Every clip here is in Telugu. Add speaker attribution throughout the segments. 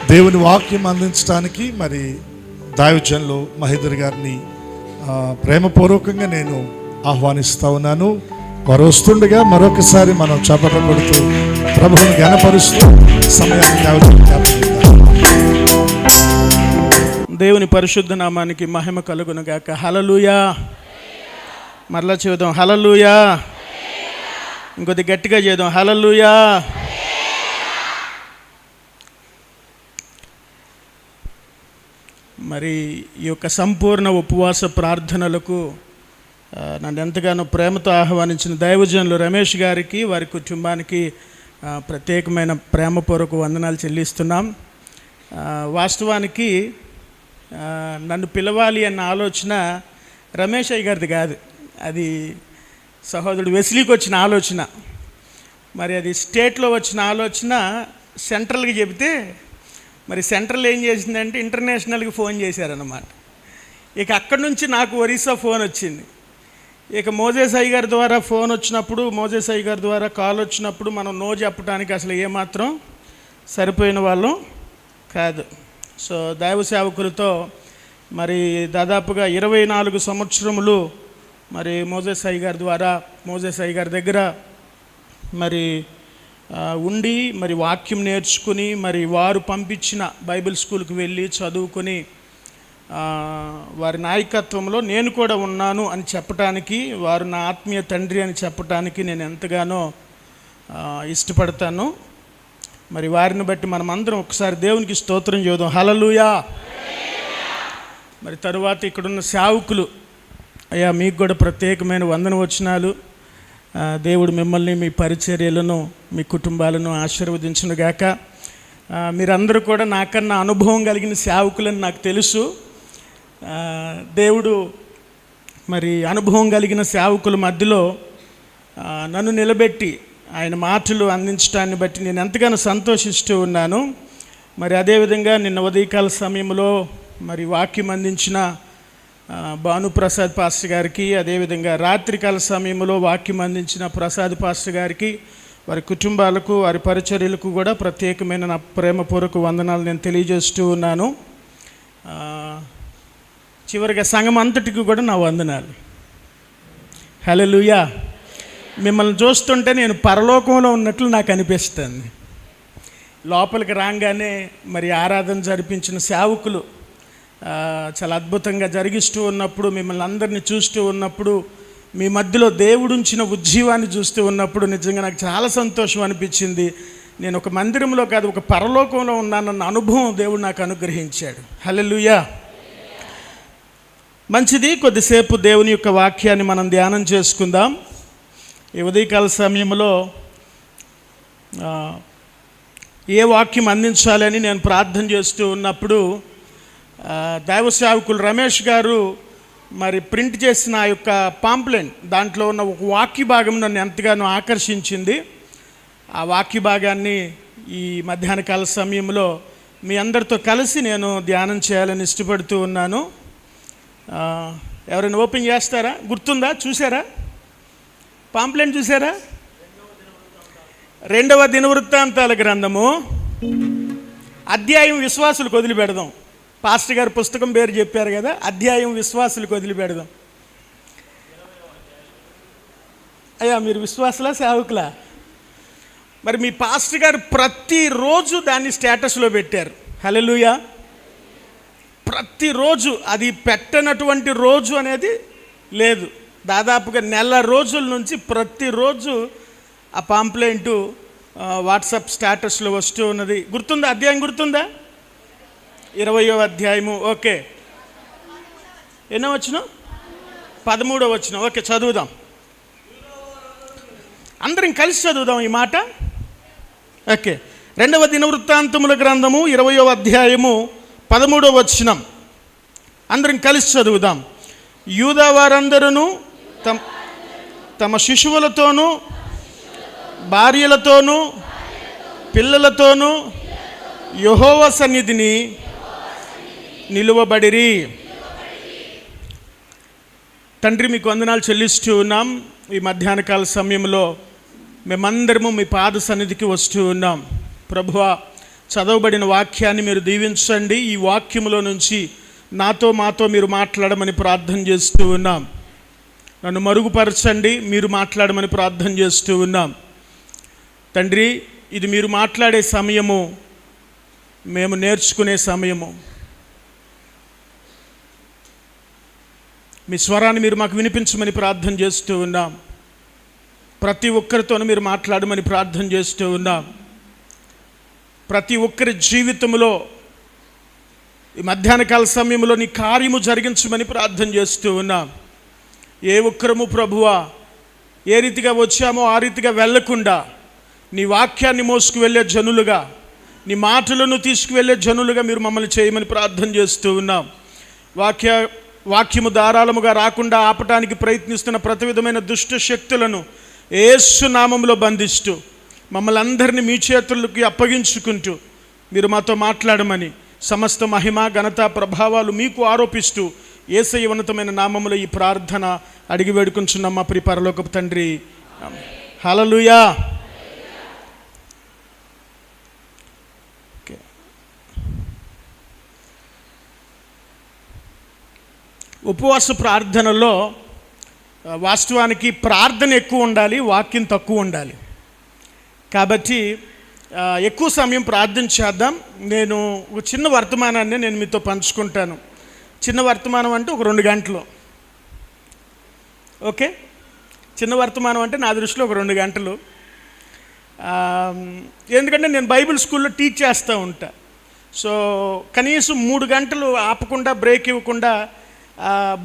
Speaker 1: దేవుని వాక్యం అందించడానికి మరి దైవజనులు మహేందర్ గారిని ప్రేమపూర్వకంగా నేను ఆహ్వానిస్తూ ఉన్నాను. వారు వస్తుండగా మరొకసారి మనం చప్పట్లు కొడుతూ ప్రభువుని ఘనపరుస్తూ సమయాన్ని
Speaker 2: దేవుని పరిశుద్ధ నామానికి మహిమ కలుగునుగాక. హల్లెలూయా. మరలా చూద్దాం, హల్లెలూయా. ఇంకొద్ది గట్టిగా చేద్దాం, హల్లెలూయా. మరి ఈ యొక్క సంపూర్ణ ఉపవాస ప్రార్థనలకు నన్ను ఎంతగానో ప్రేమతో ఆహ్వానించిన దైవజనులు రమేష్ గారికి, వారి కుటుంబానికి ప్రత్యేకమైన ప్రేమపూర్వక వందనాలు చెల్లిస్తున్నాం. వాస్తవానికి నన్ను పిలవాలి అన్న ఆలోచన రమేష్ అయ్య గారిది కాదు, అది సహోదరుడు వెస్లీకి వచ్చిన ఆలోచన. మరి అది స్టేట్లో వచ్చిన ఆలోచన సెంట్రల్కి చెబితే మరి సెంట్రల్ ఏం చేసిందంటే ఇంటర్నేషనల్కి ఫోన్ చేశారన్నమాట. ఇక అక్కడి నుంచి నాకు ఒరిస్సా ఫోన్ వచ్చింది. ఇక మోజేస్ అయ్య గారి ద్వారా ఫోన్ వచ్చినప్పుడు, మోజేస్ అయ్య గారి ద్వారా కాల్ వచ్చినప్పుడు మనం నో చెప్పడానికి అసలు ఏమాత్రం సరిపోయిన వాళ్ళం కాదు. సో దైవ సేవకులతో మరి దాదాపుగా 24 సంవత్సరములు మరి మోజేస్ అయ్య గారి ద్వారా, మోజేస్ అయ్య గారి దగ్గర మరి ఉండి మరి వాక్యం నేర్చుకుని మరి వారు పంపించిన బైబిల్ స్కూల్కి వెళ్ళి చదువుకొని వారి నాయకత్వంలో నేను కూడా ఉన్నాను అని చెప్పటానికి, వారు నా ఆత్మీయ తండ్రి అని చెప్పటానికి నేను ఎంతగానో ఇష్టపడతాను. మరి వారిని బట్టి మనం అందరం ఒకసారి దేవునికి స్తోత్రం చేద్దాం, హల్లెలూయా. మరి తరువాత ఇక్కడున్న సేవకులు, అయ్యా మీకు కూడా ప్రత్యేకమైన వందనవచనాలు. దేవుడు మిమ్మల్ని, మీ పరిచర్యలను, మీ కుటుంబాలను ఆశీర్వదించునుగాక. మీరందరూ కూడా నాకన్నా అనుభవం కలిగిన సేవకులని నాకు తెలుసు. దేవుడు మరి అనుభవం కలిగిన సేవకుల మధ్యలో నన్ను నిలబెట్టి ఆయన మాటలు అందించడాన్ని బట్టి నేను ఎంతగానో సంతోషిస్తూ ఉన్నాను. మరి అదేవిధంగా నిన్న ఉదయకాల సమయంలో మరి వాక్యం అందించిన భానుప్రసాద్ పాస్టర్ గారికి, అదేవిధంగా రాత్రికాల సమయంలో వాక్యం అందించిన ప్రసాద్ పాస్టర్ గారికి, వారి కుటుంబాలకు, వారి పరిచర్యలకు కూడా ప్రత్యేకమైన నా ప్రేమపూర్వక వందనాలు నేను తెలియజేస్తూ ఉన్నాను. చివరిగా సంఘం అంతటికి కూడా నా వందనాలు. హల్లెలూయా. మిమ్మల్ని చూస్తుంటే నేను పరలోకంలో ఉన్నట్లు నాకు అనిపిస్తుంది. లోపలికి రాగానే మరి ఆరాధన జరిపించిన సేవకులు చాలా అద్భుతంగా జరిగిస్తూ ఉన్నప్పుడు, మిమ్మల్ని అందరినీ చూస్తూ ఉన్నప్పుడు, మీ మధ్యలో దేవుడుంచిన ఉజ్జీవాన్ని చూస్తూ ఉన్నప్పుడు నిజంగా నాకు చాలా సంతోషం అనిపించింది. నేను ఒక మందిరంలో కాదు, ఒక పరలోకంలో ఉన్నానన్న అనుభవం దేవుడు నాకు అనుగ్రహించాడు. హల్లెలూయా. మంచిది, కొద్దిసేపు దేవుని యొక్క వాక్యాన్ని మనం ధ్యానం చేసుకుందాం. ఈ ఉదయకాల సమయంలో ఏ వాక్యం అందించాలని నేను ప్రార్థన చేస్తూ ఉన్నప్పుడు దైవ సేవకులు రమేష్ గారు మరి ప్రింట్ చేసిన ఆ యొక్క పాంప్లెంట్, దాంట్లో ఉన్న ఒక వాక్య భాగం నన్ను ఎంతగానో ఆకర్షించింది. ఆ వాక్య భాగాన్ని ఈ మధ్యాహ్న కాల సమయంలో మీ అందరితో కలిసి నేను ధ్యానం చేయాలని ఇష్టపడుతూ ఉన్నాను. ఎవరైనా ఓపెన్ చేస్తారా? గుర్తుందా? చూసారా? పాంప్లెంట్ చూసారా? 2వ దినవృత్తాంతాల గ్రంథము అధ్యాయం విశ్వాసులకు వదిలిపెడదాం. పాస్టర్ గారు పుస్తకం పేరు చెప్పారు కదా, అధ్యాయం విశ్వాసులకు వదిలిపెడదాం. అయ్యా మీరు విశ్వాసులా, సేవకులా? మరి మీ పాస్టర్ గారు ప్రతిరోజు దాన్ని స్టేటస్లో పెట్టారు. హల్లెలూయా. ప్రతిరోజు, అది పెట్టనటువంటి రోజు అనేది లేదు. దాదాపుగా నెల రోజుల నుంచి ప్రతిరోజు ఆ పాంప్లెంటు వాట్సాప్ స్టేటస్లో వస్తూ ఉన్నది. గుర్తుందా? అధ్యాయం గుర్తుందా? 20వ అధ్యాయము. ఓకే, ఎన్నో వచనం? 13వ వచనం. ఓకే, చదువుదాం. అందరం కలిసి చదువుదాం ఈ మాట. ఓకే, 2వ దినవృత్తాంతముల గ్రంథము 20వ అధ్యాయము 13వ వచనం. అందరం కలిసి చదువుదాం. యూదా వారందరూ తమ శిశువులతోనూ, భార్యలతోనూ, పిల్లలతోనూ యెహోవా సన్నిధిని నిలువబడిరి. తండ్రి మీకు వందనాలు చెల్లిస్తూ ఉన్నాం. ఈ మధ్యాహ్న కాల సమయంలో మేమందరము మీ పాద సన్నిధికి వస్తూ ఉన్నాం. ప్రభువా, చదవబడిన వాక్యాన్ని మీరు దీవించండి. ఈ వాక్యములో నుంచి మాతో మీరు మాట్లాడమని ప్రార్థన చేస్తూ ఉన్నాం. నన్ను మరుగుపరచండి, మీరు మాట్లాడమని ప్రార్థన చేస్తూ ఉన్నాం. తండ్రి, ఇది మీరు మాట్లాడే సమయము, మేము నేర్చుకునే సమయము. మీ స్వరాన్ని మీరు మాకు వినిపించమని ప్రార్థన చేస్తూ ఉన్నాం. ప్రతి ఒక్కరితోనూ మీరు మాట్లాడమని ప్రార్థన చేస్తూ ఉన్నాం. ప్రతి ఒక్కరి జీవితంలో ఈ మధ్యాహ్న కాల సమయంలో నీ కార్యము జరిగించమని ప్రార్థన చేస్తూ ఉన్నాం. ఏ ఒక్కరము ప్రభువా ఏ రీతిగా వచ్చామో ఆ రీతిగా వెళ్ళకుండా నీ వాక్యాన్ని మోసుకు వెళ్ళే జనులుగా, నీ మాటలను తీసుకువెళ్ళే జనులుగా మీరు మమ్మల్ని చేయమని ప్రార్థన చేస్తూ ఉన్నాం. వాక్యము ధారాళముగా రాకుండా ఆపటానికి ప్రయత్నిస్తున్న ప్రతి విధమైన దుష్ట శక్తులను యేసు నామములో బంధిస్తూ మమ్మల్ని అందరినీ మీ చేతులకి అప్పగించుకుంటూ మీరు మాతో మాట్లాడమని, సమస్త మహిమ ఘనత ప్రభావాలు మీకు ఆరోపిస్తూ యేసయ్య ఉన్నతమైన నామములో ఈ ప్రార్థన అడిగి వేడుకుంటున్నాం మా ప్రియ పరలోకపు తండ్రి. హల్లెలూయా. ఉపవాస ప్రార్థనలో వాస్తవానికి ప్రార్థన ఎక్కువ ఉండాలి, వాక్యం తక్కువ ఉండాలి. కాబట్టి ఎక్కువ సమయం ప్రార్థన చేద్దాం. నేను ఒక చిన్న వర్తమానాన్ని నేను మీతో పంచుకుంటాను. చిన్న వర్తమానం అంటే ఒక 2 గంటలు. ఓకే, చిన్న వర్తమానం అంటే నా దృష్టిలో ఒక 2 గంటలు. ఎందుకంటే నేను బైబిల్ స్కూల్లో టీచ్ చేస్తూ ఉంటా. సో కనీసం 3 గంటలు ఆపకుండా, బ్రేక్ ఇవ్వకుండా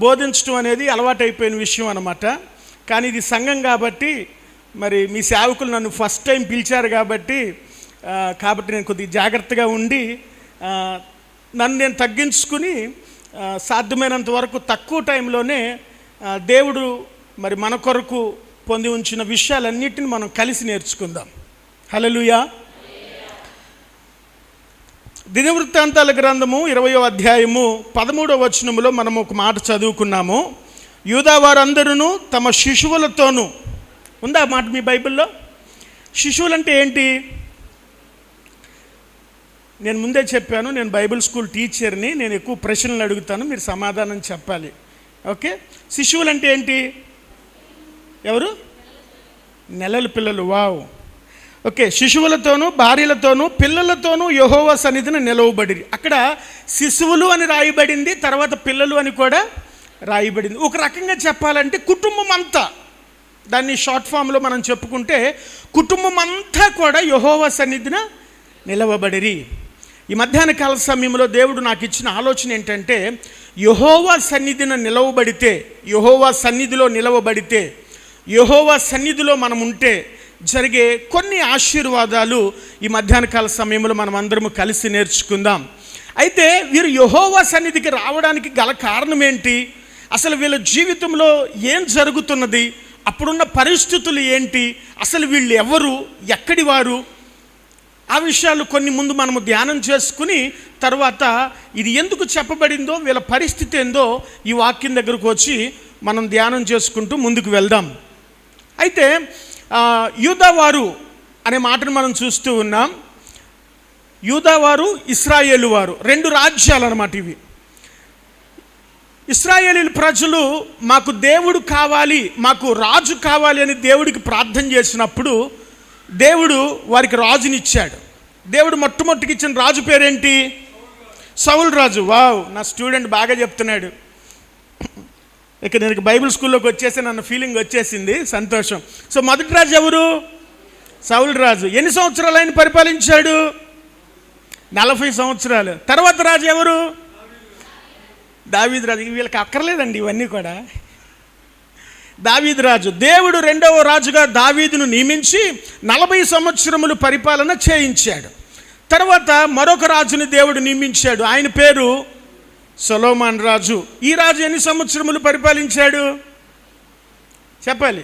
Speaker 2: బోధించడం అనేది అలవాటు అయిపోయిన విషయం అన్నమాట. కానీ ఇది సంఘం కాబట్టి, మరి మీ సేవకులు నన్ను ఫస్ట్ టైం పిలిచారు కాబట్టి నేను కొద్దిగా జాగ్రత్తగా ఉండి నన్ను నేను తగ్గించుకుని సాధ్యమైనంత వరకు తక్కువ టైంలోనే దేవుడు మరి మన కొరకు పొంది ఉంచిన విషయాలన్నిటిని మనం కలిసి నేర్చుకుందాం. హల్లెలూయా. దినవృత్తాంతాల గ్రంథము 20వ అధ్యాయము 13వ వచనములో మనం ఒక మాట చదువుకున్నాము. యూదా వారందరూ తమ శిశువులతోనూ, ఉందా మాట మీ బైబిల్లో? శిశువులంటే ఏంటి? నేను ముందే చెప్పాను, నేను బైబిల్ స్కూల్ టీచర్ని. నేను ఎక్కువ ప్రశ్నలు అడుగుతాను, మీరు సమాధానం చెప్పాలి. ఓకే, శిశువులంటే ఏంటి? ఎవరు? నెలల పిల్లలు. వావ్. ఓకే, శిశువులతోనూ భార్యలతోనూ పిల్లలతోనూ యెహోవా సన్నిధిని నిలవబడిరి. అక్కడ శిశువులు అని రాయబడింది, తర్వాత పిల్లలు అని కూడా రాయబడింది. ఒక రకంగా చెప్పాలంటే కుటుంబం అంతా, దాన్ని షార్ట్ ఫామ్లో మనం చెప్పుకుంటే కుటుంబం అంతా కూడా యెహోవా సన్నిధిన నిలవబడిరి. ఈ మధ్యాహ్న కాల సమయంలో దేవుడు నాకు ఇచ్చిన ఆలోచన ఏంటంటే, యెహోవా సన్నిధిన నిలవబడితే, యెహోవా సన్నిధిలో నిలవబడితే, యెహోవా సన్నిధిలో మనం ఉంటే జరిగే కొన్ని ఆశీర్వాదాలు ఈ మధ్యాహ్న కాల సమయంలో మనం అందరము కలిసి నేర్చుకుందాం. అయితే వీరు యెహోవా సన్నిధికి రావడానికి గల కారణం ఏంటి? అసలు వీళ్ళ జీవితంలో ఏం జరుగుతున్నది? అప్పుడున్న పరిస్థితులు ఏంటి? అసలు వీళ్ళు ఎవరు, ఎక్కడి వారు? ఆ విషయాలు కొన్ని ముందు మనము ధ్యానం చేసుకుని తర్వాత ఇది ఎందుకు చెప్పబడిందో, వీళ్ళ పరిస్థితి ఏందో ఈ వాక్యం దగ్గరకు వచ్చి మనం ధ్యానం చేసుకుంటూ ముందుకు వెళ్దాం. అయితే యూదావారు అనే మాటను మనం చూస్తూ ఉన్నాం. యూదావారు, ఇశ్రాయేలు వారు 2 రాజ్యాలు అన్నమాట ఇవి. ఇశ్రాయేలు ప్రజలు మాకు దేవుడు కావాలి, మాకు రాజు కావాలి అని దేవుడికి ప్రార్థన చేసినప్పుడు దేవుడు వారికి రాజునిచ్చాడు. దేవుడు మొట్టమొదటికి ఇచ్చిన రాజు పేరేంటి? సౌలు రాజు. వావ్, నా స్టూడెంట్ బాగా చెప్తున్నాడు. ఇక నేను బైబిల్ స్కూల్లోకి వచ్చేసి నన్ను ఫీలింగ్ వచ్చేసింది, సంతోషం. సో మొదటి రాజు ఎవరు? సౌలు రాజు. ఎన్ని సంవత్సరాలు ఆయన పరిపాలించాడు? 40 సంవత్సరాలు. తర్వాత రాజు ఎవరు? దావీదు రాజు. వీళ్ళకి అక్కర్లేదండి ఇవన్నీ కూడా. దావీదు రాజు. దేవుడు 2వ రాజుగా దావీదును నియమించి 40 సంవత్సరములు పరిపాలన చేయించాడు. తర్వాత మరొక రాజుని దేవుడు నియమించాడు, ఆయన పేరు సొలొమోను రాజు. ఈ రాజు ఎన్ని సంవత్సరములు పరిపాలించాడు చెప్పాలి?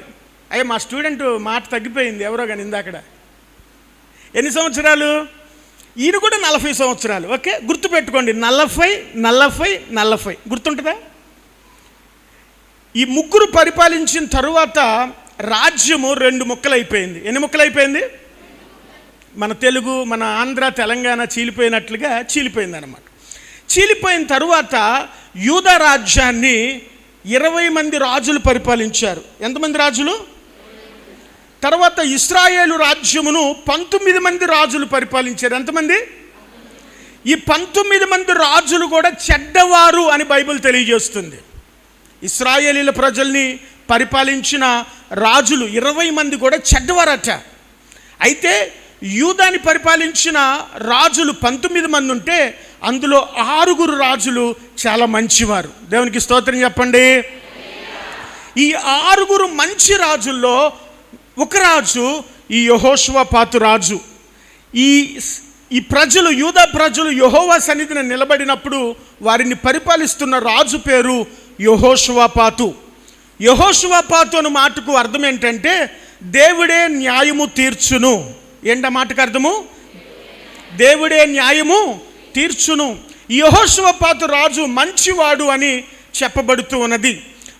Speaker 2: అయ్యే మా స్టూడెంట్ మాట తగ్గిపోయింది ఎవరో కానీ ఇందాకడ. ఎన్ని సంవత్సరాలు? ఈయన కూడా 40 సంవత్సరాలు. ఓకే, గుర్తుపెట్టుకోండి, 40 గుర్తుంటుందా? ఈ ముగ్గురు పరిపాలించిన తరువాత రాజ్యము 2 ముక్కలైపోయింది. ఎన్ని ముక్కలైపోయింది? మన తెలుగు, మన ఆంధ్ర, తెలంగాణ చీలిపోయినట్లుగా చీలిపోయిందన్నమాట. చీలిపోయిన తరువాత యూదా రాజ్యాన్ని 20 మంది రాజులు పరిపాలించారు. ఎంతమంది రాజులు? తర్వాత ఇశ్రాయేలు రాజ్యమును 19 మంది రాజులు పరిపాలించారు. ఎంతమంది? ఈ 19 మంది రాజులు కూడా చెడ్డవారు అని బైబిల్ తెలియజేస్తుంది. ఇశ్రాయేలీల ప్రజల్ని పరిపాలించిన రాజులు 20 మంది కూడా చెడ్డవారట. అయితే యూదాని పరిపాలించిన రాజులు 19 మంది ఉంటే అందులో 6 రాజులు చాలా మంచివారు. దేవునికి స్తోత్రం చెప్పండి. ఈ 6 మంచి రాజుల్లో ఒక రాజు ఈ యెహోషువపాతు రాజు. ఈ ప్రజలు, యూదా ప్రజలు యెహోవా సన్నిధిని నిలబడినప్పుడు వారిని పరిపాలిస్తున్న రాజు పేరు యెహోషువపాతు. యెహోషువపాతు అనే మాటకు అర్థం ఏంటంటే దేవుడే న్యాయము తీర్చును. ఏంట మాటకు అర్థము? దేవుడే న్యాయము తీర్చును. యెహోషువపాతు రాజు మంచివాడు అని చెప్పబడుతూ ఉన్నది.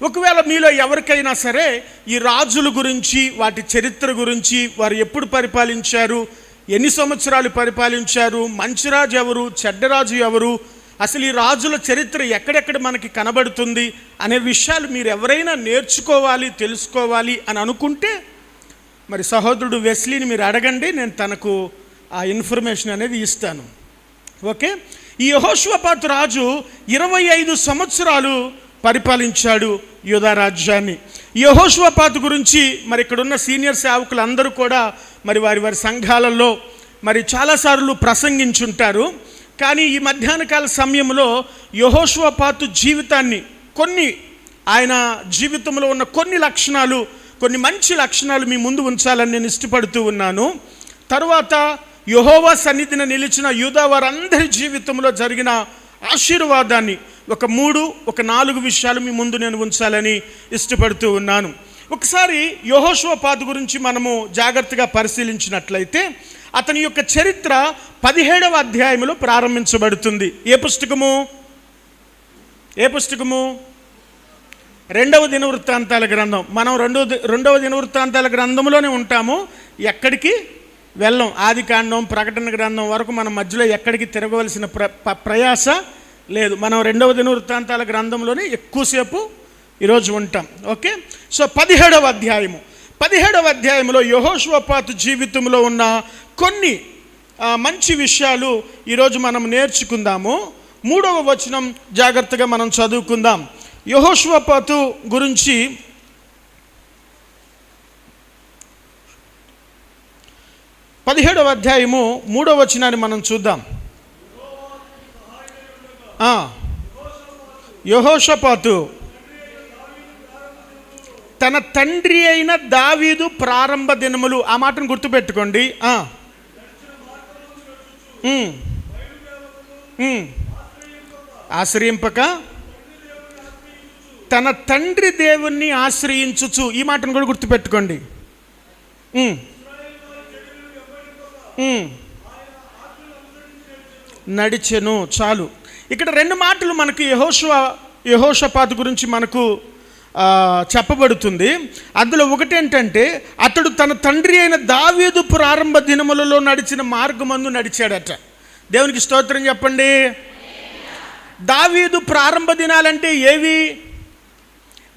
Speaker 2: ఒకవేళ మీలో ఎవరికైనా సరే ఈ రాజుల గురించి, వాటి చరిత్ర గురించి, వారు ఎప్పుడు పరిపాలించారు, ఎన్ని సంవత్సరాలు పరిపాలించారు, మంచి రాజు ఎవరు, చెడ్డరాజు ఎవరు, అసలు ఈ రాజుల చరిత్ర ఎక్కడెక్కడ మనకి కనబడుతుంది అనే విషయాలు మీరు ఎవరైనా నేర్చుకోవాలి, తెలుసుకోవాలి అని అనుకుంటే మరి సహోదరుడు వెస్లీని మీరు అడగండి, నేను తనకు ఆ ఇన్ఫర్మేషన్ అనేది ఇస్తాను. ఓకే. ఈ యెహోషువపాతు రాజు 25 సంవత్సరాలు పరిపాలించాడు యూదా రాజ్యాన్ని. యెహోషువపాతు గురించి మరి ఇక్కడున్న సీనియర్ సేవకులు అందరూ కూడా మరి వారి వారి సంఘాలలో మరి చాలాసార్లు ప్రసంగించుంటారు. కానీ ఈ మధ్యాహ్న కాల సమయంలో యెహోషువపాతు జీవితాన్ని, ఆయన జీవితంలో ఉన్న కొన్ని మంచి లక్షణాలు మీ ముందు ఉంచాలని నేను ఇష్టపడుతూ ఉన్నాను. తర్వాత యెహోవా సన్నిధిని నిలిచిన యూదా వారందరి జీవితంలో జరిగిన ఆశీర్వాదాన్ని ఒక 4 విషయాలు మీ ముందు నేను ఉంచాలని ఇష్టపడుతూ ఉన్నాను. ఒకసారి యెహోషువపాతు గురించి మనము జాగ్రత్తగా పరిశీలించినట్లయితే అతని యొక్క చరిత్ర 17వ అధ్యాయంలో ప్రారంభించబడుతుంది. ఏ పుస్తకము? 2వ దినవృత్తాంతాల గ్రంథం. మనం 2వ దినవృత్తాంతాల గ్రంథంలోనే ఉంటాము, ఎక్కడికి వెళ్ళం. ఆది కాండం, ప్రకటన గ్రంథం వరకు మనం మధ్యలో ఎక్కడికి తిరగవలసిన ప్రయాస లేదు. మనం 2వ దినవృత్తాంతాల గ్రంథంలోనే ఎక్కువసేపు ఈరోజు ఉంటాం. ఓకే. సో 17వ అధ్యాయంలో యెహోషువపాతు జీవితంలో ఉన్న కొన్ని మంచి విషయాలు ఈరోజు మనం నేర్చుకుందాము. 3వ వచనం జాగ్రత్తగా మనం చదువుకుందాం. యెహోషువపాతు గురించి 17వ అధ్యాయము 3వ వచనాన్ని మనం చూద్దాం. యెహోషువపాతు తన తండ్రి అయిన దావీదు ప్రారంభ దినములు, ఆ మాటను గుర్తుపెట్టుకోండి. ఆశ్రయింపక తన తండ్రి దేవుణ్ణి ఆశ్రయించుచు, ఈ మాటను కూడా గుర్తుపెట్టుకోండి. నడిచెను. చాలు. ఇక్కడ 2 మాటలు మనకి యెహోషువపాతు గురించి మనకు చెప్పబడుతుంది. అందులో ఒకటేంటంటే అతడు తన తండ్రి అయిన దావీదు ప్రారంభ దినములలో నడిచిన మార్గమందు నడిచాడట. దేవునికి స్తోత్రం చెప్పండి. దావీదు ప్రారంభ దినాలంటే ఏవి?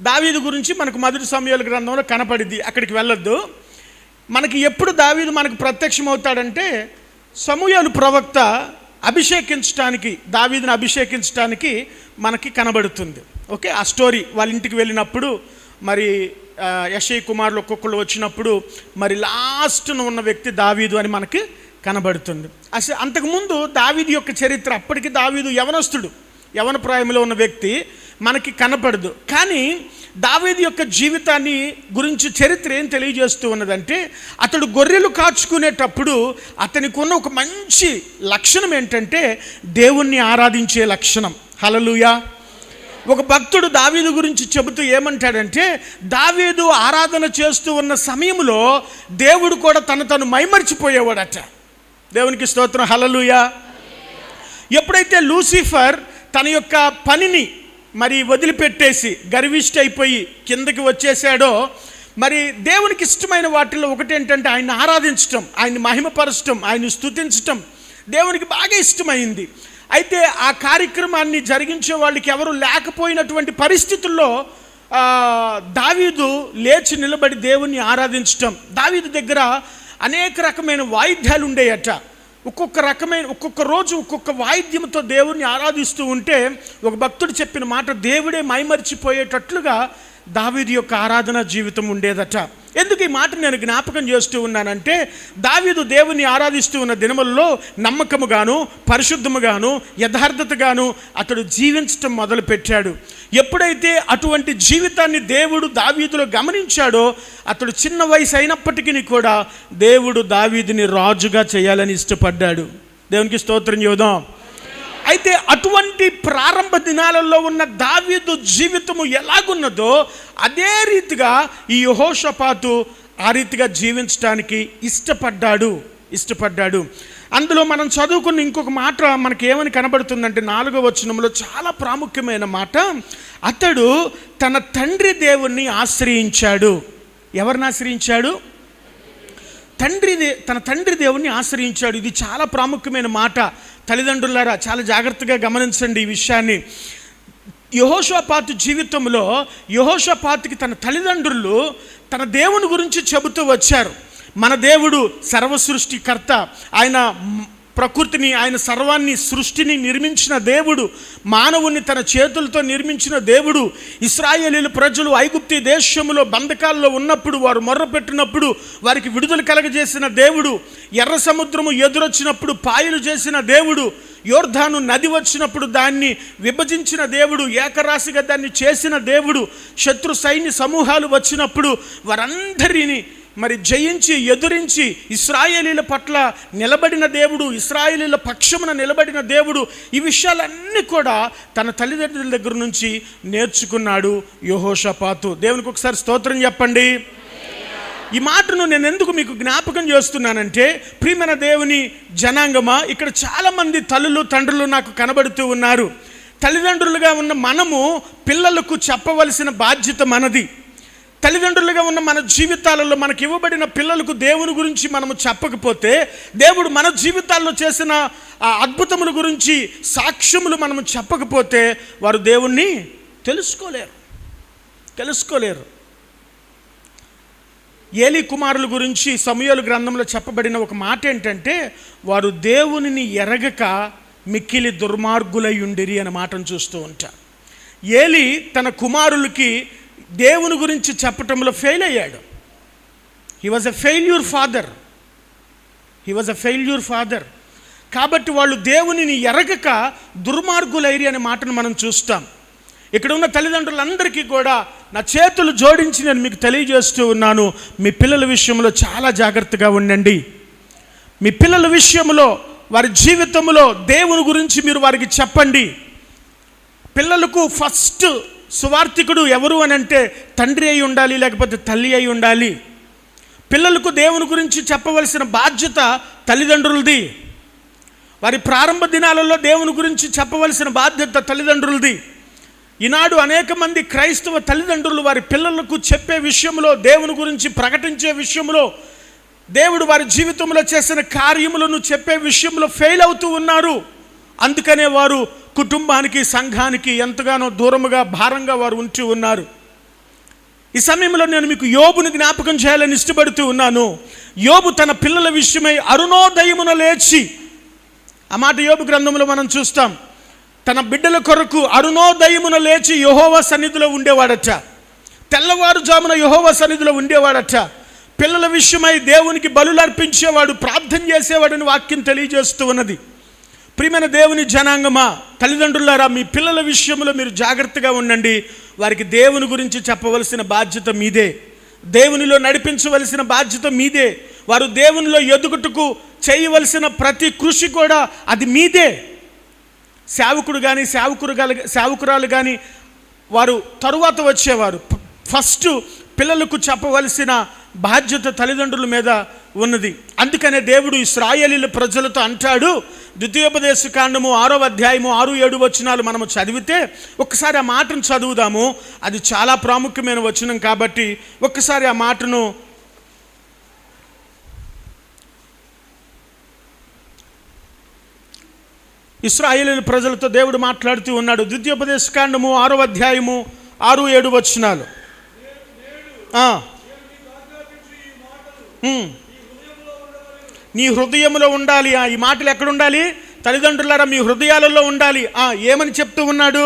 Speaker 2: దావీదు గురించి మనకు మొదటి సమూయేలు గ్రంథంలో కనపడిద్ది, అక్కడికి వెళ్ళొద్దు. మనకి ఎప్పుడు దావీదు మనకు ప్రత్యక్షమవుతాడంటే సమూయేలు ప్రవక్త దావీదుని అభిషేకించడానికి మనకి కనబడుతుంది. ఓకే. ఆ స్టోరీ వాళ్ళ ఇంటికి వెళ్ళినప్పుడు మరి యెషయి కుమారులు ఒక్కొక్కరు వచ్చినప్పుడు మరి లాస్ట్న ఉన్న వ్యక్తి దావీదు అని మనకి కనబడుతుంది. అసలు అంతకుముందు దావీదు యొక్క చరిత్ర, అప్పటికి దావీదు యవన ప్రాయంలో ఉన్న వ్యక్తి, మనకి కనపడదు. కానీ దావీదు యొక్క జీవితాన్ని గురించి చరిత్ర ఏం తెలియజేస్తూ ఉన్నదంటే అతడు గొర్రెలు కాచుకునేటప్పుడు అతనికి ఉన్న ఒక మంచి లక్షణం ఏంటంటే దేవుణ్ణి ఆరాధించే లక్షణం. హల్లెలూయా. ఒక భక్తుడు దావీదు గురించి చెబుతూ ఏమంటాడంటే దావీదు ఆరాధన చేస్తూ ఉన్న సమయంలో దేవుడు కూడా తను మైమరిచిపోయేవాడట. దేవునికి స్తోత్రం. హల్లెలూయా. ఎప్పుడైతే లూసిఫర్ తన యొక్క పనిని మరి వదిలిపెట్టేసి గర్విష్ఠ అయిపోయి కిందకి వచ్చేసాడో మరి దేవునికి ఇష్టమైన వాటిల్లో ఒకటి ఏంటంటే ఆయన్ని ఆరాధించటం, ఆయన్ని మహిమపరచటం, ఆయన్ని స్తుతించటం దేవునికి బాగా ఇష్టమైంది. అయితే ఆ కార్యక్రమాన్ని జరిగించే వాళ్ళకి ఎవరు లేకపోయినటువంటి పరిస్థితుల్లో దావీదు లేచి నిలబడి దేవుణ్ణి ఆరాధించటం. దావీదు దగ్గర అనేక రకమైన వాయిద్యాలు ఉండేయట. ఒక్కొక్క రోజు ఒక్కొక్క వాయిద్యంతో దేవుణ్ణి ఆరాధిస్తూ ఉంటే ఒక భక్తుడు చెప్పిన మాట, దేవుడే మైమరిచిపోయేటట్లుగా దావీదు యొక్క ఆరాధన జీవితం ఉండేదట. ఎందుకు ఈ మాట నేను జ్ఞాపకం చేస్తూ ఉన్నానంటే, దావీదు దేవుని ఆరాధిస్తూ ఉన్న దినములలో నమ్మకముగాను, పరిశుద్ధముగాను, యథార్థతగాను అతడు జీవించటం మొదలుపెట్టాడు. ఎప్పుడైతే అటువంటి జీవితాన్ని దేవుడు దావీదులో గమనించాడో, అతడు చిన్న వయసు అయినప్పటికీ కూడా దేవుడు దావీదుని రాజుగా చేయాలని ఇష్టపడ్డాడు. దేవునికి స్తోత్రం చెబుదాం. అయితే అటువంటి ప్రారంభ దినాలలో ఉన్న దావీదు జీవితము ఎలాగున్నదో అదే రీతిగా ఈ యెహోషాపాతు ఆ రీతిగా జీవించడానికి ఇష్టపడ్డాడు. అందులో మనం చదువుకున్న ఇంకొక మాట మనకి ఏమని కనబడుతుందంటే 4వ వచనంలో చాలా ప్రాముఖ్యమైన మాట, అతడు తన తండ్రి దేవుణ్ణి ఆశ్రయించాడు. ఎవరిని ఆశ్రయించాడు? తన తండ్రి దేవుణ్ణి ఆశ్రయించాడు. ఇది చాలా ప్రాముఖ్యమైన మాట. తల్లిదండ్రులారా చాలా జాగ్రత్తగా గమనించండి ఈ విషయాన్ని. యెహోషాపాతు జీవితంలో యెహోషాపాతుకి తన తల్లిదండ్రులు తన దేవుని గురించి చెబుతూ వచ్చారు. మన దేవుడు సర్వసృష్టికర్త, ఆయన ప్రకృతిని, ఆయన సర్వాన్ని, సృష్టిని నిర్మించిన దేవుడు, మానవుని తన చేతులతో నిర్మించిన దేవుడు. ఇశ్రాయేలీయుల ప్రజలు ఐగుప్తు దేశంలో బంధకాల్లో ఉన్నప్పుడు వారు మొర్రపెట్టినప్పుడు వారికి విడుదల కలగజేసిన దేవుడు. ఎర్ర సముద్రము ఎదురొచ్చినప్పుడు పాయలు చేసిన దేవుడు. యోర్దాను నది వచ్చినప్పుడు దాన్ని విభజించిన దేవుడు, ఏకరాశిగా దాన్ని చేసిన దేవుడు. శత్రు సైన్య సమూహాలు వచ్చినప్పుడు వారందరినీ మరి జయించి ఎదురించి ఇశ్రాయేలీల పట్ల నిలబడిన దేవుడు, ఇశ్రాయేలీల పక్షమున నిలబడిన దేవుడు. ఈ విషయాలన్నీ కూడా తన తల్లిదండ్రుల దగ్గర నుంచి నేర్చుకున్నాడు యెహోషాపాతు. దేవునికి ఒకసారి స్తోత్రం చెప్పండి. ఈ మాటను నేను ఎందుకు మీకు జ్ఞాపకం చేస్తున్నానంటే, ప్రియమైన దేవుని జనాంగమా, ఇక్కడ చాలామంది తల్లులు తండ్రులు నాకు కనబడుతూ ఉన్నారు. తల్లిదండ్రులుగా ఉన్న మనము పిల్లలకు చెప్పవలసిన బాధ్యత మనది. తల్లిదండ్రులుగా ఉన్న మన జీవితాలలో మనకి ఇవ్వబడిన పిల్లలకు దేవుని గురించి మనము చెప్పకపోతే, దేవుడు మన జీవితాల్లో చేసిన ఆ అద్భుతముల గురించి సాక్ష్యములు మనము చెప్పకపోతే వారు దేవుణ్ణి తెలుసుకోలేరు. ఏలీ కుమారుల గురించి సమూయేలు గ్రంథంలో చెప్పబడిన ఒక మాట ఏంటంటే, వారు దేవునిని ఎరగక మిక్కిలి దుర్మార్గులై ఉండిరి అనే మాటను చూస్తూ ఉంటారు. ఏలీ తన కుమారులకి దేవుని గురించి చెప్పటంలో ఫెయిల్ అయ్యాడు. He was a failure father. కాబట్టి వాళ్ళు దేవునిని ఎరగక దుర్మార్గులైరి అనే మాటను మనం చూస్తాం. ఇక్కడ ఉన్న తల్లిదండ్రులందరికీ కూడా నా చేతులు జోడించి నేను మీకు తెలియజేస్తూ ఉన్నాను, మీ పిల్లల విషయంలో చాలా జాగ్రత్తగా ఉండండి. మీ పిల్లల విషయంలో, వారి జీవితంలో దేవుని గురించి మీరు వారికి చెప్పండి. పిల్లలకు ఫస్ట్ సువార్థికుడు ఎవరు అని అంటే తండ్రి అయి ఉండాలి, లేకపోతే తల్లి అయి ఉండాలి. పిల్లలకు దేవుని గురించి చెప్పవలసిన బాధ్యత తల్లిదండ్రులది. వారి ప్రారంభ దినాలలో దేవుని గురించి చెప్పవలసిన బాధ్యత తల్లిదండ్రులది. ఈనాడు అనేక మంది క్రైస్తవ తల్లిదండ్రులు వారి పిల్లలకు చెప్పే విషయంలో, దేవుని గురించి ప్రకటించే విషయంలో, దేవుడు వారి జీవితంలో చేసిన కార్యములను చెప్పే విషయంలో ఫెయిల్ అవుతూ ఉన్నారు. అందుకనే వారు కుటుంబానికి, సంఘానికి ఎంతగానో దూరముగా, భారంగా వారు ఉంటూ ఉన్నారు. ఈ సమయంలో నేను మీకు యోబుని జ్ఞాపకం చేయాలని ఇష్టపడుతూ ఉన్నాను. యోబు తన పిల్లల విషయమై అరుణోదయమున లేచి, ఆ మాట యోబు గ్రంథంలో మనం చూస్తాం. తన బిడ్డల కొరకు అరుణోదయమున లేచి యెహోవా సన్నిధిలో ఉండేవాడట. తెల్లవారుజామున యెహోవా సన్నిధిలో ఉండేవాడట. పిల్లల విషయమై దేవునికి బలులు అర్పించేవాడు, ప్రార్థన చేసేవాడని వాక్యం తెలియజేస్తూ ఉన్నది. ప్రియమైన దేవుని జనాంగమా, తల్లిదండ్రులారా, మీ పిల్లల విషయంలో మీరు జాగ్రత్తగా ఉండండి. వారికి దేవుని గురించి చెప్పవలసిన బాధ్యత మీదే. దేవునిలో నడిపించవలసిన బాధ్యత మీదే. వారు దేవునిలో ఎదుగుటకు చేయవలసిన ప్రతి కృషి కూడా అది మీదే. సేవకుడు కానీ సేవకురాలు కానీ వారు తరువాత వచ్చేవారు. ఫస్ట్ పిల్లలకు చెప్పవలసిన బాధ్యత తల్లిదండ్రుల మీద ఉన్నది. అందుకనే దేవుడు ఇశ్రాయేలీయుల ప్రజలతో అంటాడు, ద్వితీయోపదేశ కాండము 6వ అధ్యాయము 6-7 వచనాలు మనము చదివితే ఒక్కసారి ఆ మాటను చదువుదాము. అది చాలా ప్రాముఖ్యమైన వచనం కాబట్టి ఒక్కసారి ఆ మాటను ఇశ్రాయేలు ప్రజలతో దేవుడు మాట్లాడుతూ ఉన్నాడు. ద్వితీయోపదేశ కాండము 6వ అధ్యాయము 6-7 వచనాలు. నీ హృదయంలో ఉండాలి. ఈ మాటలు ఎక్కడ ఉండాలి? తల్లిదండ్రులారా మీ హృదయాలలో ఉండాలి. ఏమని చెప్తూ ఉన్నాడు?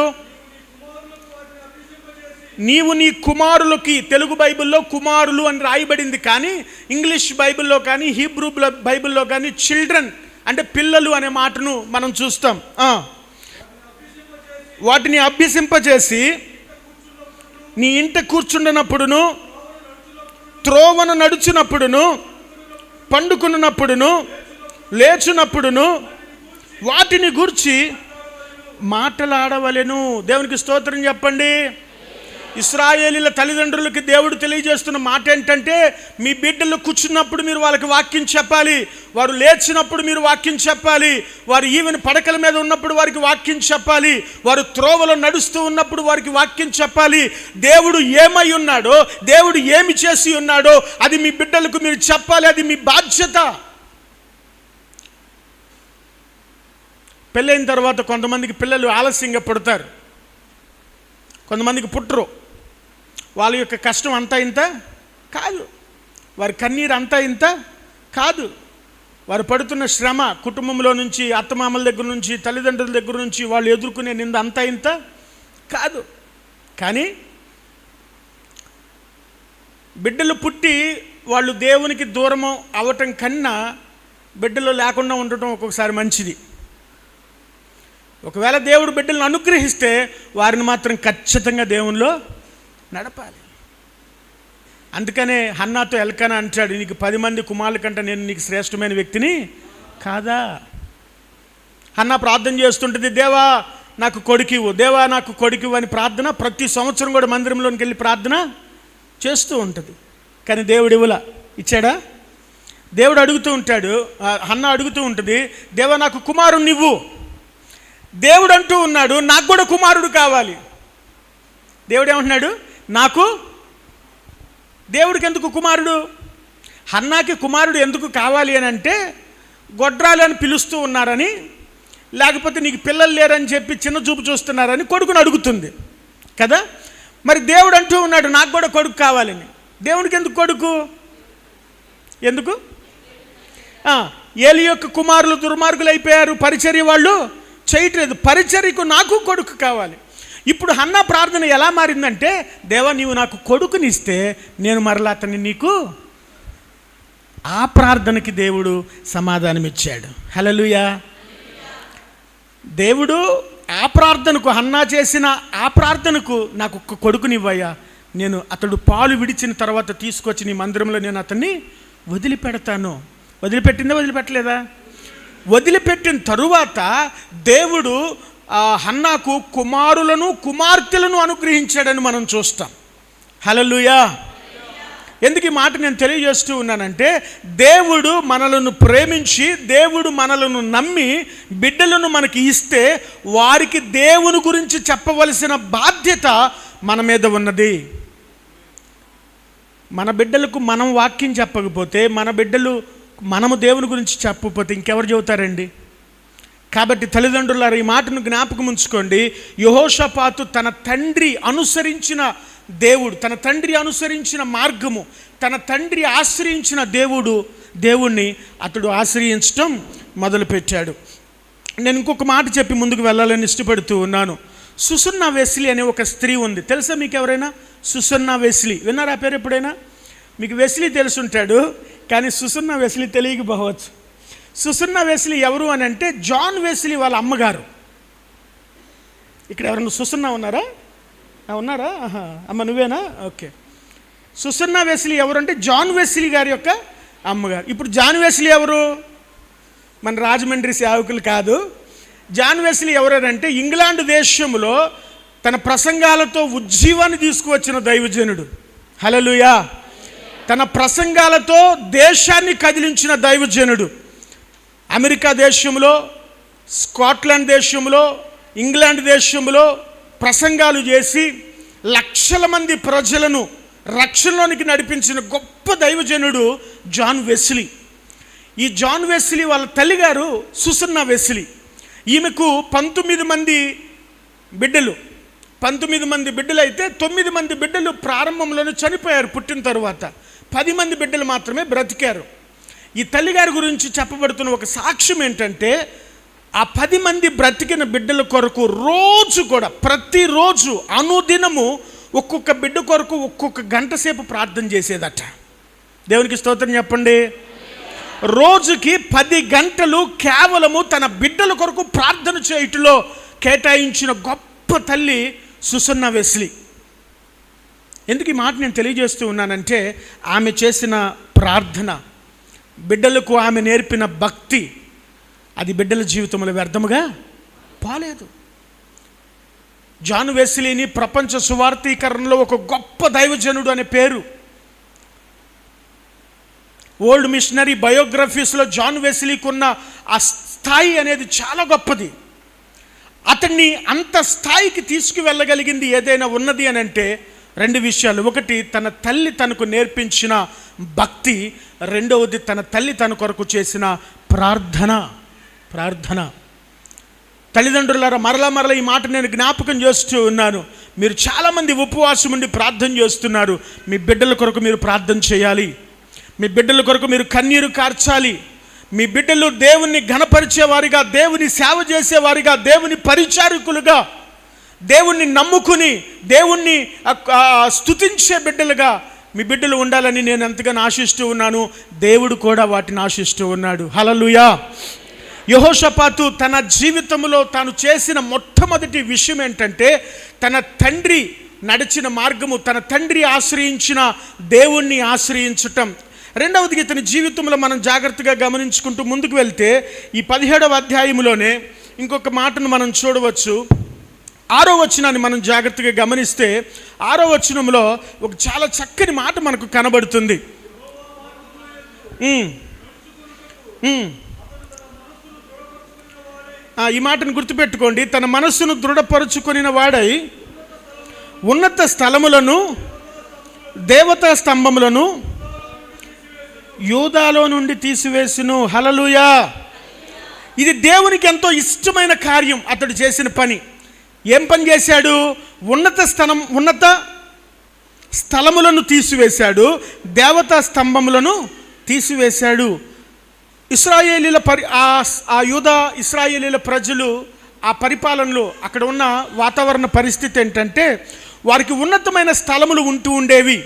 Speaker 2: నీవు నీ కుమారులకి, తెలుగు బైబిల్లో కుమారులు అని రాయబడింది, కానీ ఇంగ్లీష్ బైబిల్లో కానీ హీబ్రూ బైబిల్లో కానీ చిల్డ్రన్ అంటే పిల్లలు అనే మాటను మనం చూస్తాం. వాటిని అభ్యసింపజేసి నీ ఇంట కూర్చుండినప్పుడును, త్రోవను నడుచునప్పుడును, పండుకున్నప్పుడును, లేచునప్పుడును వాటిని గూర్చి మాటలాడవలెను. దేవునికి స్తోత్రం చెప్పండి. ఇశ్రాయేలీల తల్లిదండ్రులకి దేవుడు తెలియజేస్తున్న మాట ఏంటంటే, మీ బిడ్డలు కూర్చున్నప్పుడు మీరు వాళ్ళకి వాక్యం చెప్పాలి, వారు లేచినప్పుడు మీరు వాక్యం చెప్పాలి, వారు ఈవెన్ పడకల మీద ఉన్నప్పుడు వారికి వాక్యం చెప్పాలి, వారు త్రోవలో నడుస్తూ ఉన్నప్పుడు వారికి వాక్యం చెప్పాలి. దేవుడు ఏమై ఉన్నాడో, దేవుడు ఏమి చేసి ఉన్నాడో అది మీ బిడ్డలకు మీరు చెప్పాలి. అది మీ బాధ్యత. పెళ్ళైన తర్వాత కొంతమందికి పిల్లలు ఆలస్యంగా పుడతారు, కొంతమందికి పుట్టరు. వాళ్ళ యొక్క కష్టం అంతా ఇంత కాదు, వారి కన్నీరు అంతా ఇంత కాదు, వారు పడుతున్న శ్రమ కుటుంబంలో నుంచి, అత్తమామల దగ్గర నుంచి, తల్లిదండ్రుల దగ్గర నుంచి వాళ్ళు ఎదుర్కొనే నింద అంతా ఇంత కాదు. కానీ బిడ్డలు పుట్టి వాళ్ళు దేవునికి దూరం అవ్వటం కన్నా బిడ్డలు లేకుండా ఉండటం ఒక్కొక్కసారి మంచిది. ఒకవేళ దేవుడు బిడ్డలను అనుగ్రహిస్తే వారిని మాత్రం ఖచ్చితంగా దేవునిలో నడపాలి. అందుకనే హన్నాతో ఎల్కానా అంటాడు, నీకు 10 మంది కుమారుల కంటే నేను నీకు శ్రేష్టమైన వ్యక్తిని కాదా? హన్నా ప్రార్థన చేస్తుంటుంది, దేవా నాకు కొడుకివ్వు, దేవా నాకు కొడుకివ్వు అని ప్రార్థన ప్రతి సంవత్సరం కూడా మందిరంలోకి వెళ్ళి ప్రార్థన చేస్తూ ఉంటుంది. కానీ దేవుడు ఇవ్వలా. ఇచ్చాడా? దేవుడు అడుగుతూ ఉంటాడు, హన్నా అడుగుతూ ఉంటుంది, దేవా నాకు కుమారుని ఇవ్వు. దేవుడు అంటూ ఉన్నాడు, నాకు కూడా కుమారుడు కావాలి. దేవుడు ఏమంటున్నాడు? దేవుడికి ఎందుకు కుమారుడు? హన్నాకి కుమారుడు ఎందుకు కావాలి అని అంటే, గొడ్రాలు అని పిలుస్తూ ఉన్నారని, లేకపోతే నీకు పిల్లలు లేరని చెప్పి చిన్న చూపు చూస్తున్నారని కొడుకుని అడుగుతుంది కదా. మరి దేవుడు అంటూ ఉన్నాడు, నాకు కూడా కొడుకు కావాలని. దేవుడికి ఎందుకు కొడుకు? ఎందుకు? ఏలి యొక్క కుమారులు దుర్మార్గులు అయిపోయారు, పరిచర్య వాళ్ళు చేయట్లేదు, పరిచర్యకు నాకు కొడుకు కావాలి. ఇప్పుడు హన్నా ప్రార్థన ఎలా మారిందంటే, దేవా నీవు నాకు కొడుకునిస్తే నేను మరలా అతన్ని నీకు. ఆ ప్రార్థనకి దేవుడు సమాధానం ఇచ్చాడు. హల్లెలూయా. దేవుడు ఆ ప్రార్థనకు, హన్నా చేసిన ఆ ప్రార్థనకు, నాకు ఒక్క కొడుకునివ్వయ్యా, నేను అతడు పాలు విడిచిన తర్వాత తీసుకొచ్చి నీ మందిరంలో నేను అతన్ని వదిలిపెడతాను. వదిలిపెట్టిందా? వదిలిపెట్టలేదా? వదిలిపెట్టిన తరువాత దేవుడు హన్నాకు కుమారులను కుమార్తెలను అనుగ్రహించాడని మనం చూస్తాం. హల్లెలూయా. ఎందుకు ఈ మాట నేను తెలియజేస్తూ ఉన్నానంటే, దేవుడు మనలను ప్రేమించి, దేవుడు మనలను నమ్మి బిడ్డలను మనకి ఇస్తే వారికి దేవుని గురించి చెప్పవలసిన బాధ్యత మన మీద ఉన్నది. మన బిడ్డలకు మనం వాక్యం చెప్పకపోతే, మన బిడ్డలు మనము దేవుని గురించి చెప్పకపోతే ఇంకెవరు చెబుతారండి? కాబట్టి తల్లిదండ్రులారా ఈ మాటను జ్ఞాపకం ఉంచుకోండి. యెహోషాపాతు తన తండ్రి అనుసరించిన దేవుడు, తన తండ్రి అనుసరించిన మార్గము, తన తండ్రి ఆశ్రయించిన దేవుణ్ణి అతడు ఆశ్రయించడం మొదలుపెట్టాడు. నేను ఇంకొక మాట చెప్పి ముందుకు వెళ్ళాలని ఇష్టపడుతూ ఉన్నాను. సుసన్నా వెస్లీ అనే ఒక స్త్రీ ఉంది. తెలుసా మీకు ఎవరైనా? సుసన్నా వెస్లీ విన్నారా ఆ పేరు ఎప్పుడైనా? మీకు వెస్లీ తెలుసుంటాడు, కానీ సుసన్నా వెస్లీ తెలియకపోవచ్చు. సుసన్నా వెస్లీ ఎవరు అని అంటే, జాన్ వెస్లీ వాళ్ళ అమ్మగారు. ఇక్కడ ఎవరైనా సుసన్నా ఉన్నారా? ఉన్నారా? అమ్మ నువ్వేనా? ఓకే. సుసన్నా వెస్లీ ఎవరు అంటే జాన్ వెస్లీ గారి యొక్క అమ్మగారు. ఇప్పుడు జాన్ వెస్లీ ఎవరు? మన రాజమండ్రి సేవకులు కాదు. జాన్ వెస్లీ ఎవరంటే ఇంగ్లాండ్ దేశంలో తన ప్రసంగాలతో ఉజ్జీవాన్ని తీసుకువచ్చిన దైవజనుడు. హల్లెలూయా. తన ప్రసంగాలతో దేశాన్ని కదిలించిన దైవజనుడు. అమెరికా దేశంలో స్కాట్లాండ్ దేశంలో, ఇంగ్లాండ్ దేశంలో ప్రసంగాలు చేసి లక్షల మంది ప్రజలను రక్షణలోనికి నడిపించిన గొప్ప దైవజనుడు జాన్ వెస్లీ. ఈ జాన్ వెస్లీ వాళ్ళ తల్లిగారు సుసన్నా వెస్లీ. ఈమెకు 19 మంది బిడ్డలు. 19 మంది బిడ్డలు అయితే 9 మంది బిడ్డలు ప్రారంభంలోనే చనిపోయారు. పుట్టిన తర్వాత 10 మంది బిడ్డలు మాత్రమే బ్రతికారు. ఈ తల్లిగారి గురించి చెప్పబడుతున్న ఒక సాక్ష్యం ఏంటంటే, ఆ 10 మంది బ్రతికిన బిడ్డల కొరకు రోజు కూడా, ప్రతిరోజు అనుదినము ఒక్కొక్క బిడ్డ కొరకు ఒక్కొక్క గంట సేపు ప్రార్థన చేసేదట. దేవునికి స్తోత్రం చెప్పండి. రోజుకి 10 గంటలు కేవలము తన బిడ్డల కొరకు ప్రార్థన చేయటంలో కేటాయించిన గొప్ప తల్లి సుసన్నా వెస్లీ. ఎందుకు ఈ మాట నేను తెలియజేస్తూ ఉన్నానంటే, ఆమె చేసిన ప్రార్థన, బిడ్డలకు ఆమె నేర్పిన భక్తి, అది బిడ్డల జీవితంలో వ్యర్థముగా పోలేదు. జాన్ వెస్లీని ప్రపంచ సువార్తీకరణలో ఒక గొప్ప దైవజనుడు అనే పేరు. ఓల్డ్ మిషనరీ బయోగ్రఫీస్లో జాన్ వెస్లీకి ఉన్న ఆ స్థాయి అనేది చాలా గొప్పది. అతన్ని అంత స్థాయికి తీసుకువెళ్ళగలిగింది ఏదైనా ఉన్నది అని అంటే 2 విషయాలు. ఒకటి, తన తల్లి తనకు నేర్పించిన భక్తి. రెండవది, తన తల్లి తన కొరకు చేసిన ప్రార్థన. తల్లిదండ్రులారా, మరలా ఈ మాట నేను జ్ఞాపకం చేస్తూ ఉన్నాను. మీరు చాలామంది ఉపవాసం ఉండి ప్రార్థన చేస్తున్నారు. మీ బిడ్డల కొరకు మీరు ప్రార్థన చేయాలి. మీ బిడ్డల కొరకు మీరు కన్నీరు కార్చాలి. మీ బిడ్డలు దేవుణ్ణి ఘనపరిచేవారిగా, దేవుని సేవ చేసేవారిగా, దేవుని పరిచారకులుగా, దేవుణ్ణి నమ్ముకుని దేవుణ్ణి స్తుతించే బిడ్డలుగా మీ బిడ్డలు ఉండాలని నేను ఎంతగానో ఆశిస్తూ ఉన్నాను. దేవుడు కూడా వాటిని ఆశిస్తూ ఉన్నాడు. హల్లెలూయా. యెహోషాపాతు తన జీవితంలో తాను చేసిన మొట్టమొదటి విషయం ఏంటంటే, తన తండ్రి నడిచిన మార్గము, తన తండ్రి ఆశ్రయించిన దేవుణ్ణి ఆశ్రయించటం. రెండవది, ఇతని జీవితంలో మనం జాగ్రత్తగా గమనించుకుంటూ ముందుకు వెళ్తే ఈ 17వ అధ్యాయంలోనే ఇంకొక మాటను మనం చూడవచ్చు. 6వ వచనాన్ని మనం జాగ్రత్తగా గమనిస్తే 6వ వచనంలో ఒక చాలా చక్కని మాట మనకు కనబడుతుంది. ఈ మాటను గుర్తుపెట్టుకోండి. తన మనస్సును దృఢపరుచుకొనిన వాడై ఉన్నత స్థలములను, దేవతా స్తంభములను యూదాలో నుండి తీసివేసును. హల్లెలూయా. ఇది దేవునికి ఎంతో ఇష్టమైన కార్యం. అతడు చేసిన పని ఏం పని చేశాడు? ఉన్నత స్థలములను తీసివేశాడు, దేవతా స్తంభములను తీసివేశాడు. ఇశ్రాయేలీల యూదా ఇశ్రాయేలీల ప్రజలు ఆ పరిపాలనలో అక్కడ ఉన్న వాతావరణ పరిస్థితి ఏంటంటే, వారికి ఉన్నతమైన స్థలములు ఉంటూ ఉండేవి.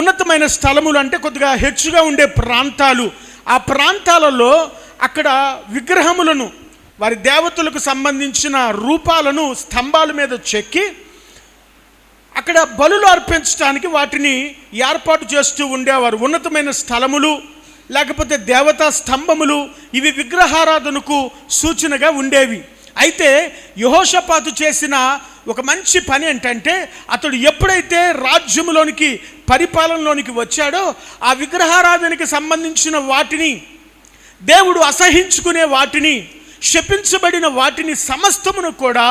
Speaker 2: ఉన్నతమైన స్థలములు అంటే కొద్దిగా హెచ్చుగా ఉండే ప్రాంతాలు. ఆ ప్రాంతాలలో అక్కడ విగ్రహములను, వారి దేవతలకు సంబంధించిన రూపాలను స్తంభాల మీద చెక్కి అక్కడ బలులు అర్పించడానికి వాటిని ఏర్పాటు చేస్తూ ఉండేవారు. ఉన్నతమైన స్థలములు లేకపోతే దేవతా స్తంభములు ఇవి విగ్రహారాధనకు సూచనగా ఉండేవి. అయితే యెహోషాపాతు చేసిన ఒక మంచి పని ఏంటంటే, అతడు ఎప్పుడైతే రాజ్యములోనికి, పరిపాలనలోనికి వచ్చాడో ఆ విగ్రహారాధనకి సంబంధించిన వాటిని, దేవుడు అసహించుకునే వాటిని, శపించబడిన వాటిని సమస్తమును కూడా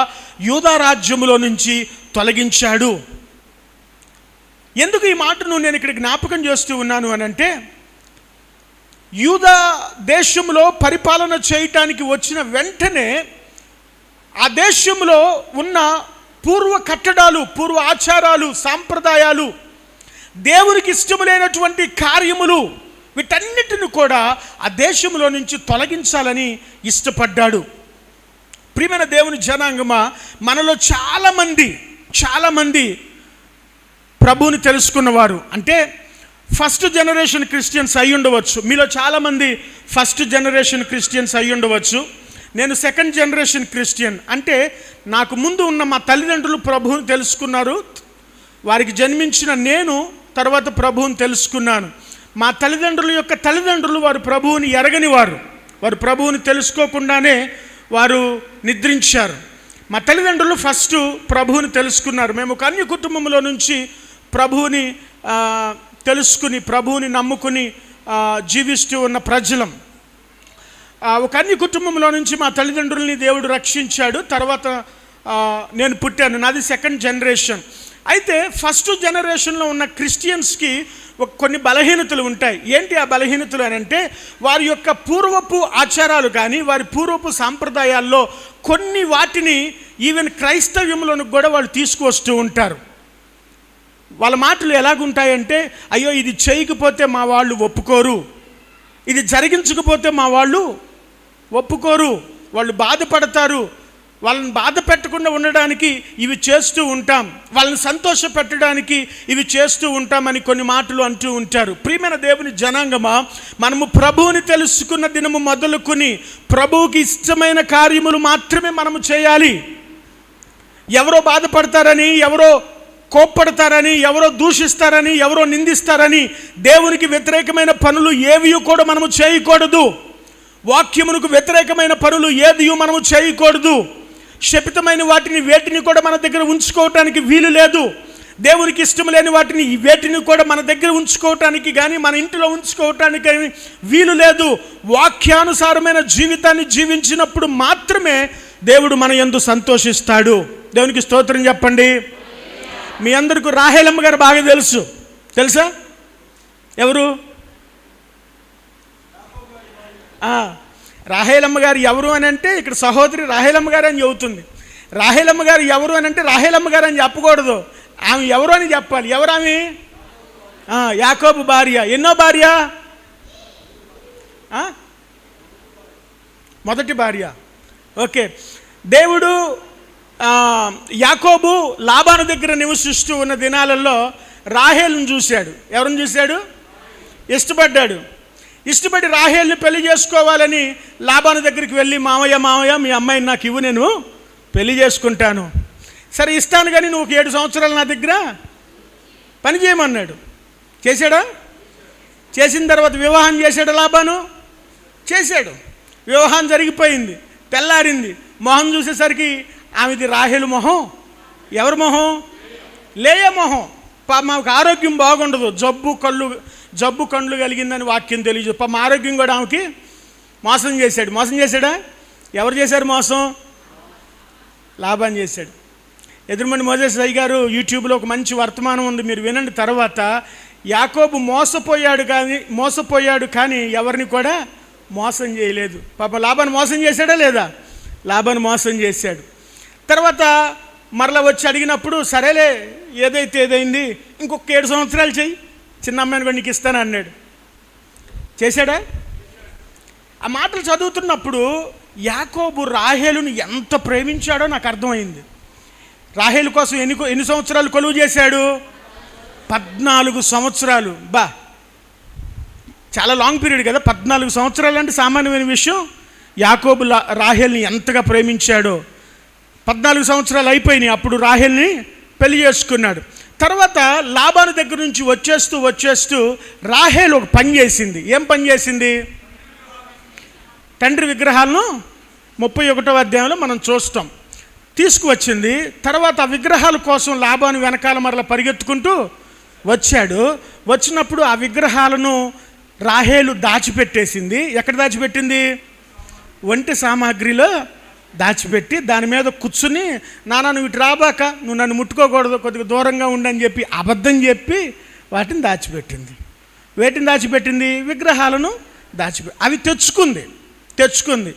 Speaker 2: యూదా రాజ్యములో నుంచి తొలగించాడు. ఎందుకు ఈ మాటను నేను ఇక్కడ జ్ఞాపకం చేస్తూ ఉన్నాను అనంటే, యూదా దేశంలో పరిపాలన చేయటానికి వచ్చిన వెంటనే ఆ దేశంలో ఉన్న పూర్వ కట్టడాలు, పూర్వ ఆచారాలు, సాంప్రదాయాలు, దేవునికి ఇష్టము లేనటువంటి కార్యములు, వీటన్నిటిని కూడా ఆ దేశంలో నుంచి తొలగించాలని ఇష్టపడ్డాడు. ప్రియమైన దేవుని జనాంగమా, మనలో చాలామంది ప్రభువుని తెలుసుకున్నవారు, అంటే ఫస్ట్ జనరేషన్ క్రిస్టియన్స్ అయి ఉండవచ్చు. మీలో చాలామంది ఫస్ట్ జనరేషన్ క్రిస్టియన్స్ అయి ఉండవచ్చు. నేను సెకండ్ జనరేషన్ క్రిస్టియన్. అంటే నాకు ముందు ఉన్న మా తల్లిదండ్రులు ప్రభువుని తెలుసుకున్నారు. వారికి జన్మించిన నేను తర్వాత ప్రభువుని తెలుసుకున్నాను. మా తల్లిదండ్రుల యొక్క తల్లిదండ్రులు వారు ప్రభువుని ఎరగని వారు ప్రభువుని తెలుసుకోకుండానే వారు నిద్రించారు. మా తల్లిదండ్రులు ఫస్ట్ ప్రభువుని తెలుసుకున్నారు. మేము కన్య కుటుంబంలో నుంచి ప్రభువుని తెలుసుకుని, ప్రభువుని నమ్ముకుని జీవిస్తూ ఉన్న ప్రజలం. ఒక అన్య కుటుంబంలో నుంచి మా తల్లిదండ్రుల్ని దేవుడు రక్షించాడు. తర్వాత నేను పుట్టాను. నాది సెకండ్ జనరేషన్. అయితే ఫస్ట్ జనరేషన్లో ఉన్న క్రిస్టియన్స్కి కొన్ని బలహీనతలు ఉంటాయి. ఏంటి ఆ బలహీనతలు అని అంటే, వారి యొక్క పూర్వపు ఆచారాలు కానీ వారి పూర్వపు సాంప్రదాయాల్లో కొన్ని వాటిని ఈవెన్ క్రైస్తవ్యంలోనికి కూడా వాళ్ళు తీసుకువస్తూ ఉంటారు. వాళ్ళ మాటలు ఎలాగుంటాయంటే, అయ్యో ఇది చేయకపోతే మా వాళ్ళు ఒప్పుకోరు, ఇది జరిగించకపోతే మా వాళ్ళు ఒప్పుకోరు, వాళ్ళు బాధపడతారు, వాళ్ళని బాధ పెట్టకుండా ఉండడానికి ఇవి చేస్తూ ఉంటాం, వాళ్ళని సంతోష పెట్టడానికి ఇవి చేస్తూ ఉంటామని కొన్ని మాటలు అంటూ ఉంటారు. ప్రియమైన దేవుని జనాంగమా, మనము ప్రభువుని తెలుసుకున్న దినము మొదలుకొని ప్రభువుకి ఇష్టమైన కార్యములు మాత్రమే మనము చేయాలి. ఎవరో బాధపడతారని, ఎవరో కోప్పడతారని, ఎవరో దూషిస్తారని, ఎవరో నిందిస్తారని దేవునికి వ్యతిరేకమైన పనులు ఏవి కూడా మనము చేయకూడదు. వాక్యమునకు వ్యతిరేకమైన పనులు ఏది మనము చేయకూడదు. శపితమైన వాటిని వేటిని కూడా మన దగ్గర ఉంచుకోవటానికి వీలు లేదు. దేవునికి ఇష్టం లేని వాటిని వేటిని కూడా మన దగ్గర ఉంచుకోవటానికి కానీ మన ఇంటిలో ఉంచుకోవటానికి కానీ వీలు లేదు. వాక్యానుసారమైన జీవితాన్ని జీవించినప్పుడు మాత్రమే దేవుడు మన యందు సంతోషిస్తాడు. దేవునికి స్తోత్రం చెప్పండి. మీ అందరికీ రాహేలమ్మ గారు బాగా తెలుసా? ఎవరు? రాహేలమ్మ గారు ఎవరు అని అంటే, ఇక్కడ సహోదరి రాహేలమ్మ గారు అని చెబుతుంది. రాహేలమ్మ గారు ఎవరు అని అంటే రాహేలమ్మ గారు అని చెప్పకూడదు, ఆమె ఎవరు అని చెప్పాలి. ఎవరు ఆమె? యాకోబు భార్య. ఎన్నో భార్య? మొదటి భార్య. ఓకే. దేవుడు యాకోబు లాబాను దగ్గర నివసిస్తూ ఉన్న దినాలలో రాహేలును చూశాడు. ఎవరిని చూశాడు? ఇష్టపడి రాహేల్ని పెళ్లి చేసుకోవాలని లాబాను దగ్గరికి వెళ్ళి, మామయ్య మీ అమ్మాయిని నాకు ఇవ్వు, నేను పెళ్లి చేసుకుంటాను. సరే ఇస్తాను, కానీ నువ్వు 7 సంవత్సరాలు నా దగ్గర పని చేయమన్నాడు. చేశాడా? చేసిన తర్వాత వివాహం చేశాడు లాబాను. చేశాడు. వివాహం జరిగిపోయింది. తెల్లారింది. మొహం చూసేసరికి ఆమెది రాహేలు మొహం. ఎవరి మొహం? లేయ మొహం. మాకు ఆరోగ్యం బాగుండదు, జబ్బు కళ్ళు కలిగిందని వాక్యం తెలియదు. పాపం ఆరోగ్యం కూడా ఆమెకి మోసం చేశాడా? ఎవరు చేశారు మోసం? లాబాను చేశాడు. ఎదురుమండి మోజేస్ అయ్య గారు యూట్యూబ్లో ఒక మంచి వర్తమానం ఉంది, మీరు వినండి. తర్వాత యాకోబు మోసపోయాడు కానీ ఎవరిని కూడా మోసం చేయలేదు. పాపం లాబాను మోసం చేశాడా లేదా? లాబాను మోసం చేశాడు. తర్వాత మరలా వచ్చి అడిగినప్పుడు, సరేలే ఏదైతే ఏదైంది, ఇంకొక 7 సంవత్సరాలు చెయ్యి, చిన్న అమ్మాయిని కూడా నీకు ఇస్తాను అన్నాడు. చేశాడా? ఆ మాటలు చదువుతున్నప్పుడు యాకోబు రాహేలును ఎంత ప్రేమించాడో నాకు అర్థమైంది. రాహేలు కోసం ఎన్ని సంవత్సరాలు కొలువు చేశాడు? 14 సంవత్సరాలు. చాలా లాంగ్ పీరియడ్ కదా. 14 సంవత్సరాలు అంటే సామాన్యమైన విషయం. యాకోబు రాహేల్ని ఎంతగా ప్రేమించాడో. 14 సంవత్సరాలు అయిపోయినాయి. అప్పుడు రాహేల్ని పెళ్లి చేసుకున్నాడు. తర్వాత లాబాను దగ్గర నుంచి వచ్చేస్తూ రాహేలు ఒక పని చేసింది. ఏం పని చేసింది? తండ్రి విగ్రహాలను 31వ అధ్యాయంలో మనం చూస్తాం. తీసుకువచ్చింది. తర్వాత ఆ విగ్రహాల కోసం లాబాను వెనకాల మరలా పరిగెత్తుకుంటూ వచ్చాడు. వచ్చినప్పుడు ఆ విగ్రహాలను రాహేలు దాచిపెట్టేసింది. ఎక్కడ దాచిపెట్టింది? వంటి సామాగ్రిలో దాచిపెట్టి దాని మీద కూర్చుని, నాన్న నువ్వు ఇటు రాబాక, నువ్వు నన్ను ముట్టుకోకూడదు, కొద్దిగా దూరంగా ఉండని చెప్పి అబద్ధం చెప్పి వాటిని దాచిపెట్టింది. వేటిని దాచిపెట్టింది? విగ్రహాలను అవి తెచ్చుకుంది.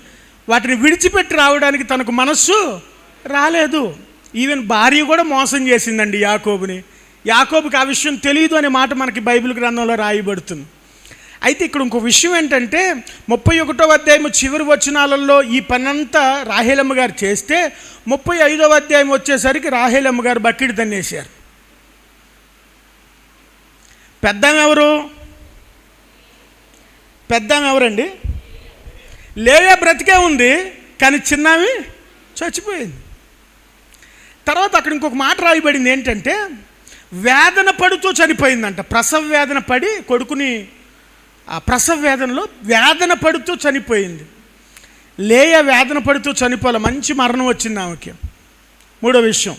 Speaker 2: వాటిని విడిచిపెట్టి రావడానికి తనకు మనస్సు రాలేదు. ఈవెన్ భార్య కూడా మోసం చేసిందండి యాకోబుని. యాకోబుకి ఆ విషయం తెలియదు అనే మాట మనకి బైబిల్ గ్రంథంలో రాయబడుతుంది. అయితే ఇక్కడ ఇంకో విషయం ఏంటంటే, 31వ అధ్యాయం చివరి వచనాలలో ఈ పనంతా రాహేలమ్మ గారు చేస్తే 35వ అధ్యాయం వచ్చేసరికి రాహేలమ్మ గారు బక్కిడి తన్నేశారు. పెద్దామె ఎవరండి? లేయా బ్రతికే ఉంది, కానీ చిన్నామి చచ్చిపోయింది. తర్వాత అక్కడ ఇంకొక మాట రాయబడింది ఏంటంటే, వేదన పడుతూ చనిపోయిందంట. ప్రసవ వేదన పడి కొడుకుని, ఆ ప్రసవ వేదనలో వేదన పడుతూ చనిపోయింది. లేయ వేదన పడుతూ చనిపోలే, మంచి మరణం వచ్చింది ఆమెకి. మూడో విషయం,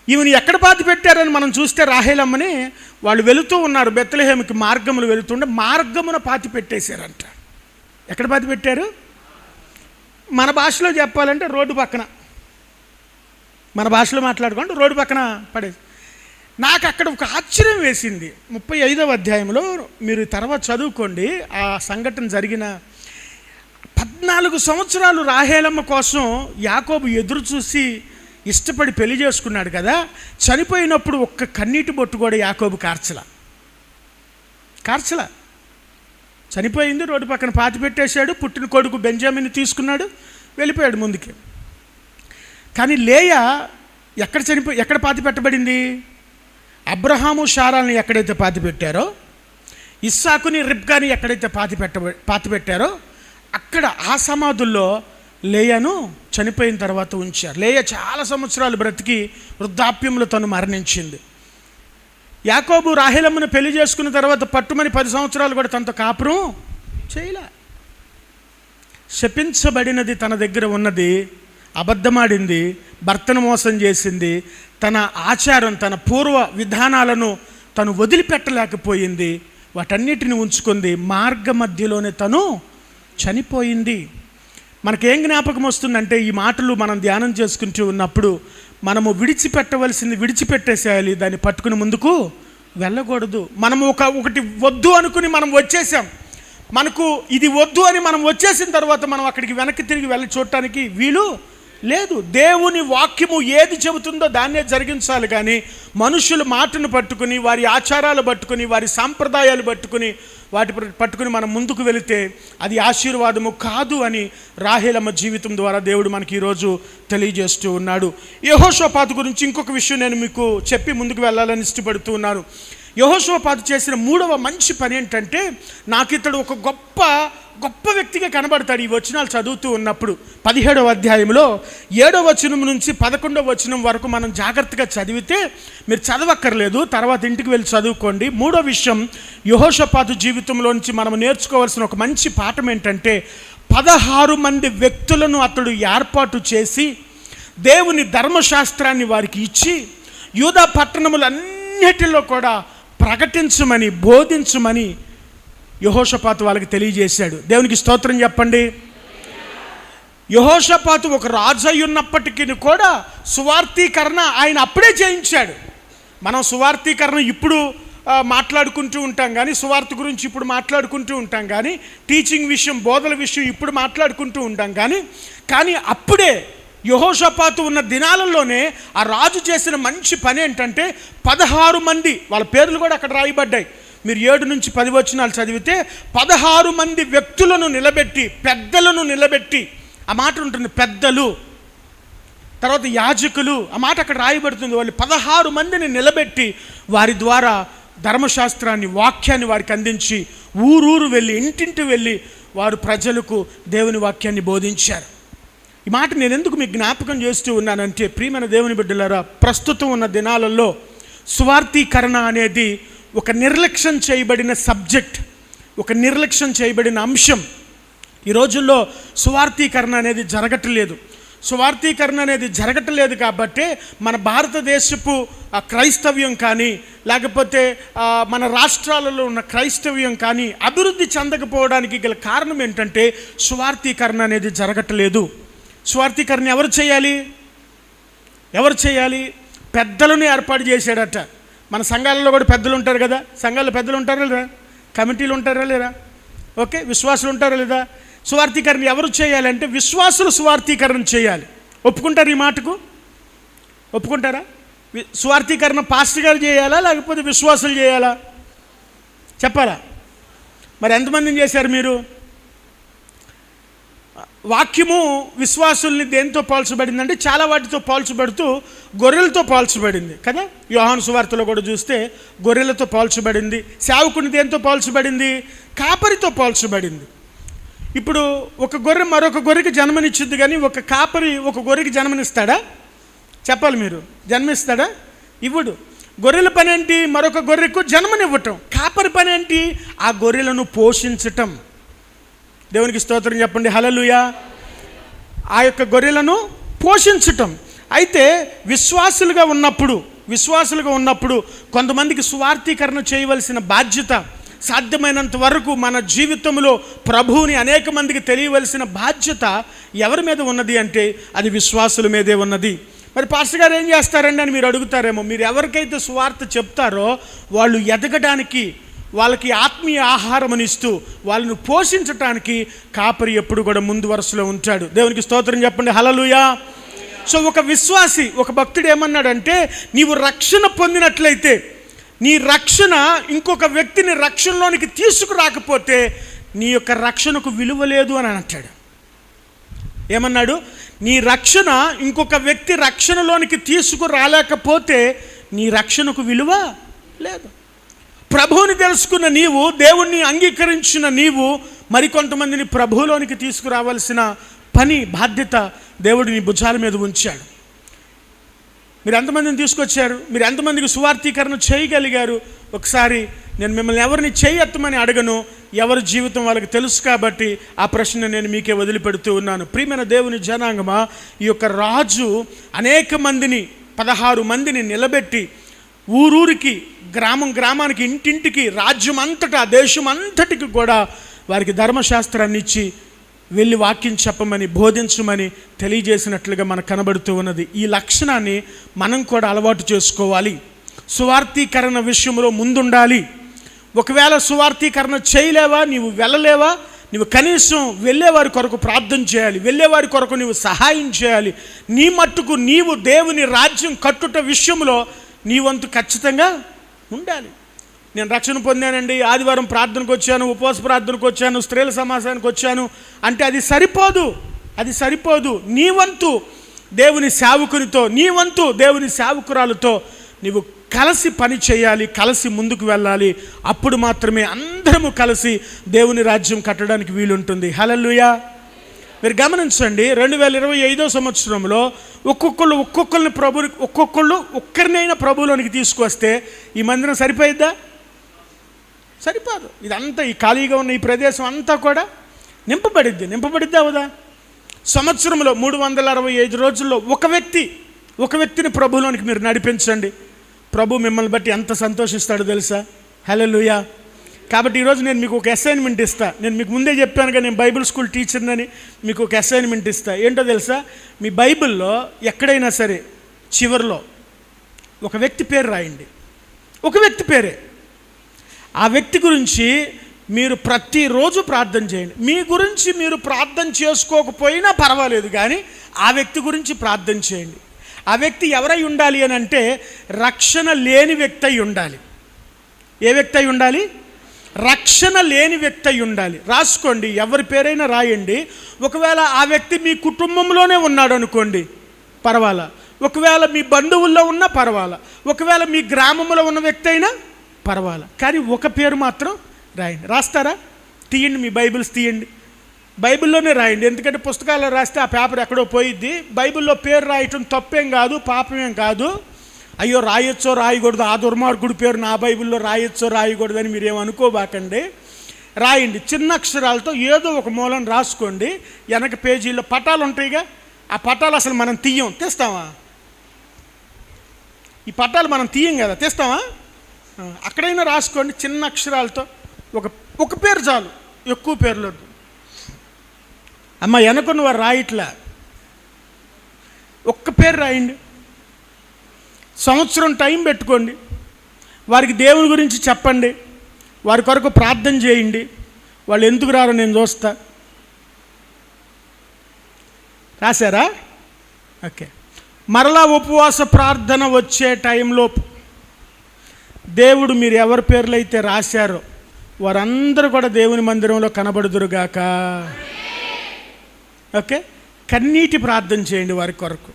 Speaker 2: ఈమెను ఎక్కడ పాతి పెట్టారని మనం చూస్తే రాహేలమ్మని వాళ్ళు వెళుతూ ఉన్నారు బెత్లెహేముకి, మార్గములు వెళుతుండే మార్గమున పాతి పెట్టేశారంట. ఎక్కడ పాతి పెట్టారు? మన భాషలో చెప్పాలంటే రోడ్డు పక్కన, మన భాషలో మాట్లాడుకుంటే రోడ్డు పక్కన పడేసి. నాకు అక్కడ ఒక ఆశ్చర్యం వేసింది. 35వ అధ్యాయంలో మీరు తర్వాత చదువుకోండి. ఆ సంఘటన జరిగిన 14 సంవత్సరాలు రాహేలమ్మ కోసం యాకోబు ఎదురు చూసి ఇష్టపడి పెళ్లి చేసుకున్నాడు కదా. చనిపోయినప్పుడు ఒక్క కన్నీటి బొట్టు కూడా యాకోబు కార్చల. చనిపోయింది, రోడ్డు పక్కన పాతి పెట్టేశాడు. పుట్టిన కొడుకు బెంజామిన్ తీసుకున్నాడు, వెళ్ళిపోయాడు ముందుకి. కానీ లేయా ఎక్కడ పాతి పెట్టబడింది? అబ్రహాము షారాల్ని ఎక్కడైతే పాతి పెట్టారో, ఇస్సాకుని రిబ్కాని ఎక్కడైతే పాతి పెట్టారో అక్కడ ఆ సమాధుల్లో లేయాను చనిపోయిన తర్వాత ఉంచారు. లేయా చాలా సంవత్సరాలు బ్రతికి వృద్ధాప్యంలో తను మరణించింది. యాకోబు రాహేలమ్మను పెళ్లి చేసుకున్న తర్వాత పట్టుమని 10 సంవత్సరాలు కూడా తనతో కాపురం చేయలే. శపించబడినది తన దగ్గర ఉన్నది, అబద్ధమాడింది, భర్తను మోసం చేసింది, తన ఆచారం, తన పూర్వ విధానాలను తను వదిలిపెట్టలేకపోయింది, వాటన్నిటిని ఉంచుకుంది. మార్గ మధ్యలోనే తను చనిపోయింది. మనకేం జ్ఞాపకం వస్తుందంటే, ఈ మాటలు మనం ధ్యానం చేసుకుంటూ ఉన్నప్పుడు మనము విడిచిపెట్టవలసింది విడిచిపెట్టేసేయాలి, దాన్ని పట్టుకుని ముందుకు వెళ్ళకూడదు. మనము ఒకటి వద్దు అనుకుని మనం వచ్చేసాం. మనకు ఇది వద్దు అని మనం వచ్చేసిన తర్వాత మనం అక్కడికి వెనక్కి తిరిగి వెళ్ళి చూడటానికి వీలు లేదు. దేవుని వాక్యము ఏది చెబుతుందో దాన్నే జరిగించాలి. కానీ మనుషుల మాటను పట్టుకుని, వారి ఆచారాలు పట్టుకుని, వారి సాంప్రదాయాలు పట్టుకుని మనం ముందుకు వెళితే అది ఆశీర్వాదము కాదు అని రాహేలమ్మ జీవితం ద్వారా దేవుడు మనకి ఈరోజు తెలియజేస్తూ ఉన్నాడు. యెహోషాపాతు గురించి ఇంకొక విషయం నేను మీకు చెప్పి ముందుకు వెళ్ళాలని ఇష్టపడుతూ ఉన్నాను. యెహోషాపాతు చేసిన 3వ మంచి పని ఏంటంటే, నాకు ఇతడు ఒక గొప్ప వ్యక్తిగా కనబడతాడు. ఈ వచనాలు చదువుతూ ఉన్నప్పుడు 17వ అధ్యాయంలో 7వ వచనం నుంచి 11వ వచనం వరకు మనం జాగ్రత్తగా చదివితే, మీరు చదవక్కర్లేదు, తర్వాత ఇంటికి వెళ్ళి చదువుకోండి. 3వ విషయం, యెహోషాపాతు జీవితంలో నుంచి మనం నేర్చుకోవాల్సిన ఒక మంచి పాఠం ఏంటంటే, 16 మంది వ్యక్తులను అతడు ఏర్పాటు చేసి దేవుని ధర్మశాస్త్రాన్ని వారికి ఇచ్చి యూదా పట్టణములన్నిటిలో కూడా ప్రకటించమని, బోధించమని యెహోషాపాతు వాళ్ళకి తెలియజేశాడు. దేవునికి స్తోత్రం చెప్పండి. యెహోషాపాతు ఒక రాజు అయి ఉన్నప్పటికీ కూడా సువార్తీకరణ ఆయన అప్పుడే చేయించాడు. మనం సువార్తీకరణ ఇప్పుడు మాట్లాడుకుంటూ ఉంటాం కానీ, సువార్త గురించి ఇప్పుడు మాట్లాడుకుంటూ ఉంటాం కానీ, టీచింగ్ విషయం, బోధల విషయం ఇప్పుడు మాట్లాడుకుంటూ ఉంటాం కానీ అప్పుడే యెహోషాపాతు ఉన్న దినాలలోనే ఆ రాజు చేసిన మంచి పని ఏంటంటే, 16 మంది, వాళ్ళ పేర్లు కూడా అక్కడ రాయబడ్డాయి. మీరు 7 నుంచి 10 వచనాలు చదివితే 16 మంది వ్యక్తులను నిలబెట్టి, పెద్దలను నిలబెట్టి, ఆ మాట ఉంటుంది, పెద్దలు, తర్వాత యాజకులు, ఆ మాట అక్కడ రాయబడుతుంది. వాళ్ళు 16 మందిని నిలబెట్టి వారి ద్వారా ధర్మశాస్త్రాన్ని, వాక్యాన్ని వారికి అందించి ఊరూరు వెళ్ళి, ఇంటింటి వెళ్ళి వారు ప్రజలకు దేవుని వాక్యాన్ని బోధించారు. ఈ మాట నేను ఎందుకు మీకు జ్ఞాపకం చేస్తూ ఉన్నానంటే, ప్రియమైన దేవుని బిడ్డలారా, ప్రస్తుతం ఉన్న దినాలలో సువార్తీకరణ అనేది ఒక నిర్లక్ష్యం చేయబడిన సబ్జెక్ట్, ఒక నిర్లక్ష్యం చేయబడిన అంశం. ఈ రోజుల్లో సువార్తీకరణ అనేది జరగట్లేదు కాబట్టి మన భారతదేశపు క్రైస్తవ్యం కానీ, లేకపోతే మన రాష్ట్రాలలో ఉన్న క్రైస్తవ్యం కానీ అభివృద్ధి చెందకపోవడానికి గల కారణం ఏంటంటే, సువార్తీకరణ అనేది జరగట్లేదు. సువార్తీకరణ ఎవరు చేయాలి? పెద్దలను ఏర్పాటు చేశాడట. మన సంఘాలలో కూడా పెద్దలు ఉంటారు కదా, సంఘాల్లో పెద్దలు ఉంటారా లేదా, కమిటీలు ఉంటారా లేదా, ఓకే, విశ్వాసులు ఉంటారా లేదా. సువార్తీకరణ ఎవరు చేయాలంటే విశ్వాసులు సువార్తీకరణ చేయాలి. ఒప్పుకుంటారు ఈ మాటకు? ఒప్పుకుంటారా? సువార్తీకరణ పాస్టర్ గారు చేయాలా లేకపోతే విశ్వాసులు చేయాలా? చెప్పాలా? మరి ఎంతమందిని చేశారు మీరు? వాక్యము విశ్వాసుల్ని దేంతో పోల్చబడిందంటే, చాలా వాటితో పోల్చబడుతూ గొర్రెలతో పోల్చబడింది కదా. యోహాను సువార్తలో కూడా చూస్తే గొర్రెలతో పోల్చబడింది. సేవకుని దేంతో పోల్చబడింది? కాపరితో పోల్చబడింది. ఇప్పుడు ఒక గొర్రె మరొక గొర్రెకి జన్మనిచ్చింది, కానీ ఒక కాపరి ఒక గొర్రెకి జన్మనిస్తాడా? చెప్పాలి మీరు. జన్మిస్తాడా? ఇవ్వడు. గొర్రెల పని ఏంటి? మరొక గొర్రెకు జన్మనివ్వటం. కాపరి పని ఏంటి? ఆ గొర్రెలను పోషించటం. దేవునికి స్తోత్రం చెప్పండి, హల్లెలూయా. ఆ యొక్క గొర్రెలను పోషించటం. అయితే విశ్వాసులుగా ఉన్నప్పుడు కొంతమందికి సువార్తీకరణ చేయవలసిన బాధ్యత సాధ్యమైనంత వరకు మన జీవితంలో ప్రభువుని అనేక మందికి తెలియవలసిన బాధ్యత ఎవరి మీద ఉన్నది అంటే అది విశ్వాసుల మీదే ఉన్నది. మరి పాస్టర్ గారు ఏం చేస్తారండి అని మీరు అడుగుతారేమో. మీరు ఎవరికైతే సువార్త చెప్తారో వాళ్ళు ఎదగడానికి, వాళ్ళకి ఆత్మీయ ఆహారం ఇస్తూ వాళ్ళను పోషించటానికి కాపరి ఎప్పుడు కూడా ముందు వరుసలో ఉంటాడు. దేవునికి స్తోత్రం చెప్పండి, హల్లెలూయా. సో ఒక విశ్వాసి, ఒక భక్తుడు ఏమన్నాడంటే, నీవు రక్షణ పొందినట్లయితే నీ రక్షణ ఇంకొక వ్యక్తిని రక్షణలోనికి తీసుకురాకపోతే నీ యొక్క రక్షణకు విలువ లేదు అని అంటాడు. ఏమన్నాడు? నీ రక్షణ ఇంకొక వ్యక్తి రక్షణలోనికి తీసుకురాలేకపోతే నీ రక్షణకు విలువ లేదు. ప్రభువుని తెలుసుకున్న నీవు, దేవుణ్ణి అంగీకరించిన నీవు మరికొంతమందిని ప్రభువులోనికి తీసుకురావాల్సిన పని, బాధ్యత దేవుడు నీ భుజాల మీద ఉంచాడు. మీరు ఎంతమందిని తీసుకొచ్చారు? మీరు ఎంతమందికి సువార్థీకరణ చేయగలిగారు? ఒకసారి నేను మిమ్మల్ని ఎవరిని చేయెత్తమని అడగను, ఎవరి జీవితం వాళ్ళకి తెలుసు కాబట్టి ఆ ప్రశ్న నేను మీకే వదిలిపెడుతూ ఉన్నాను. ప్రియమైన దేవుని జనాంగమా, ఈ యొక్క రాజు అనేక మందిని, 16 మందిని నిలబెట్టి ఊరూరికి, గ్రామానికి, ఇంటింటికి, రాజ్యం అంతటా, దేశం అంతటికి కూడా వారికి ధర్మశాస్త్రాన్ని ఇచ్చి వెళ్ళి వాక్యం చెప్పమని, బోధించమని తెలియజేసినట్లుగా మనకు కనబడుతూ ఉన్నది. ఈ లక్షణాన్ని మనం కూడా అలవాటు చేసుకోవాలి. సువార్థీకరణ విషయంలో ముందుండాలి. ఒకవేళ సువార్థీకరణ చేయలేవా, నీవు వెళ్ళలేవా, నీవు కనీసం వెళ్ళేవారి కొరకు ప్రార్థన చేయాలి, వెళ్ళేవారి కొరకు నీవు సహాయం చేయాలి. నీ మట్టుకు నీవు దేవుని రాజ్యం కట్టుట విషయంలో నీ వంతు ఖచ్చితంగా ఉండాలి. నేను రక్షణ పొందానండి, ఆదివారం ప్రార్థనకు వచ్చాను, ఉపవాస ప్రార్థనకు వచ్చాను, స్త్రీల సమాసానికి వచ్చాను అంటే అది సరిపోదు. నీ వంతు దేవుని సేవకునితో, నీ వంతు దేవుని సేవకురాలతో నీవు కలిసి పని చేయాలి, కలిసి ముందుకు వెళ్ళాలి. అప్పుడు మాత్రమే అందరము కలిసి దేవుని రాజ్యం కట్టడానికి వీలుంటుంది. హల్లెలూయా. మీరు గమనించండి, 2025 సంవత్సరంలో ఒక్కరినైనా ప్రభువులోనికి తీసుకొస్తే ఈ మందిరం సరిపోయిద్దా? సరిపోదు. ఇదంతా, ఈ ఖాళీగా ఉన్న ఈ ప్రదేశం అంతా కూడా నింపబడిద్ది అవదా? సంవత్సరంలో 365 రోజుల్లో ఒక వ్యక్తిని ప్రభువులోనికి మీరు నడిపించండి. ప్రభు మిమ్మల్ని బట్టి ఎంత సంతోషిస్తాడో తెలుసా? హల్లెలూయా. కాబట్టి ఈరోజు నేను మీకు ఒక అసైన్మెంట్ ఇస్తా. నేను మీకు ముందే చెప్పానుగా, నేను బైబిల్ స్కూల్ టీచర్నని. మీకు ఒక అసైన్మెంట్ ఇస్తా. ఏంటో తెలుసా? మీ బైబిల్లో ఎక్కడైనా సరే చివరిలో ఒక వ్యక్తి పేరు రాయండి. ఒక వ్యక్తి పేరే. ఆ వ్యక్తి గురించి మీరు ప్రతిరోజు ప్రార్థన చేయండి. మీ గురించి మీరు ప్రార్థన చేసుకోకపోయినా పర్వాలేదు, కానీ ఆ వ్యక్తి గురించి ప్రార్థన చేయండి. ఆ వ్యక్తి ఎవరై ఉండాలి అని అంటే, రక్షణ లేని వ్యక్తి అయి ఉండాలి. ఏ వ్యక్తి అయి ఉండాలి? రక్షణ లేని వ్యక్తి అయి ఉండాలి. రాసుకోండి, ఎవరి పేరైనా రాయండి. ఒకవేళ ఆ వ్యక్తి మీ కుటుంబంలోనే ఉన్నాడు అనుకోండి, పర్వాలా. ఒకవేళ మీ బంధువుల్లో ఉన్నా పర్వాలా. ఒకవేళ మీ గ్రామంలో ఉన్న వ్యక్తి అయినా పర్వాలా. కానీ ఒక పేరు మాత్రం రాయండి. రాస్తారా? తీయండి, మీ బైబిల్స్ తీయండి, బైబిల్లోనే రాయండి. ఎందుకంటే పుస్తకాల్లో రాస్తే ఆ పేపర్ ఎక్కడో పోయిద్ది. బైబిల్లో పేరు రాయటం తప్పేం కాదు, పాపమేం కాదు. అయ్యో రాయొచ్చో రాయకూడదు, ఆ దుర్మార్గుడి పేరు నా బైబిల్లో రాయొచ్చో రాయకూడదని మీరేమనుకోబాకండి. రాయండి, చిన్న అక్షరాలతో ఏదో ఒక మూలం రాసుకోండి. వెనక పేజీలో పటాలు ఉంటాయిగా, ఆ పటాలు అసలు మనం తీస్తామా? ఈ పటాలు మనం తీయం కదా, తీస్తామా? అక్కడైనా రాసుకోండి చిన్న అక్షరాలతో. ఒక పేరు చాలు, ఎక్కువ పేర్లు వద్దు. అమ్మ వెనకున్న వారు రాయట్లా, ఒక్క పేరు రాయండి. సంవత్సరం టైం పెట్టుకోండి. వారికి దేవుని గురించి చెప్పండి, వారి కొరకు ప్రార్థన చేయండి. వాళ్ళు ఎందుకు రారో నేను చూస్తా. రాశారా? ఓకే. మరలా ఉపవాస ప్రార్థన వచ్చే టైంలో దేవుడు మీరు ఎవరి పేర్లు అయితే రాశారో వారందరూ కూడా దేవుని మందిరంలో కనబడుదురుగాక. ఓకే. కన్నీటి ప్రార్థన చేయండి వారి కొరకు,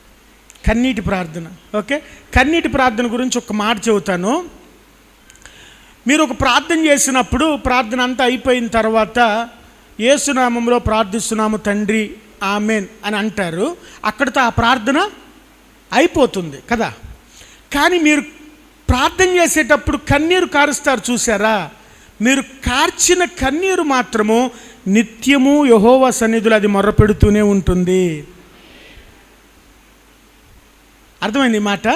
Speaker 2: కన్నీటి ప్రార్థన. ఓకే. కన్నీటి ప్రార్థన గురించి ఒక మాట చెబుతాను. మీరు ఒక ప్రార్థన చేసినప్పుడు, ప్రార్థన అంతా అయిపోయిన తర్వాత యేసునామంలో ప్రార్థిస్తున్నాము తండ్రి ఆమెన్ అని అంటారు. అక్కడితో ఆ ప్రార్థన అయిపోతుంది కదా. కానీ మీరు ప్రార్థన చేసేటప్పుడు కన్నీరు కారుస్తారు చూసారా? మీరు కార్చిన కన్నీరు మాత్రము నిత్యము యెహోవా సన్నిధిలో అది మొర్రపెడుతూనే ఉంటుంది. అర్థమైంది ఈ మాట?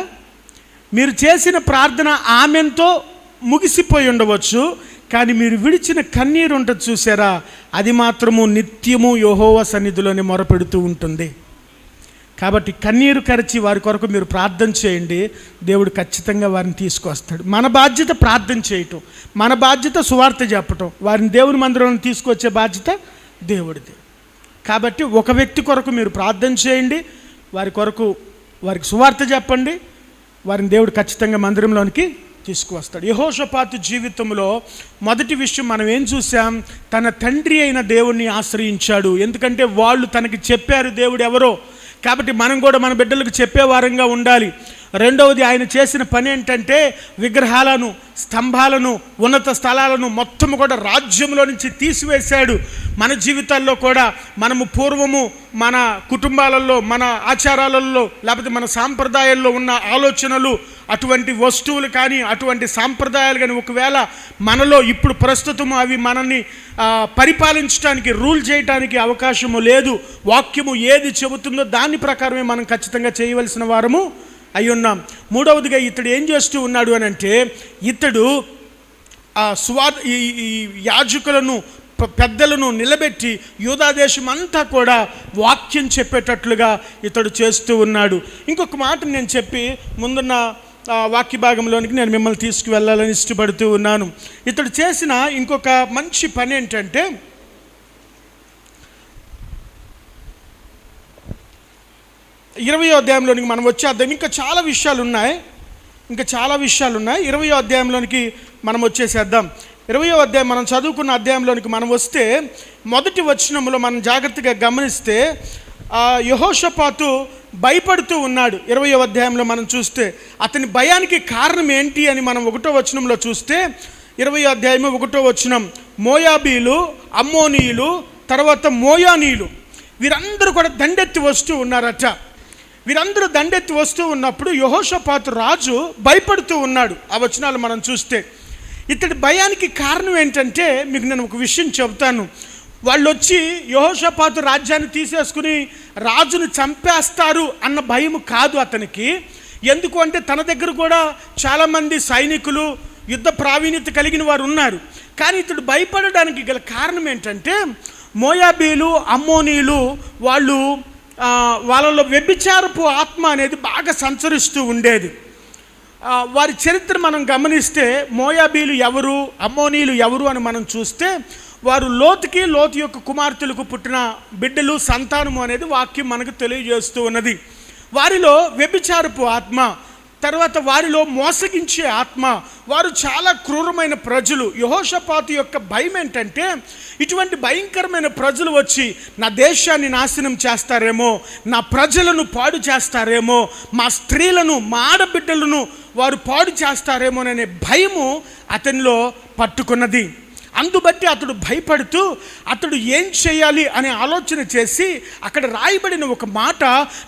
Speaker 2: మీరు చేసిన ప్రార్థన ఆమెన్తో ముగిసిపోయి ఉండవచ్చు, కానీ మీరు విడిచిన కన్నీరు ఉంటుంది చూసారా, అది మాత్రము నిత్యము యెహోవా సన్నిధిలోనే మొరపెడుతూ ఉంటుంది. కాబట్టి కన్నీరు కరిచి వారి కొరకు మీరు ప్రార్థన చేయండి, దేవుడు ఖచ్చితంగా వారిని తీసుకొస్తాడు. మన బాధ్యత ప్రార్థన చేయటం, మన బాధ్యత సువార్త చెప్పటం, వారిని దేవుని మందిరంలో తీసుకొచ్చే బాధ్యత దేవుడిది. కాబట్టి ఒక వ్యక్తి కొరకు మీరు ప్రార్థన చేయండి, వారి కొరకు వారికి సువార్త చెప్పండి, వారిని దేవుడు ఖచ్చితంగా మందిరంలోనికి తీసుకువస్తాడు. యెహోషాపాతు జీవితంలో మొదటి విషయం మనం ఏం చూసాం, తన తండ్రి అయిన దేవుణ్ణి ఆశ్రయించాడు. ఎందుకంటే వాళ్ళు తనకి చెప్పారు దేవుడు ఎవరో, కాబట్టి మనం కూడా మన బిడ్డలకు చెప్పేవారంగా ఉండాలి. రెండవది, ఆయన చేసిన పని ఏంటంటే విగ్రహాలను, స్తంభాలను, ఉన్నత స్థలాలను మొత్తం కూడా రాజ్యంలో నుంచి తీసివేశాడు. మన జీవితాల్లో కూడా మనము పూర్వము మన కుటుంబాలలో, మన ఆచారాలలో, లేకపోతే మన సాంప్రదాయాల్లో ఉన్న ఆలోచనలు, అటువంటి వస్తువులు కానీ, అటువంటి సాంప్రదాయాలు కానీ ఒకవేళ మనలో ఇప్పుడు ప్రస్తుతం అవి మనల్ని పరిపాలించడానికి, రూల్ చేయడానికి అవకాశము లేదు. వాక్యము ఏది చెబుతుందో దాని ప్రకారమే మనం ఖచ్చితంగా చేయవలసిన వారము అయి ఉన్నాం. మూడవదిగా ఇతడు ఏం చేస్తూ ఉన్నాడు అని అంటే, ఇతడు ఈ యాజకులను, పెద్దలను నిలబెట్టి యూదాదేశం అంతా కూడా వాక్యం చెప్పేటట్లుగా ఇతడు చేస్తూ ఉన్నాడు. ఇంకొక మాట నేను చెప్పి ముందున్న వాక్య భాగంలోనికి నేను మిమ్మల్ని తీసుకువెళ్ళాలని ఇష్టపడుతూ ఉన్నాను. ఇతడు చేసిన ఇంకొక మంచి పని ఏంటంటే, 20వ అధ్యాయంలోనికి మనం వచ్చేద్దాం. ఇంకా చాలా విషయాలు ఉన్నాయి. 20వ అధ్యాయంలోనికి మనం వచ్చేసేద్దాం. 20వ అధ్యాయం మనం చదువుకున్న అధ్యాయంలోనికి మనం వస్తే మొదటి వచనంలో మనం జాగ్రత్తగా గమనిస్తే యెహోషాపాతు భయపడుతూ ఉన్నాడు. 20వ అధ్యాయంలో మనం చూస్తే అతని భయానికి కారణం ఏంటి అని మనం 1వ వచనంలో చూస్తే, 20వ అధ్యాయం 1వ వచనం, మోయాబీలు, అమ్మోనీయులు, తర్వాత మోయానీయులు వీరందరూ కూడా దండెత్తి వస్తూ ఉన్నారట. వీరందరూ దండెత్తి వస్తూ ఉన్నప్పుడు యెహోషాపాతు రాజు భయపడుతూ ఉన్నాడు. ఆ వచనాలు మనం చూస్తే ఇతడి భయానికి కారణం ఏంటంటే, మీకు నేను ఒక విషయం చెబుతాను. వాళ్ళు వచ్చి యెహోషాపాతు రాజ్యాన్ని తీసేసుకుని రాజును చంపేస్తారు అన్న భయం కాదు అతనికి. ఎందుకు అంటే తన దగ్గర కూడా చాలామంది సైనికులు, యుద్ధ ప్రావీణ్యత కలిగిన వారు ఉన్నారు. కానీ ఇతడు భయపడడానికి గల కారణం ఏంటంటే, మోయాబీలు, అమ్మోనీయులు వాళ్ళలో వ్యభిచారపు ఆత్మ అనేది బాగా సంచరిస్తూ ఉండేది. వారి చరిత్ర మనం గమనిస్తే మోయాబీలు ఎవరు, అమ్మోనీయులు ఎవరు అని మనం చూస్తే, వారు లోతు యొక్క కుమార్తెలకు పుట్టిన బిడ్డలు, సంతానము అనేది వాక్యం మనకు తెలియజేస్తూ ఉన్నది. వారిలో వ్యభిచారపు ఆత్మ, తర్వాత వారిలో మోసగించే ఆత్మ, వారు చాలా క్రూరమైన ప్రజలు. యెహోషాపాతు యొక్క భయం ఏంటంటే, ఇటువంటి భయంకరమైన ప్రజలు వచ్చి నా దేశాన్ని నాశనం చేస్తారేమో, నా ప్రజలను పాడు చేస్తారేమో, మా స్త్రీలను, మా ఆడబిడ్డలను వారు పాడు చేస్తారేమోననే భయము అతనిలో పట్టుకున్నది. అందుబట్టి అతడు భయపడుతూ అతడు ఏం చేయాలి అనే ఆలోచన చేసి అక్కడ రాయబడిన ఒక మాట,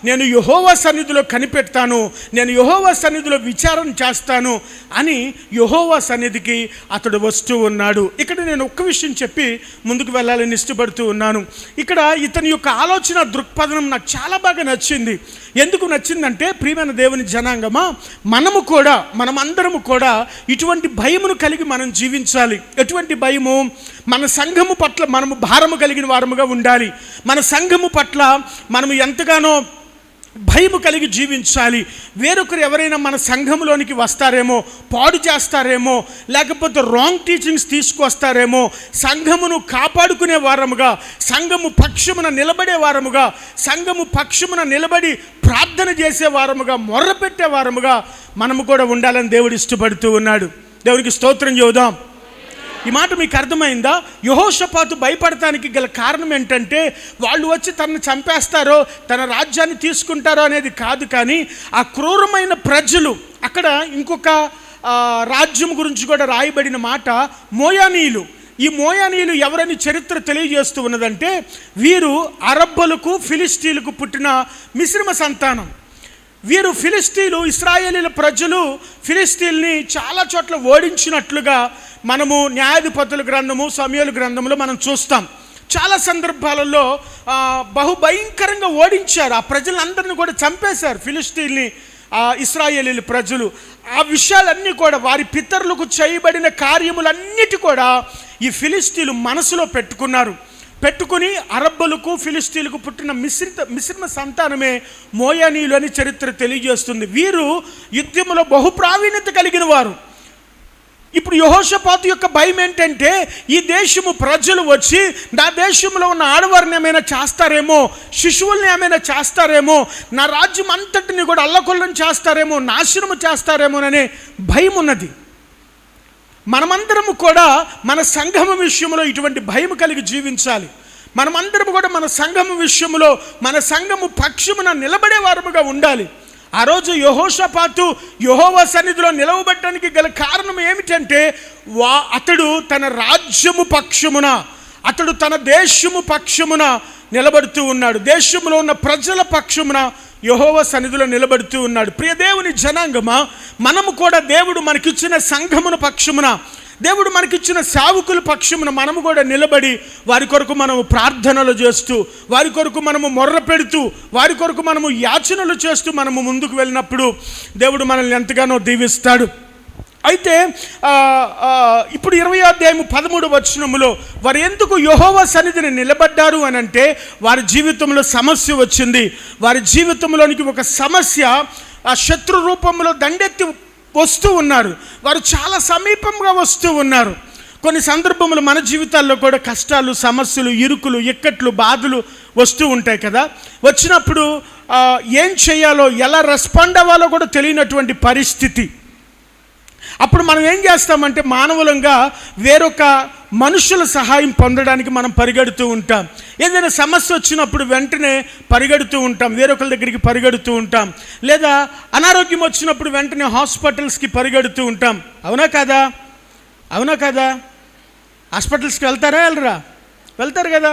Speaker 2: నేను యెహోవా సన్నిధిలో కనిపెడతాను, నేను యెహోవా సన్నిధిలో విచారణ చేస్తాను అని యెహోవా సన్నిధికి అతడు వస్తూ ఉన్నాడు. ఇక్కడ నేను ఒక్క విషయం చెప్పి ముందుకు వెళ్ళాలని ఇష్టపడుతూ ఉన్నాను. ఇక్కడ ఇతని యొక్క ఆలోచన దృక్పథం నాకు చాలా బాగా నచ్చింది. ఎందుకు నచ్చిందంటే, ప్రియమైన దేవుని జనాంగమా, మనమందరము కూడా ఇటువంటి భయమును కలిగి మనం జీవించాలి. ఎటువంటి భయము? మన సంఘము పట్ల మనము భారము కలిగిన వారముగా ఉండాలి. మన సంఘము పట్ల మనము ఎంతగానో భయము కలిగి జీవించాలి. వేరొకరు ఎవరైనా మన సంఘములోనికి వస్తారేమో, పాడు చేస్తారేమో, లేకపోతే రాంగ్ టీచింగ్స్ తీసుకొస్తారేమో, సంఘమును కాపాడుకునే వారముగా, సంఘము పక్షమున నిలబడే వారముగా, సంఘము పక్షమున నిలబడి ప్రార్థన చేసే వారముగా, మొర్ర పెట్టే వారముగా మనము కూడా ఉండాలని దేవుడు ఇష్టపడుతూ ఉన్నాడు. దేవునికి స్తోత్రం చెబుదాం. ఈ మాట మీకు అర్థమైందా? యెహోషాపాతు భయపడటానికి గల కారణం ఏంటంటే, వాళ్ళు వచ్చి తనను చంపేస్తారో, తన రాజ్యాన్ని తీసుకుంటారో అనేది కాదు. కానీ ఆ క్రూరమైన ప్రజలు, అక్కడ ఇంకొక రాజ్యం గురించి కూడా రాయబడిన మాట మోయానీయులు. ఈ మోయానీయులు ఎవరని చరిత్ర తెలియజేస్తూ ఉన్నదంటే, వీరు అరబ్బులకు, ఫిలిస్తీన్లకు పుట్టిన మిశ్రమ సంతానం. వీరు ఫిలిస్తీన్లు, ఇశ్రాయేలీల ప్రజలు ఫిలిస్తీన్ని చాలా చోట్ల ఓడించినట్లుగా మనము న్యాయాధిపతుల గ్రంథము, సమూయేలు గ్రంథంలో మనం చూస్తాం. చాలా సందర్భాలలో బహుభయంకరంగా ఓడించారు. ఆ ప్రజలందరినీ కూడా చంపేశారు ఫిలిష్తీన్ని, ఇశ్రాయేలీల ప్రజలు. ఆ విషయాలన్నీ కూడా వారి పితరులకు చేయబడిన కార్యములన్నిటి కూడా ఈ ఫిలిష్తీలు మనసులో పెట్టుకుని అరబ్బులకు ఫిలిష్తీలకు పుట్టిన మిశ్రమ సంతానమే మోయానీయులు అని చరిత్ర తెలియజేస్తుంది. వీరు యుద్ధంలో బహుప్రావీణ్యత కలిగిన వారు. ఇప్పుడు యెహోషాపాతు యొక్క భయం ఏంటంటే, ఈ దేశము ప్రజలు వచ్చి నా దేశంలో ఉన్న ఆడవారిని ఏమైనా చేస్తారేమో, శిశువుల్ని ఏమైనా చేస్తారేమో, నా రాజ్యం అంతటిని కూడా అల్లకొల్లం చేస్తారేమో, నాశనము చేస్తారేమోననే భయం ఉన్నది. మనమందరము కూడా మన సంఘము విషయంలో ఇటువంటి భయం కలిగి జీవించాలి. మనమందరము కూడా మన సంఘము విషయంలో మన సంఘము పక్షమున నిలబడే వారముగా ఉండాలి. ఆ రోజు యెహోషాపాతు యెహోవా సన్నిధిలో నిలవబడటానికి గల కారణం ఏమిటంటే, అతడు తన రాజ్యము పక్షమున, అతడు తన దేశము పక్షమున నిలబడుతూ ఉన్నాడు. దేశంలో ఉన్న ప్రజల పక్షమున యెహోవా సన్నిధిలో నిలబడుతూ ఉన్నాడు. ప్రియ దేవుని జనాంగమా, మనము కూడా దేవుడు మనకిచ్చిన సంఘమున పక్షమున, దేవుడు మనకిచ్చిన సేవకుల పక్షమున మనము కూడా నిలబడి వారి కొరకు మనము ప్రార్థనలు చేస్తూ, వారి కొరకు మనము మొర్ర పెడుతూ, వారి కొరకు మనము యాచనలు చేస్తూ మనము ముందుకు వెళ్ళినప్పుడు దేవుడు మనల్ని ఎంతగానో దీవిస్తాడు. అయితే ఇప్పుడు 20వ అధ్యాయము 13వ వచనములో వారు ఎందుకు యెహోవా సన్నిధిని నిలబడ్డారు అని అంటే, వారి జీవితంలో సమస్య వచ్చింది. వారి జీవితంలోనికి ఒక సమస్య శత్రు రూపంలో దండెత్తి వస్తూ ఉన్నారు. వారు చాలా సమీపంగా వస్తూ ఉన్నారు. కొన్ని సందర్భములు మన జీవితాల్లో కూడా కష్టాలు, సమస్యలు, ఇరుకులు, ఇక్కట్లు, బాధలు వస్తూ ఉంటాయి కదా. వచ్చినప్పుడు ఏం చేయాలో, ఎలా రెస్పాండ్ అవ్వాలో కూడా తెలియనటువంటి పరిస్థితి. అప్పుడు మనం ఏం చేస్తామంటే, మానవులంగా వేరొక మనుషుల సహాయం పొందడానికి మనం పరిగెడుతూ ఉంటాం. ఏదైనా సమస్య వచ్చినప్పుడు వెంటనే పరిగెడుతూ ఉంటాం, వేరొకరి దగ్గరికి పరిగెడుతూ ఉంటాం. లేదా అనారోగ్యం వచ్చినప్పుడు వెంటనే హాస్పిటల్స్కి పరిగెడుతూ ఉంటాం. అవునా కాదా? హాస్పిటల్స్కి వెళ్ళరా? వెళ్తారు కదా.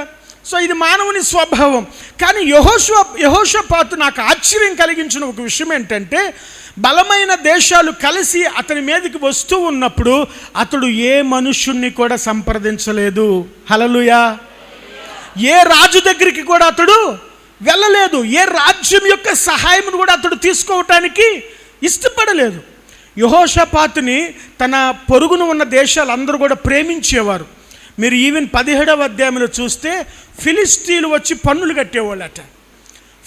Speaker 2: సో ఇది మానవుని స్వభావం. కానీ యెహోషాపాతు నాకు ఆశ్చర్యం కలిగించిన ఒక విషయం ఏంటంటే, బలమైన దేశాలు కలిసి అతని మీదకి వస్తూ ఉన్నప్పుడు అతడు ఏ మనుష్యుణ్ణి కూడా సంప్రదించలేదు. హల్లెలూయా. ఏ రాజు దగ్గరికి కూడా అతడు వెళ్ళలేదు. ఏ రాజ్యం యొక్క సహాయం కూడా అతడు తీసుకోవటానికి ఇష్టపడలేదు. యెహోషాపాతుని తన పొరుగున ఉన్న దేశాలందరూ కూడా ప్రేమించేవారు. మీరు ఈవెన్ 17వ అధ్యాయంలో చూస్తే ఫిలిష్తీలు వచ్చి పన్నులు కట్టేవాళ్ళట.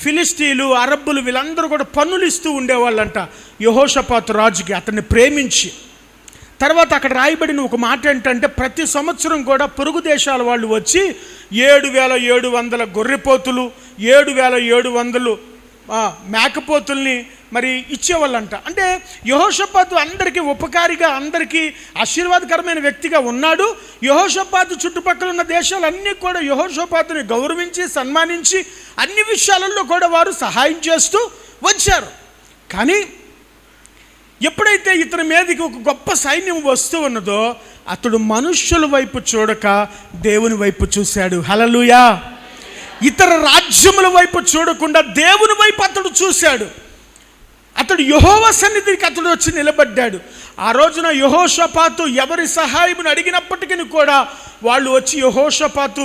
Speaker 2: ఫిలిష్తీలు, అరబ్బులు వీళ్ళందరూ కూడా పన్నులు ఇస్తూ ఉండేవాళ్ళంట యెహోషాపాతు రాజుకి, అతన్ని ప్రేమించి. తర్వాత అక్కడ రాయబడిన ఒక మాట ఏంటంటే, ప్రతి సంవత్సరం కూడా పొరుగు దేశాల వాళ్ళు వచ్చి 7,700 గొర్రెపోతులు, 7,700 మేకపోతుల్ని మరి ఇచ్చేవాళ్ళంట. అంటే యెహోషాపాతు అందరికీ ఉపకారిగా, అందరికీ ఆశీర్వాదకరమైన వ్యక్తిగా ఉన్నాడు. యెహోషాపాతు చుట్టుపక్కల ఉన్న దేశాలన్నీ కూడా యెహోషాపాతుని గౌరవించి, సన్మానించి అన్ని విషయాలలో కూడా వారు సహాయం చేస్తూ వచ్చారు. కానీ ఎప్పుడైతే ఇతని మీదకి ఒక గొప్ప సైన్యం వస్తూ ఉన్నదో, అతడు మనుష్యుల వైపు చూడక దేవుని వైపు చూశాడు. హల్లెలూయా. ఇతర రాజ్యముల వైపు చూడకుండా దేవుని వైపు అతడు చూశాడు. అతడు యెహోవా సన్నిధికి అతడు వచ్చి నిలబడ్డాడు. ఆ రోజున యెహోషాపాతు ఎవరి సహాయమును అడిగినప్పటికీ కూడా వాళ్ళు వచ్చి యెహోషాపాతు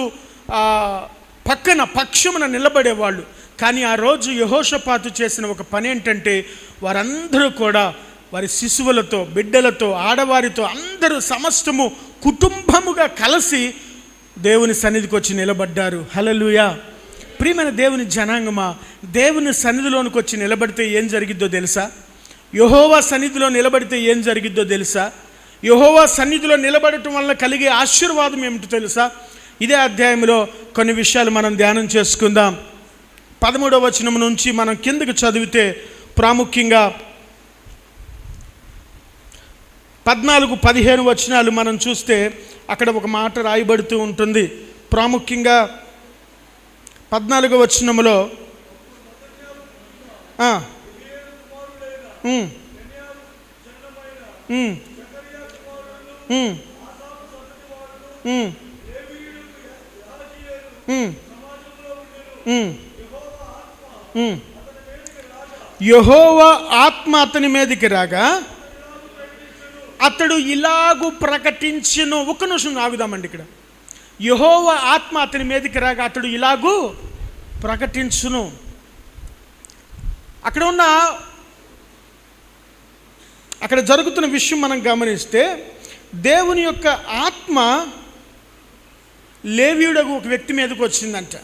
Speaker 2: పక్షమున నిలబడేవాళ్ళు. కానీ ఆ రోజు యెహోషాపాతు చేసిన ఒక పని ఏంటంటే, వారందరూ కూడా వారి శిశువులతో, బిడ్డలతో, ఆడవారితో అందరూ సమస్తము కుటుంబముగా కలిసి దేవుని సన్నిధికి వచ్చి నిలబడ్డారు. హల్లెలూయా. ప్రియమైన దేవుని జనాంగమా, దేవుని సన్నిధిలోనికి వచ్చి నిలబడితే ఏం జరిగిద్దో తెలుసా? యెహోవా సన్నిధిలో నిలబడితే ఏం జరిగిద్దో తెలుసా? యెహోవా సన్నిధిలో నిలబడటం వల్ల కలిగే ఆశీర్వాదం ఏమిటో తెలుసా? ఇదే అధ్యాయంలో కొన్ని విషయాలు మనం ధ్యానం చేసుకుందాం. 13వ వచనం నుంచి మనం కిందకు చదివితే, ప్రాముఖ్యంగా 14-15 వచనాలు మనం చూస్తే అక్కడ ఒక మాట రాయబడుతూ ఉంటుంది. ప్రాముఖ్యంగా 14వ వచనములో యెహోవా ఆత్మ అతని మీదకి రాగా అతడు ఇలాగు ప్రకటించెను. ఒక్క నిమిషం ఆగుదామండి. ఇక్కడ యెహోవా ఆత్మ అతని మీదకి రాగా అతడు ఇలాగూ ప్రకటించును. అక్కడ జరుగుతున్న విషయం మనం గమనిస్తే, దేవుని యొక్క ఆత్మ లేవీయుడకు ఒక వ్యక్తి మీదకి వచ్చిందంట.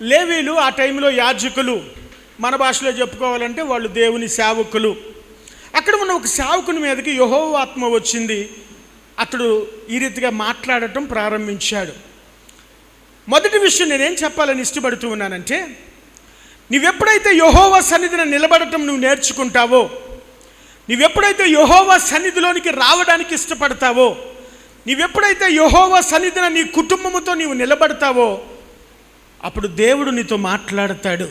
Speaker 2: లేవీయులు ఆ టైంలో యాజకులు, మన భాషలో చెప్పుకోవాలంటే వాళ్ళు దేవుని సేవకులు. అక్కడ ఉన్న ఒక సేవకుని మీదకి యెహోవా ఆత్మ వచ్చింది. అతడు ఈ రీతిగా మాట్లాడటం ప్రారంభించాడు. మొదటి విషయం నేనేం చెప్పాలని ఇష్టపడుతూ ఉన్నానంటే, నువ్వెప్పుడైతే యెహోవా సన్నిధిని నిలబడటం నువ్వు నేర్చుకుంటావో, నువ్వెప్పుడైతే యెహోవా సన్నిధిలోనికి రావడానికి ఇష్టపడతావో, నువ్వెప్పుడైతే యెహోవా సన్నిధిని నీ కుటుంబముతో నీవు నిలబడతావో, అప్పుడు దేవుడు నీతో మాట్లాడతాడు.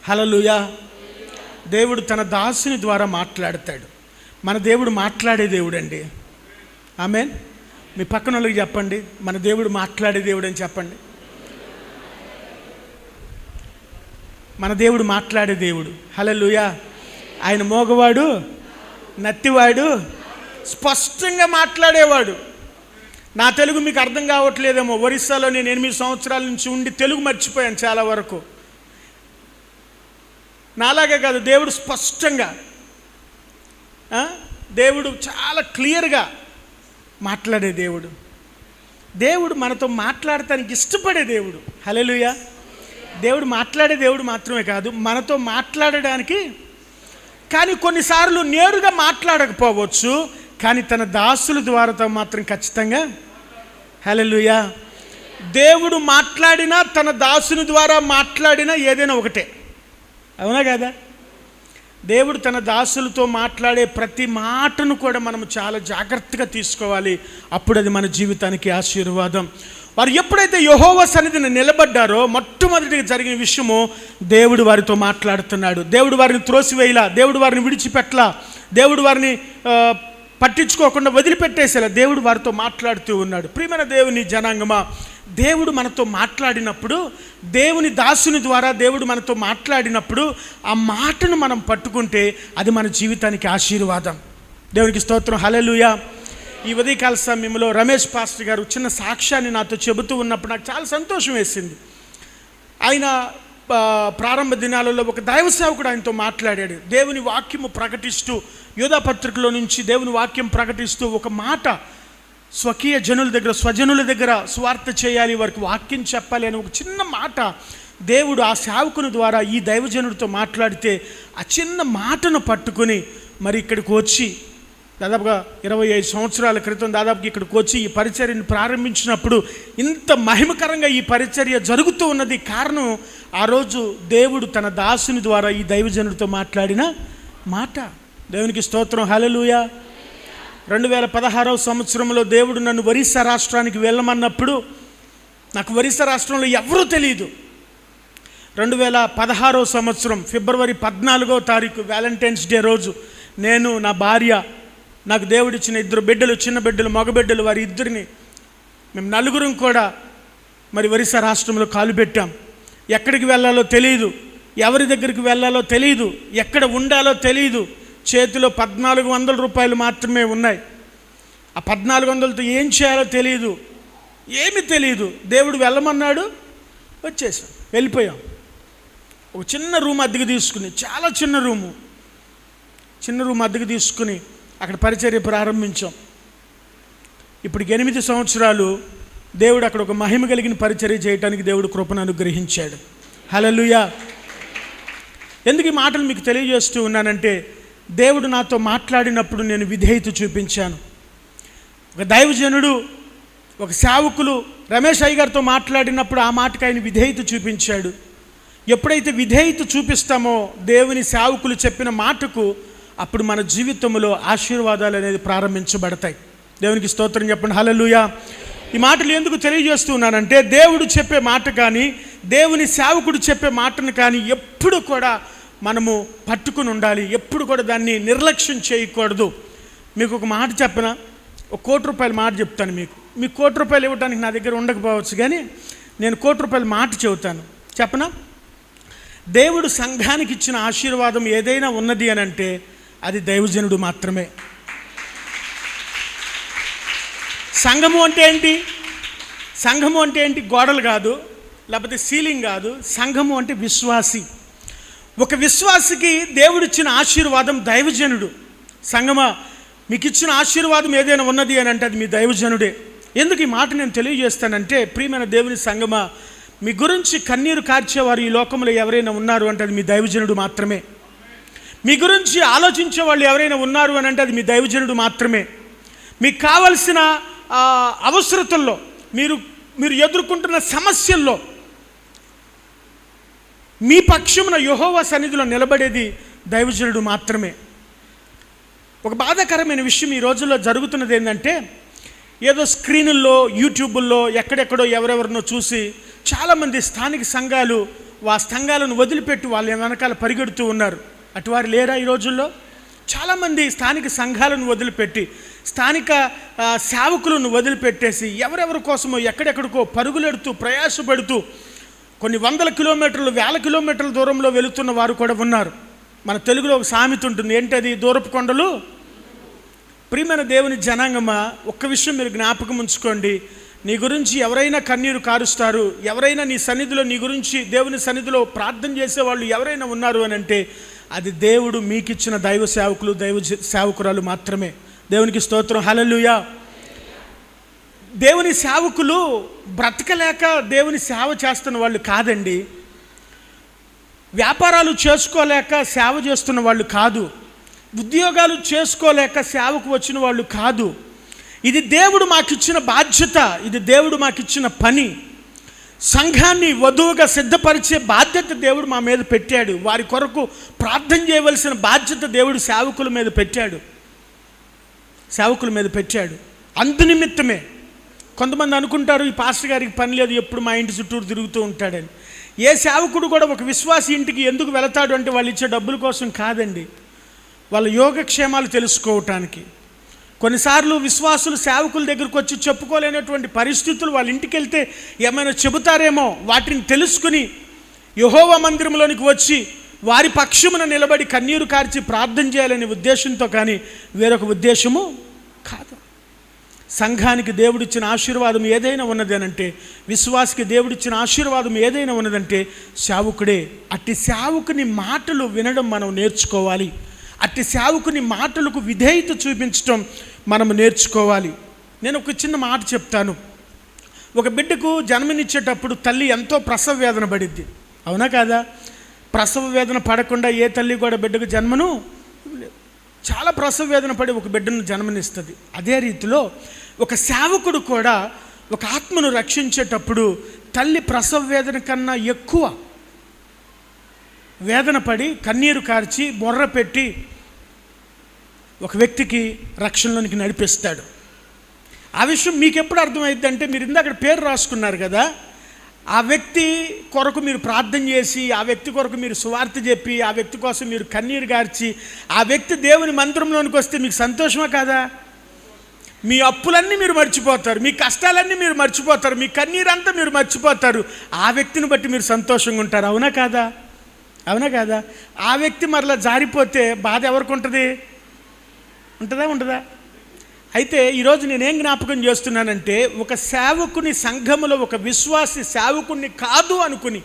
Speaker 2: హల్లెలూయా. దేవుడు తన దాసుని ద్వారా మాట్లాడతాడు. మన దేవుడు మాట్లాడే దేవుడు అండి. ఆమేన్. మీ పక్కన వాళ్ళకి చెప్పండి, మన దేవుడు మాట్లాడే దేవుడు అని చెప్పండి. మన దేవుడు మాట్లాడే దేవుడు. హల్లెలూయా. ఆయన మోగవాడు, నత్తివాడు, స్పష్టంగా మాట్లాడేవాడు. నా తెలుగు మీకు అర్థం కావట్లేదేమో. ఒరిస్సాలో నేను 8 సంవత్సరాల నుంచి ఉండి తెలుగు మర్చిపోయాను చాలా వరకు. నాలాగే కాదు, దేవుడు స్పష్టంగా, దేవుడు చాలా క్లియర్గా మాట్లాడే దేవుడు. దేవుడు మనతో మాట్లాడటానికి ఇష్టపడే దేవుడు. హల్లెలూయా. దేవుడు మాట్లాడే దేవుడు మాత్రమే కాదు, మనతో మాట్లాడడానికి, కానీ కొన్నిసార్లు నేరుగా మాట్లాడకపోవచ్చు, కానీ తన దాసుల ద్వారా మాత్రం ఖచ్చితంగా. హల్లెలూయా. దేవుడు మాట్లాడినా తన దాసుని ద్వారా మాట్లాడినా ఏదైనా ఒకటే. అవునా కదా? దేవుడు తన దాసులతో మాట్లాడే ప్రతి మాటను కూడా మనం చాలా జాగ్రత్తగా తీసుకోవాలి. అప్పుడు అది మన జీవితానికి ఆశీర్వాదం. వారు ఎప్పుడైతే యెహోవా సన్నిధిని నిలబడ్డారో, మొట్టమొదటిగా జరిగిన విషయము, దేవుడు వారితో మాట్లాడుతున్నాడు. దేవుడు వారిని త్రోసివేయలా, దేవుడు వారిని విడిచిపెట్టలా, దేవుడు వారిని పట్టించుకోకుండా వదిలిపెట్టేసేలా దేవుడు వారితో మాట్లాడుతూ ఉన్నాడు. ప్రియమైన దేవుని జనాంగమా, దేవుడు మనతో మాట్లాడినప్పుడు, దేవుని దాసుని ద్వారా దేవుడు మనతో మాట్లాడినప్పుడు, ఆ మాటను మనం పట్టుకుంటే అది మన జీవితానికి ఆశీర్వాదం. దేవునికి స్తోత్రం. హల్లెలూయా. ఈ ఉదయకాల సమయంలో రమేష్ పాస్టర్ గారు చిన్న సాక్ష్యాన్ని నాతో చెబుతూ ఉన్నప్పుడు నాకు చాలా సంతోషం వేసింది. ఆయన ప్రారంభ దినాలలో ఒక దైవ సేవకుడు ఆయనతో మాట్లాడాడు. దేవుని వాక్యము ప్రకటిస్తూ, యోధా పత్రికలో నుంచి దేవుని వాక్యం ప్రకటిస్తూ ఒక మాట, స్వకీయ జనుల దగ్గర, స్వజనుల దగ్గర సువార్త చేయాలి, వారికి వాక్యం చెప్పాలి అని ఒక చిన్న మాట దేవుడు ఆ సేవకుని ద్వారా ఈ దైవజనుడితో మాట్లాడితే, ఆ చిన్న మాటను పట్టుకొని మరి ఇక్కడికి వచ్చి దాదాపుగా 25 సంవత్సరాల క్రితం దాదాపుగా ఇక్కడికి వచ్చి ఈ పరిచర్యను ప్రారంభించినప్పుడు ఇంత మహిమకరంగా ఈ పరిచర్య జరుగుతూ ఉన్నది కారణం, ఆ రోజు దేవుడు తన దాసుని ద్వారా ఈ దైవజనుడితో మాట్లాడిన మాట. దేవునికి స్తోత్రం. హల్లెలూయా. 2016వ సంవత్సరంలో దేవుడు నన్ను ఒరిస్సా రాష్ట్రానికి వెళ్ళమన్నప్పుడు, నాకు ఒరిస్సా రాష్ట్రంలో ఎవరూ తెలియదు. 2016వ సంవత్సరం ఫిబ్రవరి 14వ తారీఖు వ్యాలంటైన్స్ డే రోజు నేను, నా భార్య, నాకు దేవుడిచ్చిన 2 బిడ్డలు, చిన్న బిడ్డలు, మగ బిడ్డలు, వారి ఇద్దరిని మేము నలుగురం కూడా మరి ఒరిస్సా రాష్ట్రంలో కాలు పెట్టాం. ఎక్కడికి వెళ్ళాలో తెలియదు, ఎవరి దగ్గరికి వెళ్ళాలో తెలియదు, ఎక్కడ ఉండాలో తెలియదు. చేతిలో 1400 రూపాయలు మాత్రమే ఉన్నాయి. ఆ 1400తో ఏం చేయాలో తెలియదు, ఏమీ తెలియదు. దేవుడు వెళ్ళమన్నాడు, వచ్చేసాం, వెళ్ళిపోయాం. ఒక చిన్న రూమ్ అద్దెకు తీసుకుని, చాలా చిన్న రూమ్ అద్దెకు తీసుకుని అక్కడ పరిచర్య ప్రారంభించాం. ఇప్పటికి 8 సంవత్సరాలు దేవుడు అక్కడ ఒక మహిమ కలిగిన పరిచర్య చేయడానికి దేవుడు కృపను అనుగ్రహించాడు. హల్లెలూయా. ఎందుకు ఈ మాటలు మీకు తెలియజేస్తూ ఉన్నానంటే, దేవుడు నాతో మాట్లాడినప్పుడు నేను విధేయత చూపించాను. ఒక దైవజనుడు, ఒక సేవకులు రమేష్ అయ్య గారితో మాట్లాడినప్పుడు ఆ మాటకు ఆయన విధేయత చూపించాడు. ఎప్పుడైతే విధేయత చూపిస్తామో దేవుని సేవకులు చెప్పిన మాటకు, అప్పుడు మన జీవితంలో ఆశీర్వాదాలు అనేది ప్రారంభించబడతాయి. దేవునికి స్తోత్రం చెప్పండి. హల్లెలూయా. ఈ మాటలు ఎందుకు తెలియజేస్తున్నానంటే, దేవుడు చెప్పే మాట కానీ, దేవుని సేవకుడు చెప్పే మాటను కానీ ఎప్పుడు కూడా మనము పట్టుకుని ఉండాలి. ఎప్పుడు కూడా దాన్ని నిర్లక్ష్యం చేయకూడదు. మీకు ఒక మాట చెప్పనా, ఒక ₹1,00,00,000 మాట చెప్తాను. మీకు ₹1,00,00,000 ఇవ్వడానికి నా దగ్గర ఉండకపోవచ్చు, కానీ నేను ₹1,00,00,000 మాట చెబుతాను. చెప్పనా? దేవుడు సంఘానికి ఇచ్చిన ఆశీర్వాదం ఏదైనా ఉన్నది అని అంటే అది దైవజనుడు మాత్రమే. సంఘము అంటే ఏంటి? సంఘము అంటే ఏంటి? గోడలు కాదు, లేకపోతే సీలింగ్ కాదు. సంఘము అంటే విశ్వాసి. ఒక విశ్వాసికి దేవుడిచ్చిన ఆశీర్వాదం దైవజనుడు. సంఘమా, మీకు ఇచ్చిన ఆశీర్వాదం ఏదైనా ఉన్నది అని అంటే అది మీ దైవజనుడే. ఎందుకు ఈ మాట నేను తెలియజేస్తానంటే, ప్రియమైన దేవుని సంఘమా, మీ గురించి కన్నీరు కార్చేవారు ఈ లోకంలో ఎవరైనా ఉన్నారు అంటే అది మీ దైవజనుడు మాత్రమే. మీ గురించి ఆలోచించే వాళ్ళు ఎవరైనా ఉన్నారు అని అంటే అది మీ దైవజనుడు మాత్రమే. మీకు కావలసిన అవసరతల్లో, మీరు ఎదుర్కొంటున్న సమస్యల్లో మీ పక్షమున యెహోవా సన్నిధిలో నిలబడేది దైవజనుడు మాత్రమే. ఒక బాధాకరమైన విషయం ఈ రోజుల్లో జరుగుతున్నది ఏంటంటే, ఏదో స్క్రీనుల్లో, యూట్యూబుల్లో, ఎక్కడెక్కడో ఎవరెవరినో చూసి చాలామంది స్థానిక సంఘాలు ఆ సంఘాలను వదిలిపెట్టి వాళ్ళ వెనకాల పరిగెడుతూ ఉన్నారు. అటువారు లేరా ఈ రోజుల్లో? చాలామంది స్థానిక సంఘాలను వదిలిపెట్టి, స్థానిక సేవకులను వదిలిపెట్టేసి ఎవరెవరి కోసమో ఎక్కడెక్కడికో పరుగులెడుతూ ప్రయాసపడుతూ కొన్ని వందల కిలోమీటర్లు, వేల కిలోమీటర్ల దూరంలో వెళుతున్న వారు కూడా ఉన్నారు. మన తెలుగులో ఒక సామెత ఉంటుంది, ఏంటది? దూరపు కొండలు. ప్రియమైన దేవుని జనాంగమా, ఒక్క విషయం మీరు జ్ఞాపకం ఉంచుకోండి. నీ గురించి ఎవరైనా కన్నీరు కారుస్తారు, ఎవరైనా నీ సన్నిధిలో, నీ గురించి దేవుని సన్నిధిలో ప్రార్థన చేసేవాళ్ళు ఎవరైనా ఉన్నారు అని అంటే అది దేవుడు మీకిచ్చిన దైవ సేవకులు, దైవ సేవకురాలు మాత్రమే. దేవునికి స్తోత్రం, హల్లెలూయా. దేవుని సేవకులు బ్రతకలేక దేవుని సేవ చేస్తున్న వాళ్ళు కాదండి. వ్యాపారాలు చేసుకోలేక సేవ చేస్తున్న వాళ్ళు కాదు. ఉద్యోగాలు చేసుకోలేక సేవకు వచ్చిన వాళ్ళు కాదు. ఇది దేవుడు మాకిచ్చిన బాధ్యత, ఇది దేవుడు మాకిచ్చిన పని. సంఘాన్ని వధువుగా సిద్ధపరిచే బాధ్యత దేవుడు మా మీద పెట్టాడు. వారి కొరకు ప్రార్థన చేయవలసిన బాధ్యత దేవుడు సేవకుల మీద పెట్టాడు. అందునిమిత్తమే కొంతమంది అనుకుంటారు, ఈ పాస్టర్ గారికి పని లేదు, ఎప్పుడు మా ఇంటి చుట్టూరు తిరుగుతూ ఉంటాడని. ఏ సేవకుడు కూడా ఒక విశ్వాసి ఇంటికి ఎందుకు వెళతాడు అంటే వాళ్ళు ఇచ్చే డబ్బుల కోసం కాదండి, వాళ్ళ యోగక్షేమాలు తెలుసుకోవటానికి. కొన్నిసార్లు విశ్వాసులు సేవకుల దగ్గరకు వచ్చి చెప్పుకోలేనటువంటి పరిస్థితులు, వాళ్ళ ఇంటికి వెళ్తే ఏమైనా చెబుతారేమో, వాటిని తెలుసుకుని యెహోవా మందిరంలోనికి వచ్చి వారి పక్షమున నిలబడి కన్నీరు కార్చి ప్రార్థన చేయాలనే ఉద్దేశంతో, కానీ వేరొక ఉద్దేశము కాదు. సంఘానికి దేవుడిచ్చిన ఆశీర్వాదం ఏదైనా ఉన్నది అనంటే, విశ్వాసికి దేవుడిచ్చిన ఆశీర్వాదం ఏదైనా ఉన్నదంటే సేవకుడే. అట్టి సేవకుని మాటలు వినడం మనం నేర్చుకోవాలి. అట్టి సేవకుని మాటలకు విధేయత చూపించడం మనం నేర్చుకోవాలి. నేను ఒక చిన్న మాట చెప్తాను. ఒక బిడ్డకు జన్మనిచ్చేటప్పుడు తల్లి ఎంతో ప్రసవ వేదన పడిద్ది, అవునా కాదా? ప్రసవ వేదన పడకుండా ఏ తల్లి కూడా బిడ్డకు జన్మను చాలా ప్రసవ వేదన పడి ఒక బిడ్డను జన్మనిస్తుంది. అదే రీతిలో ఒక సేవకుడు కూడా ఒక ఆత్మను రక్షించేటప్పుడు తల్లి ప్రసవ వేదన కన్నా ఎక్కువ వేదన పడి కన్నీరు కార్చి బొర్ర పెట్టి ఒక వ్యక్తికి రక్షణలోనికి నడిపిస్తాడు. ఆ విషయం మీకు ఎప్పుడు అర్థమైంది అంటే, మీరు ఇందాక పేరు రాసుకున్నారు కదా, ఆ వ్యక్తి కొరకు మీరు ప్రార్థన చేసి, ఆ వ్యక్తి కొరకు మీరు సువార్త చెప్పి, ఆ వ్యక్తి కోసం మీరు కన్నీరు గార్చి, ఆ వ్యక్తి దేవుని మందిరంలోనికి వస్తే మీకు సంతోషమా కాదా? మీ అప్పులన్నీ మీరు మర్చిపోతారు, మీ కష్టాలన్నీ మీరు మర్చిపోతారు, మీ కన్నీరంతా మీరు మర్చిపోతారు. ఆ వ్యక్తిని బట్టి మీరు సంతోషంగా ఉంటారు, అవునా కాదా? ఆ వ్యక్తి మరలా జారిపోతే బాధ ఎవరికి ఉంటుంది? ఉంటుందా? అయితే ఈరోజు నేనేం జ్ఞాపకం చేస్తున్నానంటే, ఒక సేవకుని సంఘములో ఒక విశ్వాసి సేవకుని కాదు అనుకుని,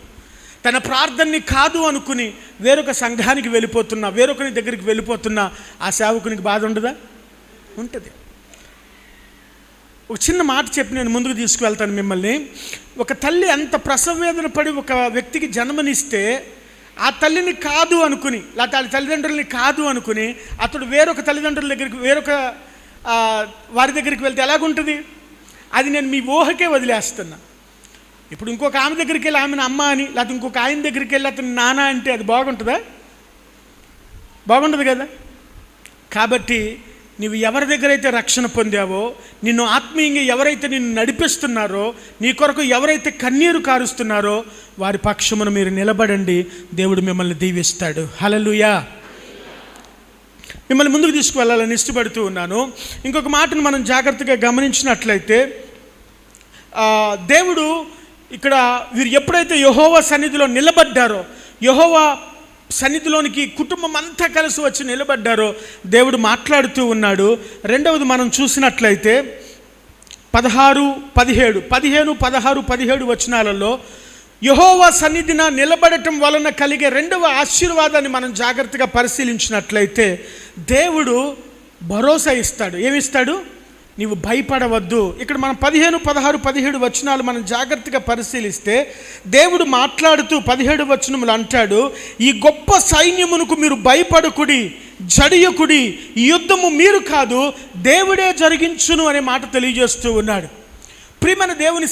Speaker 2: తన ప్రార్థనని కాదు అనుకుని వేరొక సంఘానికి వెళ్ళిపోతున్నా, వేరొకరి దగ్గరికి వెళ్ళిపోతున్నా ఆ సేవకునికి బాధ ఉండదా? ఉంటుంది. ఒక చిన్న మాట చెప్పి నేను ముందుకు తీసుకువెళ్తాను మిమ్మల్ని. ఒక తల్లి అంత ప్రసవ వేదన పడి ఒక వ్యక్తికి జన్మనిస్తే, ఆ తల్లిని కాదు అనుకుని, లేకపోతే తల్లిదండ్రులని కాదు అనుకుని అతడు వేరొక తల్లిదండ్రుల దగ్గరికి, వేరొక వారి దగ్గరికి వెళ్తే ఎలాగుంటుంది? అది నేను మీ ఊహకే వదిలేస్తున్నా. ఇప్పుడు ఇంకొక ఆమె దగ్గరికి వెళ్ళి ఆమెను అమ్మ అని, లేకపోతే ఇంకొక ఆయన దగ్గరికి వెళ్ళి అతను నాన్న అంటే అది బాగుంటుందా? బాగుండదు కదా. కాబట్టి నీవు ఎవరి దగ్గర అయితే రక్షణ పొందావో, నిన్ను ఆత్మీయంగా ఎవరైతే నిన్ను నడిపిస్తున్నారో, నీ కొరకు ఎవరైతే కన్నీరు కారుస్తున్నారో వారి పక్షమున మీరు నిలబడండి. దేవుడు మిమ్మల్ని దీవిస్తాడు. హల్లెలూయా. మిమ్మల్ని ముందుకు తీసుకువెళ్ళాలని ఇష్టపడుతూ ఉన్నాను. ఇంకొక మాటను మనం జాగ్రత్తగా గమనించినట్లయితే, దేవుడు ఇక్కడ వీరు ఎప్పుడైతే యెహోవా సన్నిధిలో నిలబడ్డారో, యెహోవా సన్నిధిలోనికి కుటుంబం అంతా కలిసి వచ్చి నిలబడ్డారో దేవుడు మాట్లాడుతూ ఉన్నాడు. రెండవది మనం చూసినట్లయితే 16, 17, 15, 16, 17 వచనాలలో యెహోవా సన్నిధిన నిలబడటం వలన కలిగే రెండవ ఆశీర్వాదాన్ని మనం జాగ్రత్తగా పరిశీలించినట్లయితే దేవుడు భరోసా ఇస్తాడు. ఏమిస్తాడు? నీవు భయపడవద్దు. ఇక్కడ మనం 15, 16, 17 వచనాలు మనం జాగ్రత్తగా పరిశీలిస్తే దేవుడు మాట్లాడుతూ 17 వచనములు అంటాడు, ఈ గొప్ప సైన్యమునకు మీరు భయపడకుడి, జడియకుడి, ఈ యుద్ధము మీరు కాదు దేవుడే జరిగించును అనే మాట తెలియజేస్తూ ఉన్నాడు. ప్రియమైన దేవుని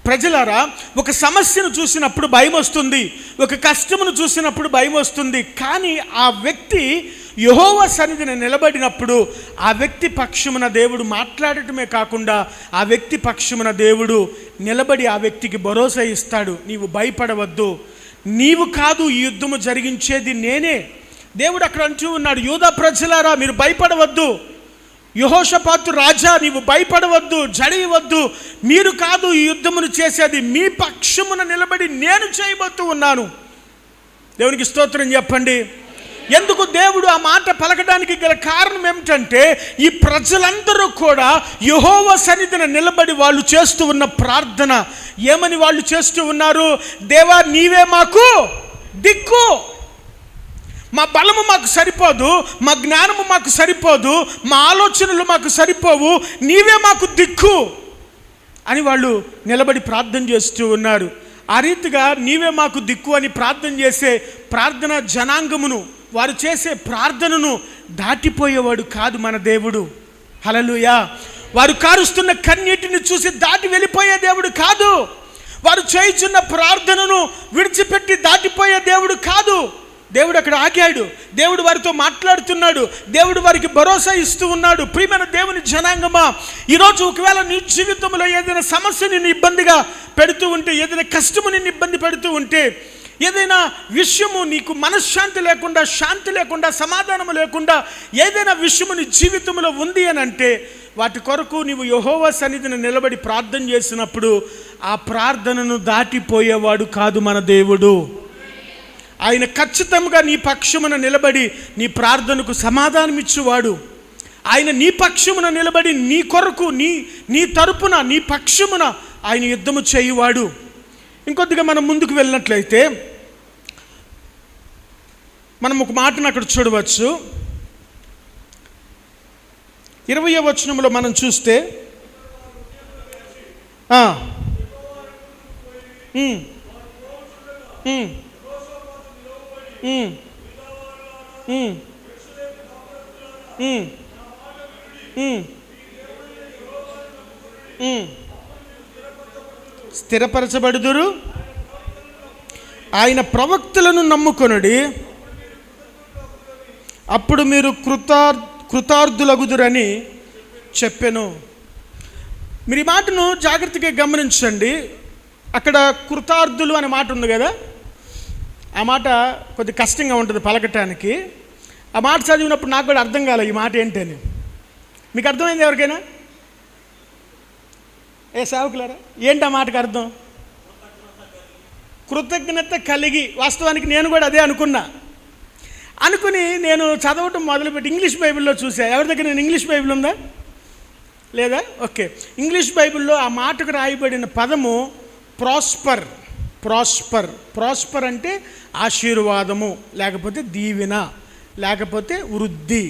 Speaker 2: ప్రజలారా, ఒక సమస్యను చూసినప్పుడు భయం వస్తుంది, ఒక కష్టమును చూసినప్పుడు భయం వస్తుంది. కానీ ఆ వ్యక్తి యెహోవా సన్నిధిని నిలబడినప్పుడు ఆ వ్యక్తి పక్షమున దేవుడు మాట్లాడటమే కాకుండా ఆ వ్యక్తి పక్షమున దేవుడు నిలబడి ఆ వ్యక్తికి భరోసా ఇస్తాడు. నీవు భయపడవద్దు, నీవు కాదు ఈ యుద్ధము జరిగించేది నేనే. దేవుడు అక్కడ అంటూ ఉన్నాడు, యూదా ప్రజలారా మీరు భయపడవద్దు, యెహోషాపాతు రాజా నీవు భయపడవద్దు, జడియవద్దు, మీరు కాదు ఈ యుద్ధమును చేసేది, మీ పక్షమున నిలబడి నేను చేయబోతూ ఉన్నాను. దేవునికి స్తోత్రం చెప్పండి. ఎందుకు దేవుడు ఆ మాట పలకడానికి గల కారణం ఏమిటంటే, ఈ ప్రజలందరూ కూడా యెహోవా సన్నిధిన నిలబడి వాళ్ళు చేస్తూ ఉన్న ప్రార్థన ఏమని వాళ్ళు చేస్తూ ఉన్నారు? దేవా నీవే మాకు దిక్కు, మా బలము మాకు సరిపోదు, మా జ్ఞానము మాకు సరిపోదు, మా ఆలోచనలు మాకు సరిపోవు, నీవే మాకు దిక్కు అని వాళ్ళు నిలబడి ప్రార్థన చేస్తూ ఉన్నారు. ఆ రీతిగా నీవే మాకు దిక్కు అని ప్రార్థన చేసే ప్రార్థన జనాంగమును, వారు చేసే ప్రార్థనను దాటిపోయేవాడు కాదు మన దేవుడు. హల్లెలూయా. వారు కారుస్తున్న కన్నీటిని చూసి దాటి వెళ్ళిపోయే దేవుడు కాదు. వారు చేయుచున్న ప్రార్థనను విడిచిపెట్టి దాటిపోయే దేవుడు కాదు. దేవుడు అక్కడ ఆగాడు, దేవుడు వారితో మాట్లాడుతున్నాడు, దేవుడు వారికి భరోసా ఇస్తూ ఉన్నాడు. ప్రియమైన దేవుని జనాంగమా, ఈరోజు ఒకవేళ నీ జీవితంలో ఏదైనా సమస్య నిన్ను ఇబ్బందిగా పెడుతూ ఉంటే, ఏదైనా కష్టము నిన్ను ఇబ్బంది పెడుతూ ఉంటే, ఏదైనా విషయము నీకు మనశ్శాంతి లేకుండా, శాంతి లేకుండా, సమాధానము లేకుండా ఏదైనా విషయము నీ జీవితంలో ఉంది అని అంటే, వాటి కొరకు నీవు యెహోవా సన్నిధిని నిలబడి ప్రార్థన చేసినప్పుడు ఆ ప్రార్థనను దాటిపోయేవాడు కాదు మన దేవుడు. ఆయన ఖచ్చితంగా నీ పక్షమున నిలబడి నీ ప్రార్థనకు సమాధానం ఇచ్చేవాడు. ఆయన నీ పక్షమున నిలబడి నీ కొరకు, నీ తరపున, నీ పక్షమున ఆయన యుద్ధము చేయువాడు. ఇంకొద్దిగా మనం ముందుకు వెళ్ళినట్లయితే మనం ఒక మాటను అక్కడ చూడవచ్చు. 20వ వచనంలో మనం చూస్తే స్థిరపరచబడుదురు, ఆయన ప్రవక్తలను నమ్ముకొనుడి, అప్పుడు మీరు కృతార్థులగుదురని చెప్పెను. మీరు ఈ మాటను జాగ్రత్తగా గమనించండి. అక్కడ కృతార్థులు అనే మాట ఉంది కదా, ఆ మాట కొద్ది కష్టంగా ఉంటుంది పలకటానికి. ఆ మాట చదివినప్పుడు నాకు కూడా అర్థం కాలే ఈ మాట ఏంటని. మీకు అర్థమైంది ఎవరికైనా? ఏ సేవకులారా, ఏంటి ఆ మాటకు అర్థం? కృతజ్ఞత కలిగి. వాస్తవానికి నేను కూడా అదే అనుకుని నేను చదవటం మొదలుపెట్టి ఇంగ్లీష్ బైబిల్లో చూసా. ఎవరి దగ్గర నేను ఇంగ్లీష్ బైబిల్ ఉందా లేదా? ఓకే, ఇంగ్లీష్ బైబిల్లో ఆ మాటకు రాయబడిన పదము ప్రాస్పర్. ప్రాస్పర్ అంటే ఆశీర్వాదము, లేకపోతే దీవెన, లేకపోతే వృద్ధి.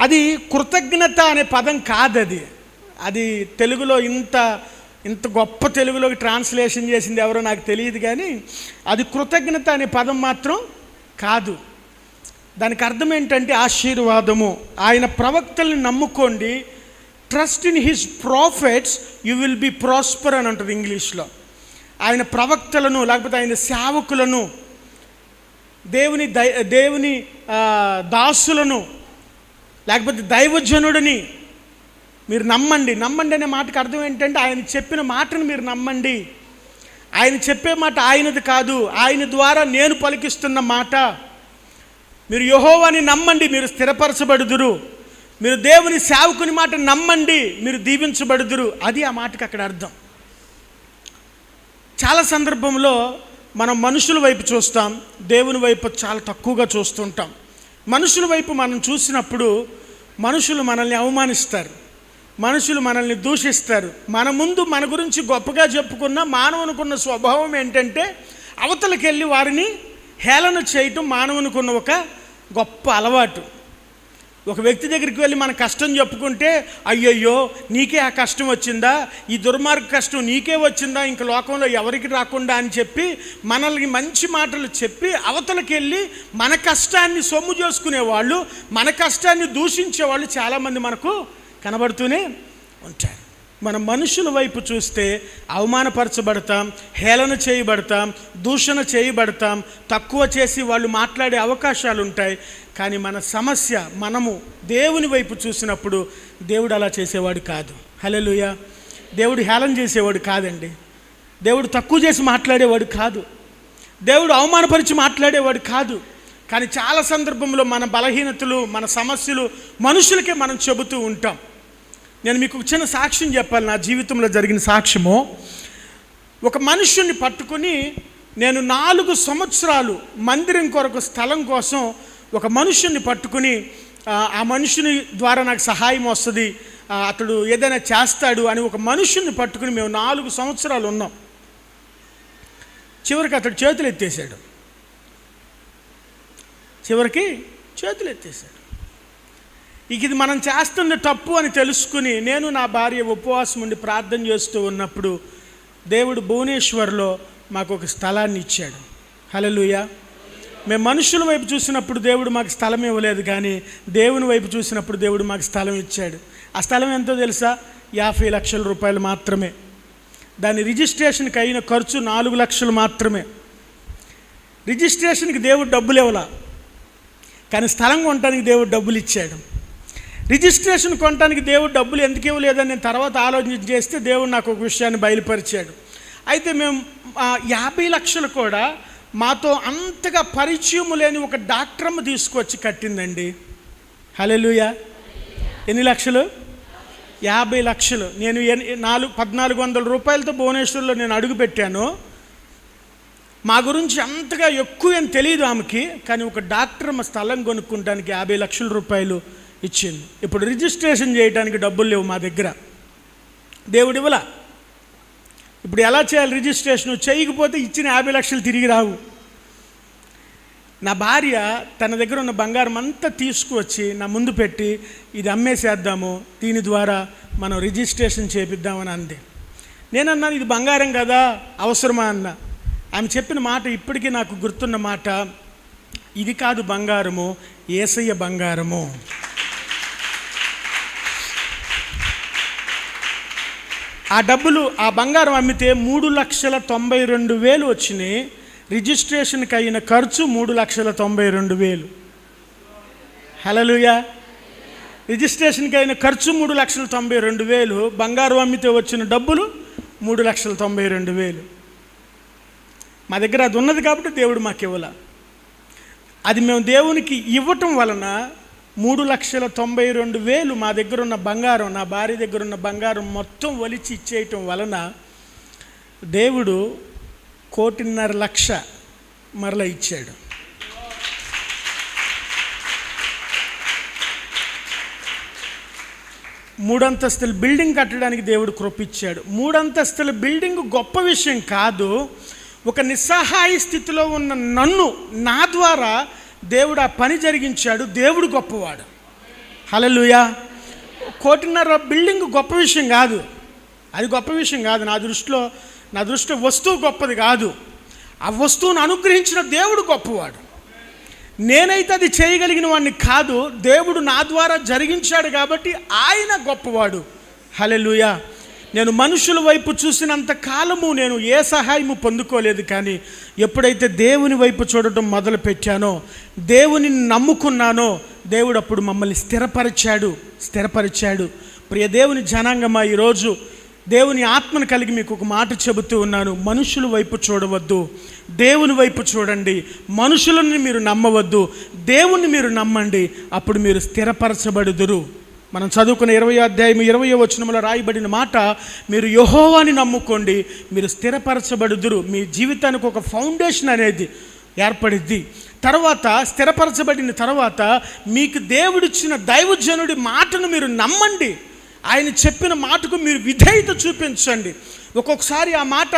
Speaker 2: అది కృతజ్ఞత అనే పదం కాదు. అది తెలుగులో ఇంత గొప్ప తెలుగులోకి ట్రాన్స్లేషన్ చేసింది ఎవరో నాకు తెలియదు, కానీ అది కృతజ్ఞత అనే పదం మాత్రం కాదు. దానికి అర్థం ఏంటంటే ఆశీర్వాదము. ఆయన ప్రవక్తల్ని నమ్ముకోండి, trust in his prophets, you will be prosper అని ఉంటుంది ఇంగ్లీష్లో. ఆయన ప్రవక్తలను, లేకపోతే ఆయన సేవకులను, దేవుని దాసులను, లేకపోతే దైవజనుడిని మీరు నమ్మండి అనే మాటకు అర్థం ఏంటంటే ఆయన చెప్పిన మాటను మీరు నమ్మండి. ఆయన చెప్పే మాట ఆయనది కాదు, ఆయన ద్వారా నేను పలికిస్తున్న మాట. మీరు యెహోవాని నమ్మండి, మీరు స్థిరపరచబడుదురు. మీరు దేవుని సేవకుని మాట నమ్మండి, మీరు దీవించబడుదురు. అది ఆ మాటకు అక్కడ అర్థం. చాలా సందర్భంలో మనం మనుషుల వైపు చూస్తాం, దేవుని వైపు చాలా తక్కువగా చూస్తుంటాం. మనుషుల వైపు మనం చూసినప్పుడు మనుషులు మనల్ని అవమానిస్తారు, మనుషులు మనల్ని దూషిస్తారు. మన ముందు మన గురించి గొప్పగా చెప్పుకున్న మానవునికున్న స్వభావం ఏంటంటే అవతలకి వెళ్ళి వారిని హేళన చేయటం మానవునికున్న ఒక గొప్ప అలవాటు. ఒక వ్యక్తి దగ్గరికి వెళ్ళి మన కష్టం చెప్పుకుంటే, అయ్యయ్యో నీకే ఆ కష్టం వచ్చిందా, ఈ దుర్మార్గ కష్టం నీకే వచ్చిందా, ఇంక లోకంలో ఎవరికి రాకుండా అని చెప్పి మనల్ని మంచి మాటలు చెప్పి అవతలకి వెళ్ళి మన కష్టాన్ని సొమ్ము చేసుకునేవాళ్ళు, మన కష్టాన్ని దూషించేవాళ్ళు చాలామంది మనకు కనబడుతూనే ఉంటారు. మనం మనుషుల వైపు చూస్తే అవమానపరచబడతాం, హేళన చేయబడతాం, దూషణ చేయబడతాం, తక్కువ చేసి వాళ్ళు మాట్లాడే అవకాశాలు ఉంటాయి. కానీ మన సమస్య, మనము దేవుని వైపు చూసినప్పుడు దేవుడు అలా చేసేవాడు కాదు. హల్లెలూయా. దేవుడు హేళన చేసేవాడు కాదండి. దేవుడు తక్కువ చేసి మాట్లాడేవాడు కాదు. దేవుడు అవమానపరిచి మాట్లాడేవాడు కాదు. కానీ చాలా సందర్భంలో మన బలహీనతలు, మన సమస్యలు మనుషులకే మనం చెబుతూ ఉంటాం. నేను మీకు చిన్న సాక్ష్యం చెప్పాలి, నా జీవితంలో జరిగిన సాక్ష్యము. ఒక మనుష్యుని పట్టుకుని నేను 4 సంవత్సరాలు మందిరం కొరకు స్థలం కోసం ఒక మనుష్యుని పట్టుకుని, ఆ మనుషుని ద్వారా నాకు సహాయం వస్తుంది, అతడు ఏదైనా చేస్తాడు అని ఒక మనుషుని పట్టుకుని మేము 4 సంవత్సరాలు ఉన్నాం. చివరికి అతడు చేతులు ఎత్తేసాడు. ఇక ఇది మనం చేస్తున్న తప్పు అని తెలుసుకుని నేను నా భార్య ఉపవాసం ఉండి ప్రార్థన చేస్తూ ఉన్నప్పుడు దేవుడు భువనేశ్వర్లో మాకు ఒక స్థలాన్ని ఇచ్చాడు. హల్లెలూయా. మేము మనుషుల వైపు చూసినప్పుడు దేవుడు మాకు స్థలం ఇవ్వలేదు, కానీ దేవుని వైపు చూసినప్పుడు దేవుడు మాకు స్థలం ఇచ్చాడు. ఆ స్థలం ఎంతో తెలుసా? 50 లక్షల రూపాయలు మాత్రమే. దాని రిజిస్ట్రేషన్కి అయిన ఖర్చు 4 లక్షలు మాత్రమే. రిజిస్ట్రేషన్కి దేవుడు డబ్బులు ఇవ్వలా, కానీ స్థలం కొనడానికి దేవుడు డబ్బులు ఇచ్చాడు. రిజిస్ట్రేషన్ కొనడానికి దేవుడు డబ్బులు ఎందుకు ఇవ్వలేదని నేను తర్వాత ఆలోచన చేస్తే దేవుడు నాకు ఒక విషయాన్ని బయలుపరిచాడు. అయితే మేము 50 లక్షలు కూడా మాతో అంతగా పరిచయం లేని ఒక డాక్టరమ్మ తీసుకొచ్చి కట్టిందండి. హల్లెలూయా. ఎన్ని లక్షలు? 50 లక్షలు. నేను 1400 రూపాయలతో భువనేశ్వర్లో నేను అడుగు పెట్టాను. మా గురించి అంతగా ఎక్కువ ఏం తెలియదు ఆమెకి, కానీ ఒక డాక్టరమ్మ స్థలం కొనుక్కుంటానికి 50 లక్షల రూపాయలు ఇచ్చింది. ఇప్పుడు రిజిస్ట్రేషన్ చేయడానికి డబ్బులు లేవు మా దగ్గర, దేవుడు ఇవ్వలా. ఇప్పుడు ఎలా చేయాలి? రిజిస్ట్రేషన్ చేయకపోతే ఇచ్చిన 50 లక్షలు తిరిగి రావు. నా భార్య తన దగ్గర ఉన్న బంగారం అంతా తీసుకువచ్చి నా ముందు పెట్టి, ఇది అమ్మేసేద్దాము, దీని ద్వారా మనం రిజిస్ట్రేషన్ చేపిద్దామని అంది. నేనన్నాను, ఇది బంగారం కదా, అవసరమా అన్న. ఆమె చెప్పిన మాట ఇప్పటికీ నాకు గుర్తున్న మాట, ఇది కాదు బంగారము, యేసయ్య బంగారము. ఆ డబ్బులు, ఆ బంగారం అమ్మితే 3,92,000 వచ్చినాయి. రిజిస్ట్రేషన్కి అయిన ఖర్చు 3,92,000. హల్లెలూయా. రిజిస్ట్రేషన్కి అయిన ఖర్చు 3,92,000, బంగారం అమ్మితే వచ్చిన డబ్బులు 3,92,000. మా దగ్గర అది ఉన్నది కాబట్టి దేవుడు మాకు ఇవ్వాల. అది మేము దేవునికి ఇవ్వటం వలన 3,92,000 మా దగ్గర ఉన్న బంగారం, నా భార్య దగ్గర ఉన్న బంగారం మొత్తం ఒలిచి ఇచ్చేయటం వలన దేవుడు 1,50,00,000 లక్ష మరలా ఇచ్చాడు. మూడంతస్తుల బిల్డింగ్ కట్టడానికి దేవుడు కృపిచ్చాడు. 3 అంతస్తుల బిల్డింగ్ గొప్ప విషయం కాదు. ఒక నిస్సహాయ స్థితిలో ఉన్న నన్ను, నా ద్వారా దేవుడు ఆ పని జరిగించాడు. దేవుడు గొప్పవాడు. హల్లెలూయా. 1,50,00,000 బిల్డింగ్ గొప్ప విషయం కాదు, అది గొప్ప విషయం కాదు. నా దృష్టిలో వస్తువు గొప్పది కాదు, ఆ వస్తువును అనుగ్రహించిన దేవుడు గొప్పవాడు. నేనైతే అది చేయగలిగిన వాడిని కాదు, దేవుడు నా ద్వారా జరిగించాడు కాబట్టి ఆయన గొప్పవాడు. హల్లెలూయా. నేను మనుషుల వైపు చూసినంత కాలము నేను ఏ సహాయము పొందుకోలేదు, కానీ ఎప్పుడైతే దేవుని వైపు చూడటం మొదలు పెట్టానో, దేవుని నమ్ముకున్నానో, దేవుడు అప్పుడు మమ్మల్ని స్థిరపరిచాడు. ప్రియ దేవుని జనాంగమా, ఈరోజు దేవుని ఆత్మను కలిగి మీకు ఒక మాట చెబుతూ ఉన్నాను. మనుషుల వైపు చూడవద్దు, దేవుని వైపు చూడండి. మనుషులను మీరు నమ్మవద్దు, దేవుణ్ణి మీరు నమ్మండి, అప్పుడు మీరు స్థిరపరచబడుదురు. మనం చదువుకున్న 20వ అధ్యాయం 20వ వచనంలో రాయబడిన మాట, మీరు యెహోవాని నమ్ముకోండి, మీరు స్థిరపరచబడుదురు. మీ జీవితానికి ఒక ఫౌండేషన్ అనేది ఏర్పడిద్ది. తర్వాత స్థిరపరచబడిన తర్వాత మీకు దేవుడిచ్చిన దైవజనుడి మాటను మీరు నమ్మండి, ఆయన చెప్పిన మాటకు మీరు విధేయత చూపించండి. ఒక్కొక్కసారి ఆ మాట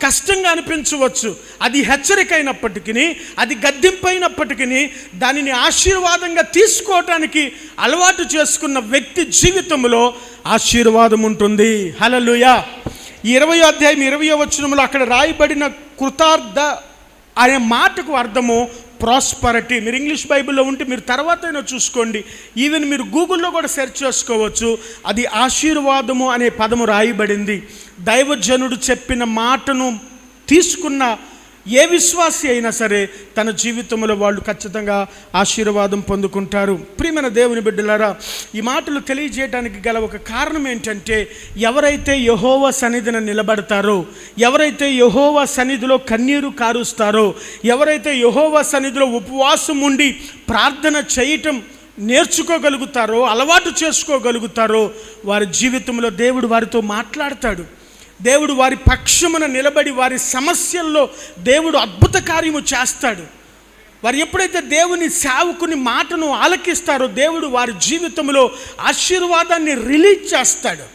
Speaker 2: కష్టంగా అనిపించవచ్చు, అది హెచ్చరిక అయినప్పటికీ, అది గద్దింపైనప్పటికీ దానిని ఆశీర్వాదంగా తీసుకోవటానికి అలవాటు చేసుకున్న వ్యక్తి జీవితంలో ఆశీర్వాదం ఉంటుంది. హల్లెలూయా. 20వ అధ్యాయం 20వ వచనంలో అక్కడ రాయబడిన కృతార్థ అనే మాటకు అర్థము ప్రాస్పరిటీ. మీరు ఇంగ్లీష్ బైబిల్లో ఉంటే మీరు తర్వాతైనా చూసుకోండి, ఈవెన్ మీరు గూగుల్లో కూడా సెర్చ్ చేసుకోవచ్చు. అది ఆశీర్వాదము అనే పదము రాయబడింది. దైవజనుడు చెప్పిన మాటను తీసుకున్న ఏ విశ్వాసి అయినా సరే తన జీవితంలో వాళ్ళు ఖచ్చితంగా ఆశీర్వాదం పొందుకుంటారు. ప్రియమైన దేవుని బిడ్డలారా, ఈ మాటలు తెలియజేయడానికి గల ఒక కారణం ఏంటంటే, ఎవరైతే యెహోవా సన్నిధిన నిలబడతారో, ఎవరైతే యెహోవా సన్నిధిలో కన్నీరు కారుస్తారో, ఎవరైతే యెహోవా సన్నిధిలో ఉపవాసం ఉండి ప్రార్థన చేయటం నేర్చుకోగలుగుతారో, అలవాటు చేసుకోగలుగుతారో, వారి జీవితంలో దేవుడు వారితో మాట్లాడతాడు. దేవుడు వారి పక్షమున నిలబడి వారి సమస్యల్లో దేవుడు అద్భుత కార్యము చేస్తాడు. వారు ఎప్పుడైతే దేవుని సేవకుని మాటను ఆలకిస్తారో, దేవుడు వారి జీవితంలో ఆశీర్వాదాన్ని రిలీజ్ చేస్తాడు.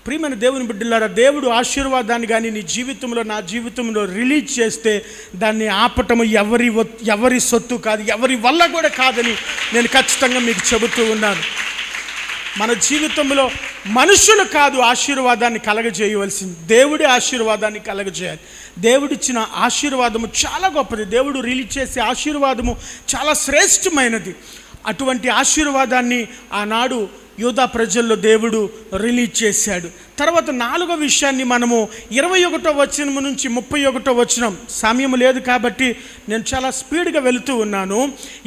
Speaker 2: ప్రియమైన దేవుని బిడ్డలారా, దేవుడు ఆశీర్వాదాన్ని కానీ నీ జీవితంలో, నా జీవితంలో రిలీజ్ చేస్తే దాన్ని ఆపటము ఎవరి సొత్తు కాదు, ఎవరి వల్ల కూడా కాదని నేను ఖచ్చితంగా మీకు చెబుతూ ఉన్నాను. మన జీవితంలో మనుషులు కాదు ఆశీర్వాదాన్ని కలగజేయవలసింది, దేవుడే ఆశీర్వాదాన్ని కలగజేయాలి. దేవుడిచ్చిన ఆశీర్వాదము చాలా గొప్పది. దేవుడు రిలీజ్ చేసే ఆశీర్వాదము చాలా శ్రేష్టమైనది. అటువంటి ఆశీర్వాదాన్ని ఆనాడు యూదా ప్రజల్లో దేవుడు రిలీజ్ చేశాడు. తర్వాత 4వ విషయాన్ని మనము 21వ వచనం నుంచి 31వ వచనం, సమయం లేదు కాబట్టి నేను చాలా స్పీడ్గా వెళుతూ ఉన్నాను.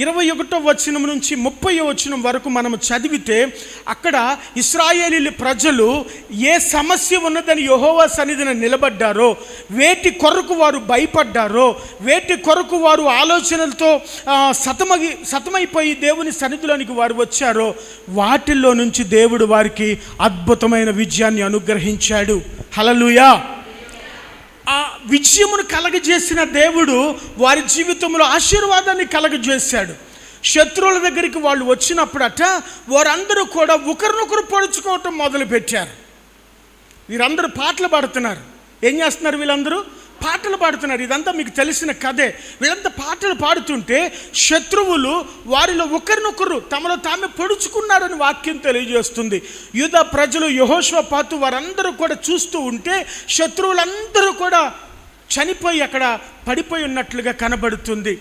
Speaker 2: 21వ వచనం నుంచి 30వ వచనం వరకు మనము చదివితే, అక్కడ ఇశ్రాయేలీయుల ప్రజలు ఏ సమస్య ఉన్నదని యెహోవా సన్నిధిన నిలబడ్డారో, వేటి కొరకు వారు భయపడ్డారో, వేటి కొరకు వారు ఆలోచనలతో సతమైపోయి దేవుని సన్నిధిలోనికి వారు వచ్చారో, వాటిల్లో నుంచి దేవుడు వారికి అద్భుతమైన విజయాన్ని అనుగ్రహించాడు. హల్లెలూయా. ఆ విజయమును కలగజేసిన దేవుడు వారి జీవితంలో ఆశీర్వాదాన్ని కలగజేశాడు. శత్రువుల దగ్గరికి వాళ్ళు వచ్చినప్పుడట వారందరూ కూడా ఒకరినొకరు పొడుచుకోవటం మొదలుపెట్టారు. వీరందరూ పాటలు పాడుతున్నారు. ఏం చేస్తున్నారు? వీళ్ళందరూ పాటలు పాడుతున్నారు. ఇదంతా మీకు తెలిసిన కథే. వీళ్ళంతా పాటలు పాడుతుంటే శత్రువులు వారిలో ఒకరినొకరు తమలో తామే పొడుచుకున్నారని వాక్యం తెలియజేస్తుంది. యూదా ప్రజలు, యెహోషాపాతు వారందరూ కూడా చూస్తూ ఉంటే శత్రువులందరూ కూడా చనిపోయి అక్కడ పడిపోయి ఉన్నట్లుగా కనబడుతుంది.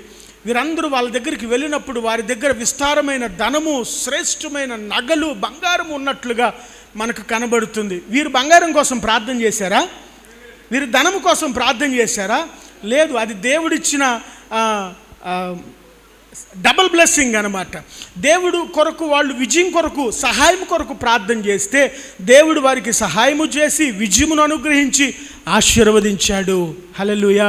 Speaker 2: వీరందరూ వాళ్ళ దగ్గరికి వెళ్ళినప్పుడు వారి దగ్గర విస్తారమైన ధనము, శ్రేష్టమైన నగలు, బంగారం ఉన్నట్లుగా మనకు కనబడుతుంది. వీరు బంగారం కోసం ప్రార్థన చేశారా? వీరు ధనము కోసం ప్రార్థన చేశారా? లేదు. అది దేవుడిచ్చిన డబుల్ బ్లెస్సింగ్ అన్నమాట. దేవుడు కొరకు, వాళ్ళు విజయం కొరకు, సహాయం కొరకు ప్రార్థన చేస్తే దేవుడు వారికి సహాయము చేసి విజయమును అనుగ్రహించి ఆశీర్వదించాడు. హల్లెలూయా.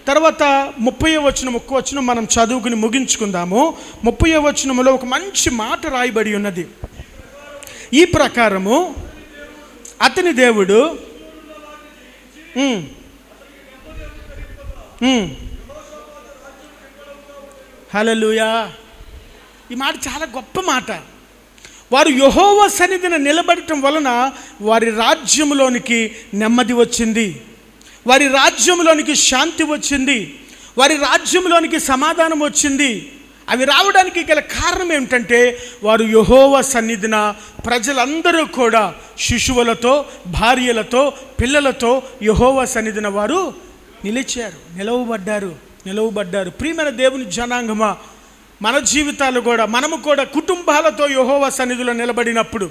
Speaker 2: తర్వాత 30వ వచనం, ఒక్క వచనం మనం చదువుకుని ముగించుకుందాము. 30వ వచనంలో ఒక మంచి మాట రాయబడి ఉన్నది. ఈ ప్రకారము అతని దేవుడు హల్లెలూయా. ఈ మాట చాలా గొప్ప మాట. వారు యెహోవా సన్నిధిన నిలబడటం వలన వారి రాజ్యంలోనికి నెమ్మది వచ్చింది, వారి రాజ్యంలోనికి శాంతి వచ్చింది, వారి రాజ్యంలోనికి సమాధానం వచ్చింది. అవి రావడానికి గల కారణం ఏమిటంటే, వారు యెహోవా సన్నిధిన ప్రజలందరూ కూడా శిశువులతో, భార్యలతో, పిల్లలతో యెహోవా సన్నిధిన వారు నిలవబడ్డారు. ప్రియమైన దేవుని జనాంగమా, మన జీవితాలు కూడా, మనము కూడా కుటుంబాలతో యెహోవా సన్నిధిలో నిలబడినప్పుడు,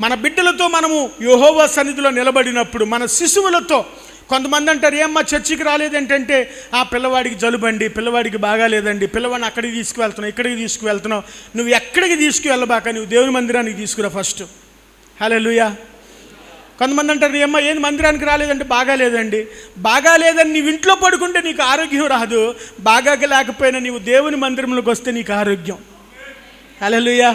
Speaker 2: మన బిడ్డలతో మనము యెహోవా సన్నిధిలో నిలబడినప్పుడు, మన శిశువులతో, కొంతమంది అంటారు, ఏమ్మా చర్చికి రాలేదేంటంటే, ఆ పిల్లవాడికి జలుబండి, పిల్లవాడికి బాగాలేదండి, పిల్లవాడిని అక్కడికి తీసుకువెళ్తున్నావు, ఇక్కడికి తీసుకువెళ్తున్నావు. నువ్వు ఎక్కడికి తీసుకువెళ్ళబాక, నువ్వు దేవుని మందిరానికి తీసుకురా ఫస్ట్. హల్లెలూయా. కొంతమంది అంటారు, ఏమ్మా ఏంది మందిరానికి రాలేదంటే, బాగాలేదండి. బాగాలేదని నీవు ఇంట్లో పడుకుంటే నీకు ఆరోగ్యం రాదు, బాగా లేకపోయినా నీవు దేవుని మందిరంలోకి వస్తే నీకు ఆరోగ్యం. హల్లెలూయా.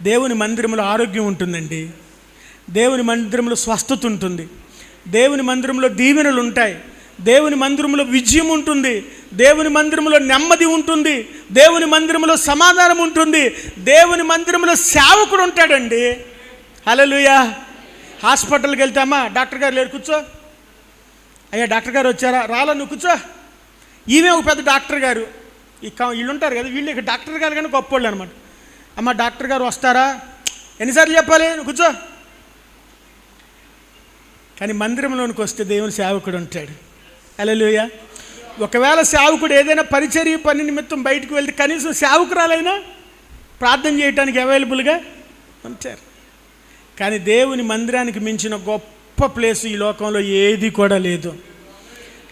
Speaker 2: దేవుని మందిరంలో ఆరోగ్యం ఉంటుందండి. దేవుని మందిరంలో స్వస్థత ఉంటుంది. దేవుని మందిరంలో దీవెనలు ఉంటాయి. దేవుని మందిరంలో విజయం ఉంటుంది. దేవుని మందిరంలో నెమ్మది ఉంటుంది. దేవుని మందిరంలో సమాధానం ఉంటుంది. దేవుని మందిరంలో సేవకుడు ఉంటాడండి. హల్లెలూయా. హాస్పిటల్కి వెళ్తామా, డాక్టర్ గారు లేరు, కూర్చో. అయ్యా డాక్టర్ గారు వచ్చారా, రాలా, నువ్వు కూర్చో. ఈమె ఒక పెద్ద డాక్టర్ గారు, వీళ్ళు ఉంటారు కదా, వీళ్ళు ఇక డాక్టర్ గారు కానీ గొప్పోళ్ళు అనమాట. అమ్మ డాక్టర్ గారు వస్తారా, ఎన్నిసార్లు చెప్పాలి, నువ్వు కూర్చో. కానీ మందిరంలోనికి వస్తే దేవుని సేవకుడు ఉంటాడు. హల్లెలూయా. ఒకవేళ సేవకుడు ఏదైనా పరిచర్య పని నిమిత్తం బయటకు వెళ్తే కనీసం సేవకురాలైనా ప్రార్థన చేయడానికి అవైలబుల్గా ఉంటారు. కానీ దేవుని మందిరానికి మించిన గొప్ప ప్లేస్ ఈ లోకంలో ఏది కూడా లేదు.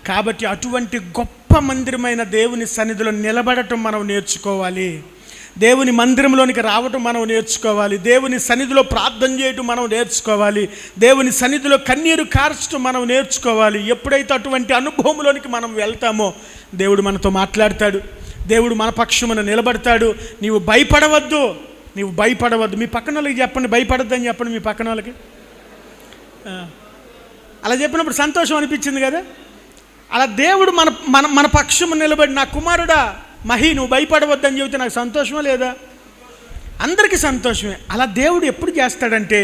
Speaker 2: కాబట్టి అటువంటి గొప్ప మందిరమైన దేవుని సన్నిధిలో నిలబడటం మనం నేర్చుకోవాలి. దేవుని మందిరంలోనికి రావటం మనం నేర్చుకోవాలి. దేవుని సన్నిధిలో ప్రార్థన చేయటం మనం నేర్చుకోవాలి. దేవుని సన్నిధిలో కన్నీరు కార్చడం మనం నేర్చుకోవాలి. ఎప్పుడైతే అటువంటి అనుభవంలోనికి మనం వెళ్తామో దేవుడు మనతో మాట్లాడతాడు. దేవుడు మన పక్షమున నిలబడతాడు. నీవు భయపడవద్దు, నీవు భయపడవద్దు. మీ పక్కన వాళ్ళకి చెప్పండి, భయపడద్దని చెప్పండి మీ పక్కన వాళ్ళకి. అలా చెప్పినప్పుడు సంతోషం అనిపించింది కదా. అలా దేవుడు మన మన మన పక్షము నిలబడి, నా కుమారుడా మహి నువ్వు భయపడవద్దని చెబితే నాకు సంతోషమా లేదా? అందరికీ సంతోషమే. అలా దేవుడు ఎప్పుడు చేస్తాడంటే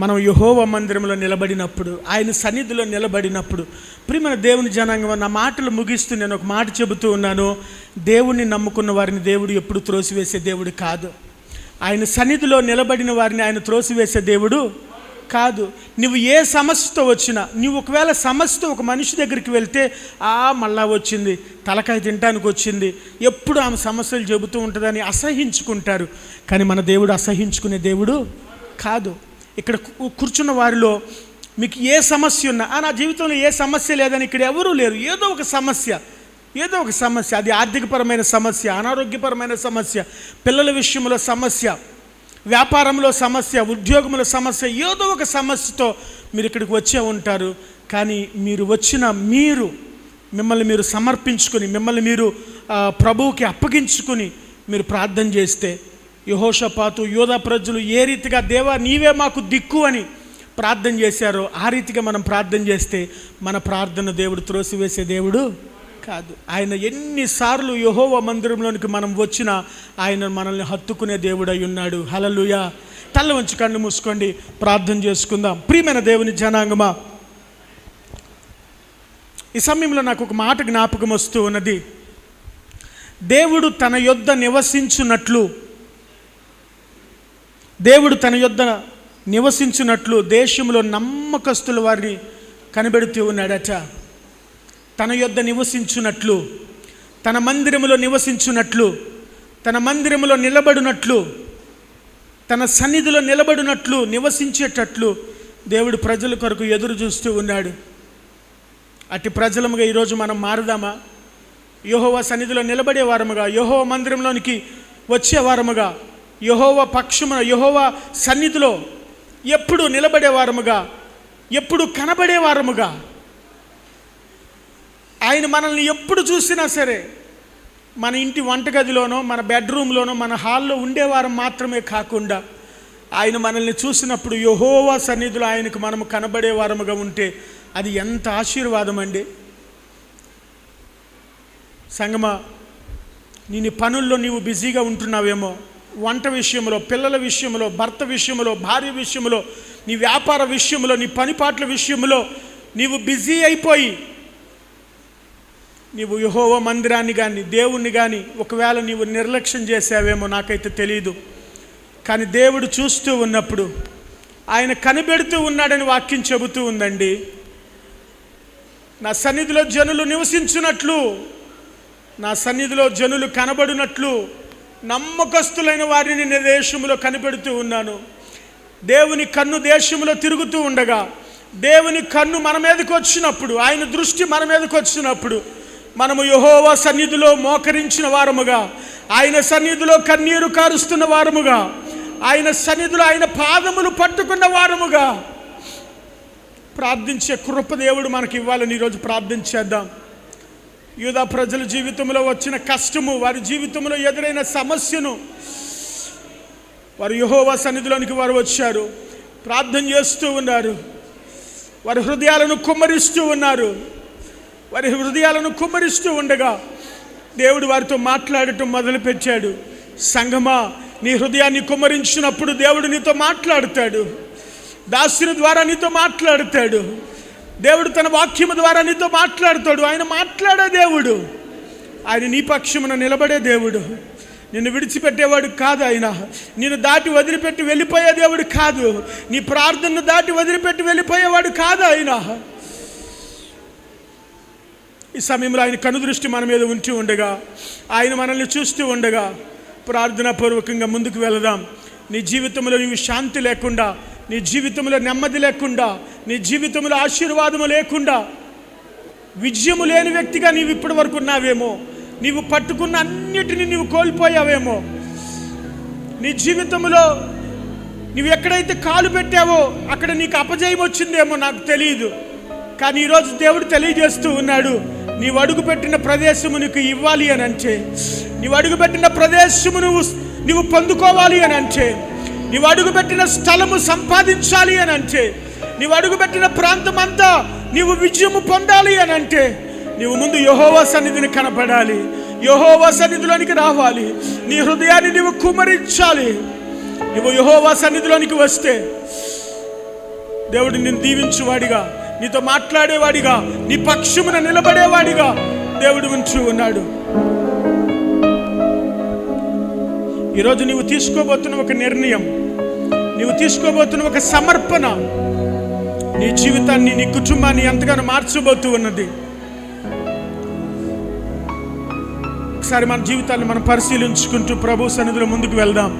Speaker 2: మనం యెహోవా మందిరంలో నిలబడినప్పుడు, ఆయన సన్నిధిలో నిలబడినప్పుడు. ప్రియమైన దేవుని జనాంగం, నా మాటలు ముగిస్తూ నేను ఒక మాట చెబుతూ ఉన్నాను. దేవుణ్ణి నమ్ముకున్న వారిని దేవుడు ఎప్పుడు త్రోసివేసే దేవుడు కాదు. ఆయన సన్నిధిలో నిలబడిన వారిని ఆయన త్రోసివేసే దేవుడు కాదు. నువ్వు ఏ సమస్యతో వచ్చినా, నువ్వు ఒకవేళ సమస్యతో ఒక మనిషి దగ్గరికి వెళ్తే మళ్ళా వచ్చింది, తలకాయ తినడానికి వచ్చింది, ఎప్పుడు ఆమె సమస్యలు చెబుతూ ఉంటుందని అసహించుకుంటారు. కానీ మన దేవుడు అసహించుకునే దేవుడు కాదు. ఇక్కడ కూర్చున్న వారిలో మీకు ఏ సమస్య ఉన్నా, నా జీవితంలో ఏ సమస్య లేదని ఇక్కడ ఎవరూ లేరు. ఏదో ఒక సమస్య, అది ఆర్థికపరమైన సమస్య, అనారోగ్యపరమైన సమస్య, పిల్లల విషయంలో సమస్య, వ్యాపారంలో సమస్య, ఉద్యోగంలో సమస్య, ఏదో ఒక సమస్యతో మీరు ఇక్కడికి వచ్చే ఉంటారు. కానీ మీరు వచ్చిన మిమ్మల్ని మీరు సమర్పించుకొని, మిమ్మల్ని మీరు ప్రభువుకి అప్పగించుకొని మీరు ప్రార్థన చేస్తే, యెహోషాపాతు యోధా ప్రజలు ఏ రీతిగా దేవా నీవే మాకు దిక్కు అని ప్రార్థన చేశారో ఆ రీతిగా మనం ప్రార్థన చేస్తే మన ప్రార్థన దేవుడు త్రోసివేసే దేవుడు కాదు. ఆయన ఎన్నిసార్లు యెహోవా మందిరంలోనికి మనం వచ్చినా ఆయన మనల్ని హత్తుకునే దేవుడు అయి ఉన్నాడు. హల్లెలూయా. తల వంచి కళ్ళు మూసుకోండి, ప్రార్థన చేసుకుందాం. ప్రియమైన దేవుని జనాంగమా, ఈ సమయంలో నాకు ఒక మాట జ్ఞాపకం వస్తూ ఉన్నది. దేవుడు తన యొద్ద నివసించున్నట్లు దేశంలో నమ్మకస్తుల వారిని కనిపెడుతూ ఉన్నాడట. తన యొద్ద నివసించున్నట్లు, తన మందిరములో నివసించున్నట్లు, తన మందిరములో నిలబడినట్లు, తన సన్నిధిలో నిలబడినట్లు, నివసించేటట్లు దేవుడు ప్రజల కొరకు ఎదురు చూస్తూ ఉన్నాడు. అట్టి ప్రజలముగా ఈరోజు మనం మారుదామా? యెహోవా సన్నిధిలో నిలబడే వారముగా, యెహోవా మందిరంలోనికి వచ్చేవారముగా, యెహోవా పక్షమున, యెహోవా సన్నిధిలో ఎప్పుడు నిలబడేవారముగా, ఎప్పుడు కనబడేవారముగా, ఆయన మనల్ని ఎప్పుడు చూసినా సరే మన ఇంటి వంటగదిలోనో, మన బెడ్రూమ్లోనో, మన హాల్లో ఉండేవారం మాత్రమే కాకుండా ఆయన మనల్ని చూసినప్పుడు యెహోవా సన్నిధిలో ఆయనకు మనము కనబడేవారముగా ఉంటే అది ఎంత ఆశీర్వాదం అండి. సంగమా, నీ పనుల్లో నీవు బిజీగా ఉంటున్నావేమో, వంట విషయంలో, పిల్లల విషయంలో, భర్త విషయంలో, భార్య విషయంలో, నీ వ్యాపార విషయంలో, నీ పనిపాట్ల విషయంలో నీవు బిజీ అయిపోయి నీవు యెహోవా మందిరాన్ని కానీ, దేవుణ్ణి కానీ ఒకవేళ నీవు నిర్లక్ష్యం చేసావేమో, నాకైతే తెలియదు. కానీ దేవుడు చూస్తూ ఉన్నప్పుడు, ఆయన కనిపెడుతూ ఉన్నాడని వాక్యం చెబుతూ ఉందండి. నా సన్నిధిలో జనులు నివసించున్నట్లు, నా సన్నిధిలో జనులు కనబడినట్లు నమ్మకస్తులైన వారిని నేను దేశంలో కనిపెడుతూ ఉన్నాను. దేవుని కన్ను దేశంలో తిరుగుతూ ఉండగా, దేవుని కన్ను మన మీదకి వచ్చినప్పుడు, ఆయన దృష్టి మన మీదకి వచ్చినప్పుడు మనము యెహోవా సన్నిధిలో మోకరించిన వారముగా, ఆయన సన్నిధిలో కన్నీరు కారుస్తున్న వారముగా, ఆయన సన్నిధిలో ఆయన పాదములు పట్టుకున్న వారముగా ప్రార్థించే కృప దేవుడు మనకి ఇవ్వాలని ఈరోజు ప్రార్థన చేద్దాం. యూదా ప్రజల జీవితంలో వచ్చిన కష్టము, వారి జీవితంలో ఎదురైన సమస్యను వారు యెహోవా సన్నిధిలోనికి వారు వచ్చారు, ప్రార్థన చేస్తూ ఉన్నారు, వారి హృదయాలను కుమ్మరిస్తూ ఉన్నారు. వారి హృదయాలను కుమ్మరిస్తూ ఉండగా దేవుడు వారితో మాట్లాడటం మొదలుపెట్టాడు. సంగమా, నీ హృదయాన్ని కుమ్మరించినప్పుడు దేవుడు నీతో మాట్లాడతాడు. దాసుని ద్వారా నీతో మాట్లాడతాడు. దేవుడు తన వాక్యము ద్వారా నీతో మాట్లాడతాడు. ఆయన మాట్లాడే దేవుడు. ఆయన నీ పక్షమున నిలబడే దేవుడు. నిన్ను విడిచిపెట్టేవాడు కాదు. ఆయన నిన్ను దాటి వదిలిపెట్టి వెళ్ళిపోయే దేవుడు కాదు. నీ ప్రార్థనను దాటి వదిలిపెట్టి వెళ్ళిపోయేవాడు కాదు ఆయన. ఈ సమయంలో ఆయన కనుదృష్టి మన మీద ఉంచి ఉండగా, ఆయన మనల్ని చూస్తూ ఉండగా ప్రార్థనాపూర్వకంగా ముందుకు వెళదాం. నీ జీవితంలో నీవు శాంతి లేకుండా, నీ జీవితంలో నెమ్మది లేకుండా, నీ జీవితంలో ఆశీర్వాదము లేకుండా, విజయము లేని వ్యక్తిగా నీవు ఇప్పటి వరకు ఉన్నావేమో. నీవు పట్టుకున్న అన్నిటినీ నీవు కోల్పోయావేమో. నీ జీవితంలో నీవు ఎక్కడైతే కాలు పెట్టావో అక్కడ నీకు అపజయం వచ్చిందేమో, నాకు తెలియదు. కానీ ఈరోజు దేవుడు తెలియజేస్తూ ఉన్నాడు, నీవు అడుగుపెట్టిన ప్రదేశము నీకు ఇవ్వాలి అని అంటే, నీవు అడుగుపెట్టిన ప్రదేశము నువ్వు పొందుకోవాలి అని అంటే, నీవు అడుగుపెట్టిన స్థలము సంపాదించాలి అని అంటే, నీవు అడుగుపెట్టిన ప్రాంతం అంతా నీవు విజయము పొందాలి అని అంటే, నీవు ముందు యెహోవా సన్నిధిని కనపడాలి. యెహోవా సన్నిధిలోనికి రావాలి. నీ హృదయాన్ని నీవు కుమ్మరించాలి. నువ్వు యెహోవా సన్నిధిలోనికి వస్తే దేవుడు నిన్ను దీవించువాడిగా, నీతో మాట్లాడేవాడిగా, నీ పక్షమున నిలబడేవాడిగా దేవుడు ఉంచు ఉన్నాడు. ఈరోజు నీవు తీసుకోబోతున్న ఒక నిర్ణయం, నీవు తీసుకోబోతున్న ఒక సమర్పణ నీ జీవితాన్ని, నీ కుటుంబాన్ని ఎంతగానో మార్చబోతూ ఉన్నది. ఒకసారి మన జీవితాన్ని మనం పరిశీలించుకుంటూ ప్రభు సన్నిధిలో ముందుకు వెళ్దాం.